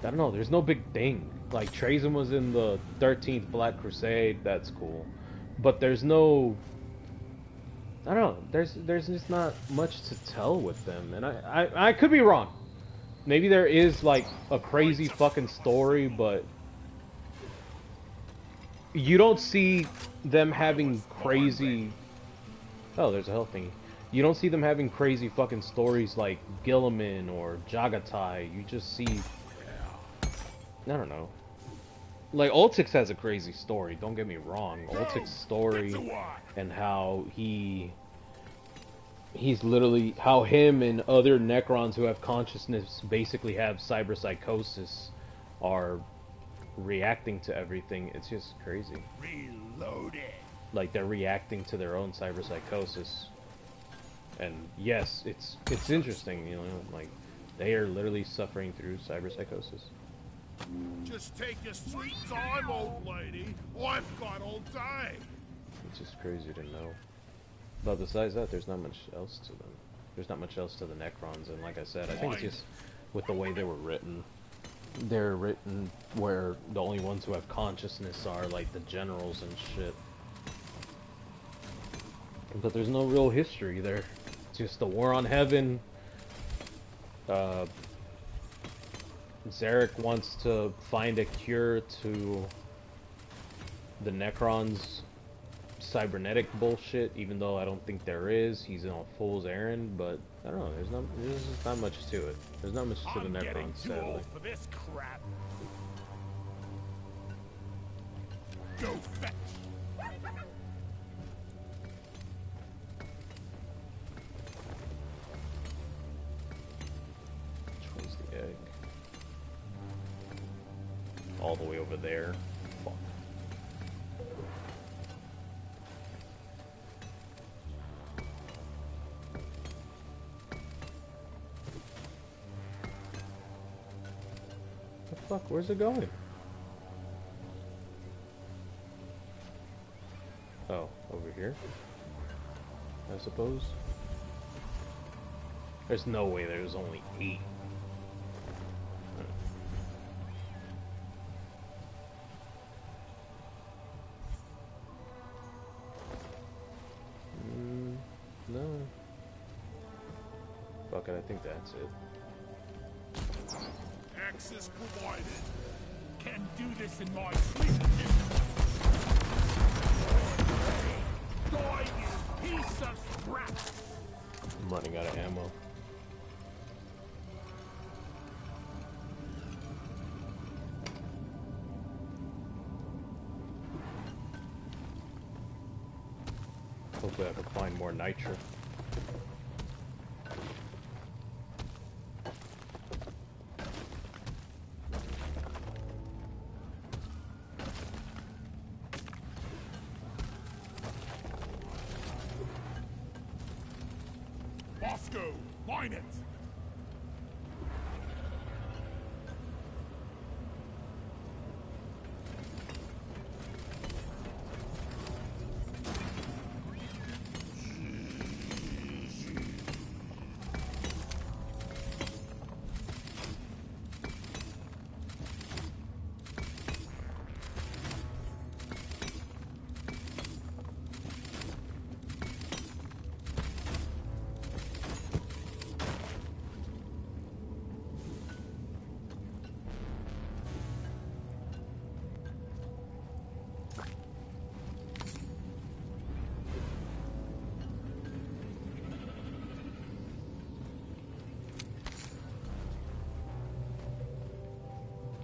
I don't know. There's no big thing. Like Trazen was in the 13th Black Crusade. That's cool. But there's no. I don't know. There's just not much to tell with them, and I could be wrong. Maybe there is like a crazy fucking story, but you don't see them having crazy. Oh, there's a health thingy. You don't see them having crazy fucking stories like Gilliman or Jagatai. You just see. I don't know. Like Oltix has a crazy story. Don't get me wrong. Oltix's story and how he's literally how him and other Necrons who have consciousness basically have cyberpsychosis are reacting to everything. It's just crazy. Reloaded. Like they're reacting to their own cyberpsychosis. And yes, it's interesting, you know, like they are literally suffering through cyberpsychosis. Just take your sweet time, old lady. I've got all day. It's just crazy to know. But besides that, there's not much else to them. There's not much else to the Necrons, and like I said, I think it's just with the way they were written. They're written where the only ones who have consciousness are like the generals and shit. But there's no real history there. It's just the war on heaven. Zarek wants to find a cure to the Necrons' cybernetic bullshit, even though I don't think there is. He's on a fool's errand, but I don't know. There's just not much to it. There's not much to the Necrons, sadly. For this crap. Go fetch. Which one's the egg? All the way over there. Fuck. The fuck? Where's it going? Oh, over here? I suppose. There's no way there's only 8. No. Fuck it, I think that's it. Access provided. Can do this in my sleep. Die, you piece of crap! I'm running out of ammo. Hopefully I can find more nitro. Bosco, line it!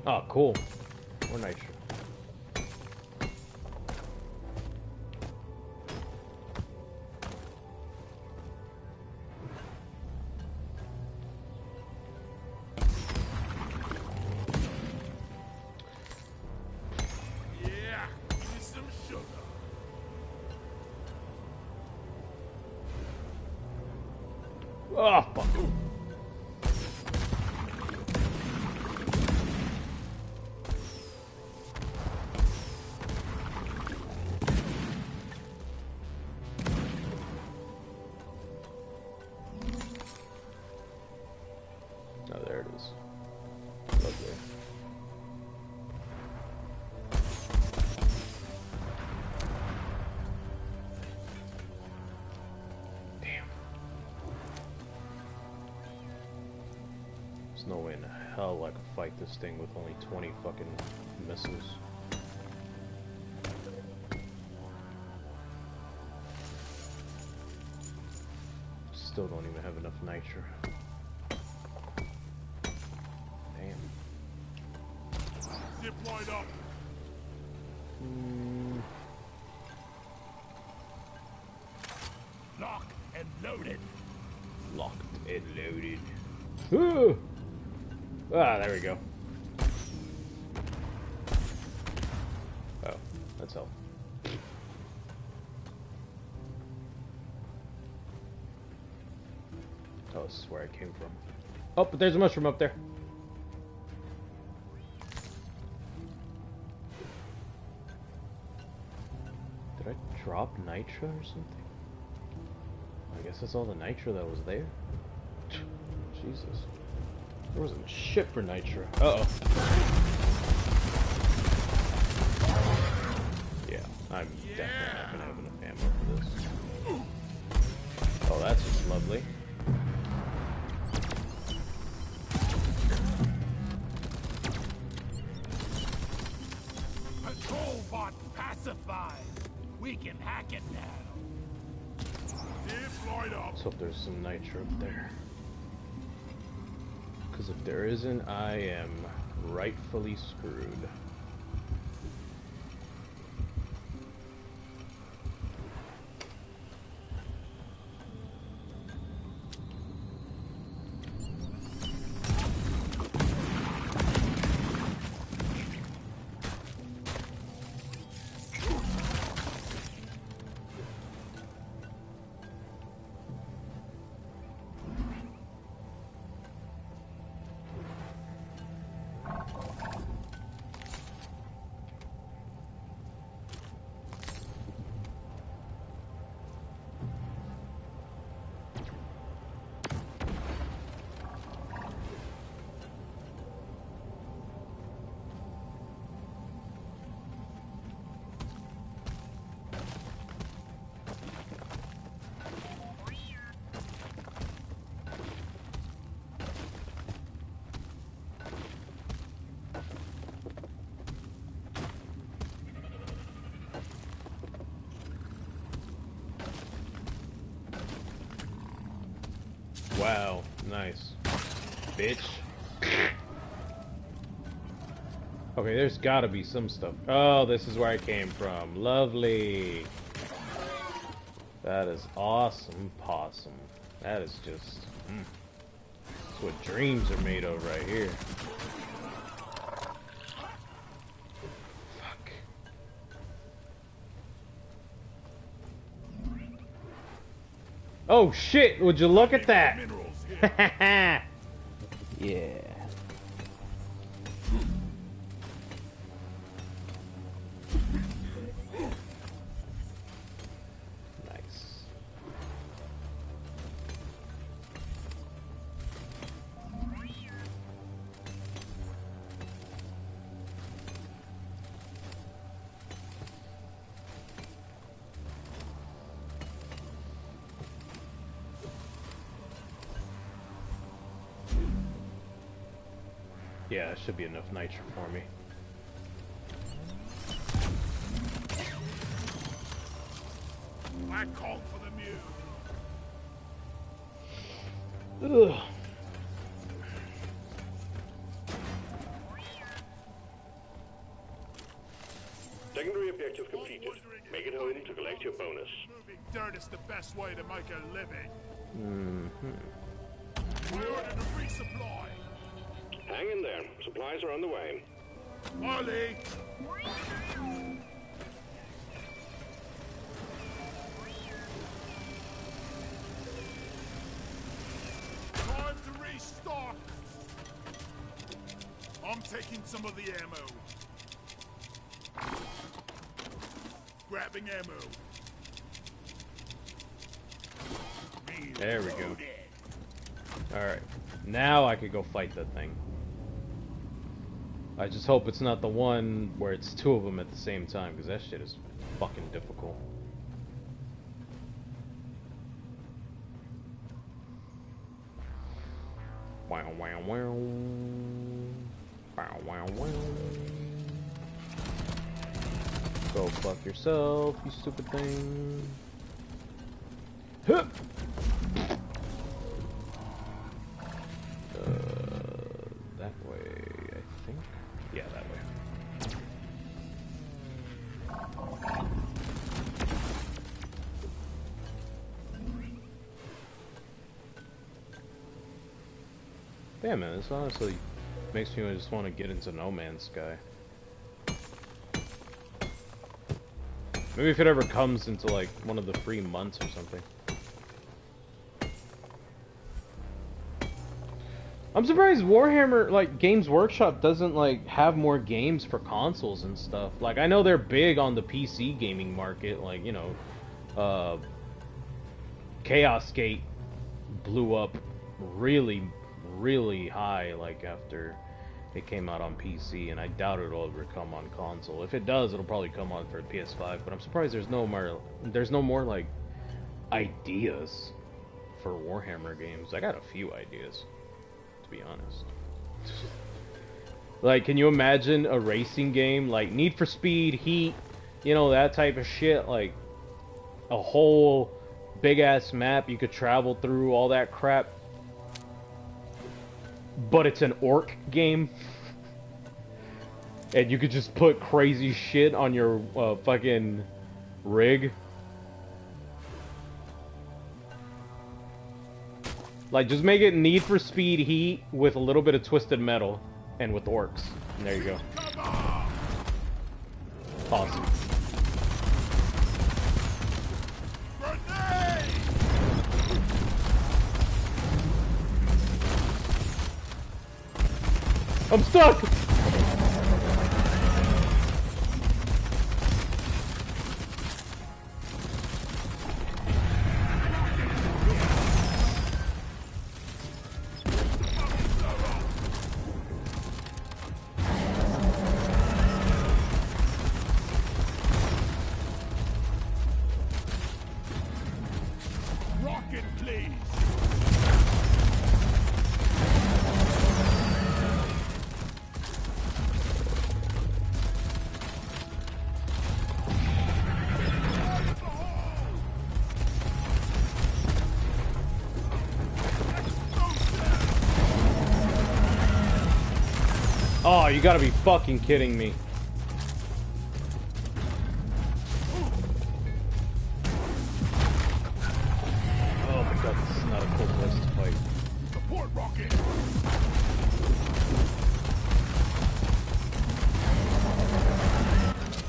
Oh, cool. More nitro. Oh, fuck. Oh, there it is. Lovely. Damn. There's no way in hell I could fight this thing with only 20 fucking missiles. Still don't even have enough nitro. Damn. Zip line up. Lock and loaded. Locked and loaded. Ooh! Ah, there we go. Oh, that's help. Oh, this is where I came from. Oh, but there's a mushroom up there. Did I drop nitro or something? I guess that's all the nitro that was there. Jesus. There wasn't shit for nitro. Uh-oh. Yeah, I'm definitely not gonna have enough ammo for this. Oh, that's just lovely. Patrol bot pacified. We can hack it now. Zip line up. Let's hope there's some nitro up there. Because if there isn't, I am rightfully screwed. Wow, nice. Bitch. Okay, there's gotta be some stuff. Oh, this is where I came from. Lovely. That is awesome, possum. That is just... That's what dreams are made of right here. Fuck. Oh shit, would you look at that? Yeah. Nice. Yeah, it should be enough nitro for me. I called for the mule. Ugh. Secondary objective completed. Make it home to collect your bonus. Moving dirt is the best way to make a living. Mm-hmm. I ordered a resupply. Hang in there. Supplies are on the way. Ollie! taking some of the ammo. Grabbing ammo. There we go. Alright. Now I could go fight that thing. I just hope it's not the one where it's two of them at the same time, because that shit is fucking difficult. Wow, wow, wow. Wow, wow, wow. Go fuck yourself, you stupid thing. Huh. That way, I think. Yeah, that way. Damn, man, this honestly makes me just want to get into No Man's Sky. Maybe if it ever comes into, like, one of the free months or something. I'm surprised Warhammer, like, Games Workshop doesn't, like, have more games for consoles and stuff. Like, I know they're big on the PC gaming market, like, you know, Chaos Gate blew up really, really high, like, after it came out on PC, and I doubt it'll ever come on console. If it does, it'll probably come on for PS5, but I'm surprised there's no more, like, ideas for Warhammer games. I got a few ideas, to be honest. Like, can you imagine a racing game like Need for Speed, Heat, you know, that type of shit? Like, a whole big ass map you could travel through, all that crap, but it's an orc game, and you could just put crazy shit on your fucking rig. Like, just make it Need for Speed Heat with a little bit of Twisted Metal and with orcs. And there you go. Awesome. I'm stuck! Rocket, please. Oh, you gotta be fucking kidding me. Oh my god, this is not a cool place to fight. Support rocket.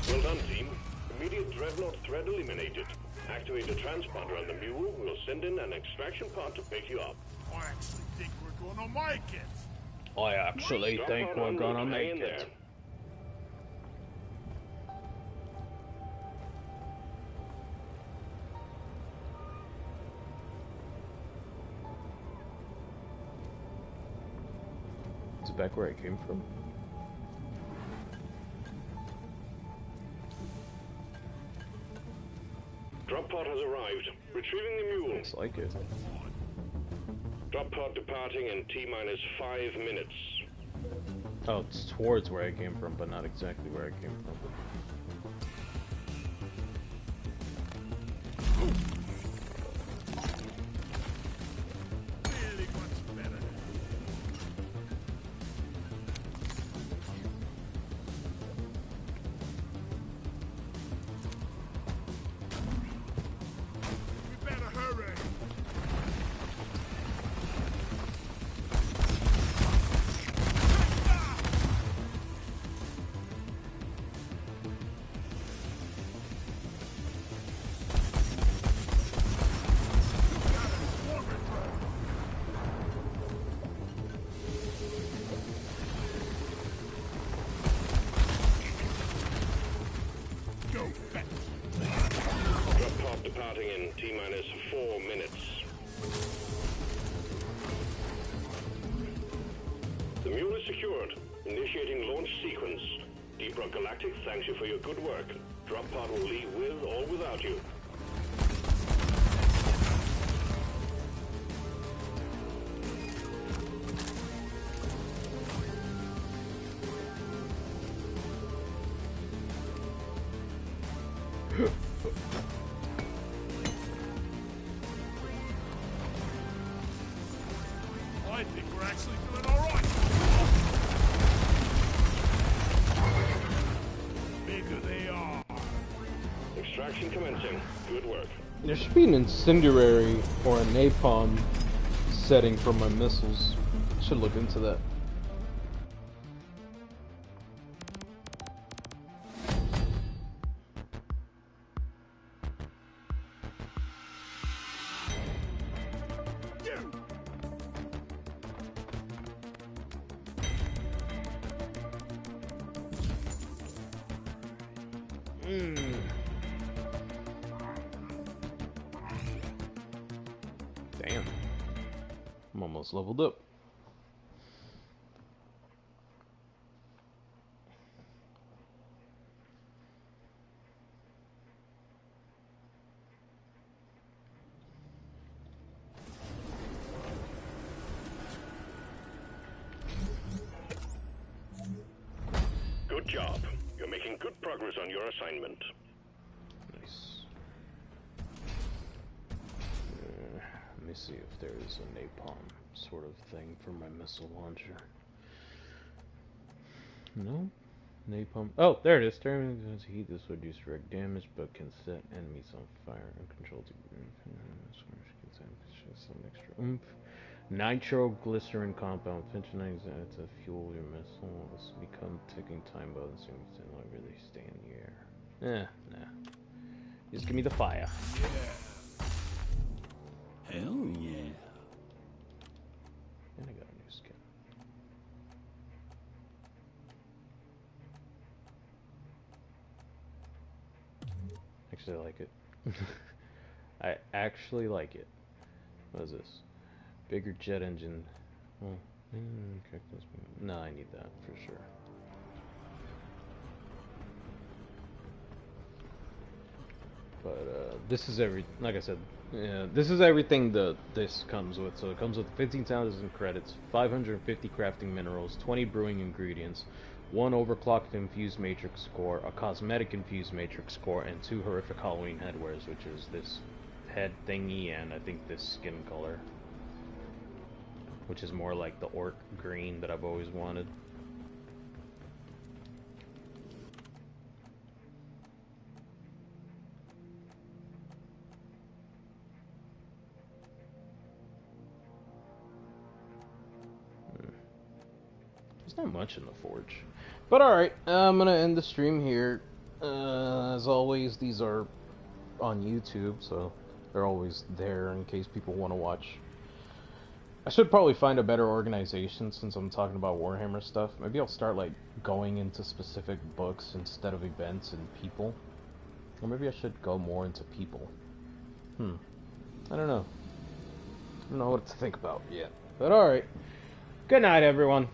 Well done, team. Immediate dreadnought threat eliminated. Activate the transponder on the mule. We'll send in an extraction pod to pick you up. I actually think we're going to make it. I actually think we're gonna make it. Is it back where I came from? Drop pod has arrived. Retrieving the mule. Looks like it. Drop pod departing in T-minus 5 minutes. Oh, it's towards where I came from, but not exactly where I came from. Really much better. We better hurry. starting in T-minus 4 minutes. The mule is secured. Initiating launch sequence. Deep Rock Galactic thanks you for your good work. Drop pod will leave with or without you. I think we're actually doing all right. Bigger they are. Extraction commencing. Good work. There should be an incendiary or a napalm setting for my missiles. Should look into that. Damn. I'm almost leveled up. Good job. You're making good progress on your assignment. Nice. Let me see if there is a napalm sort of thing for my missile launcher. No? Napalm. Oh, there it is. Turning heat. This would reduce direct damage, but can set enemies on fire and control some extra oomph. Nitroglycerin compound. Fentanyl to fuel your missile. This will become ticking time bomb as soon as they longer they stay in the air. Nah. Just give me the fire. Hell yeah. And I got a new skin. Actually, I like it. I actually like it. What is this? Bigger jet engine. Well, no, I need that for sure. But this is like I said, this is everything this comes with. So it comes with 15,000 credits, 550 crafting minerals, 20 brewing ingredients, 1 overclocked infused matrix core, a cosmetic infused matrix core, and 2 horrific Halloween headwears, which is this head thingy and I think this skin color, which is more like the orc green that I've always wanted. There's not much in the forge. But alright, I'm gonna end the stream here. As always, these are on YouTube, so they're always there in case people want to watch. I should probably find a better organization since I'm talking about Warhammer stuff. Maybe I'll start like going into specific books instead of events and people. Or maybe I should go more into people. I don't know. I don't know what to think about yet. But alright. Good night, everyone.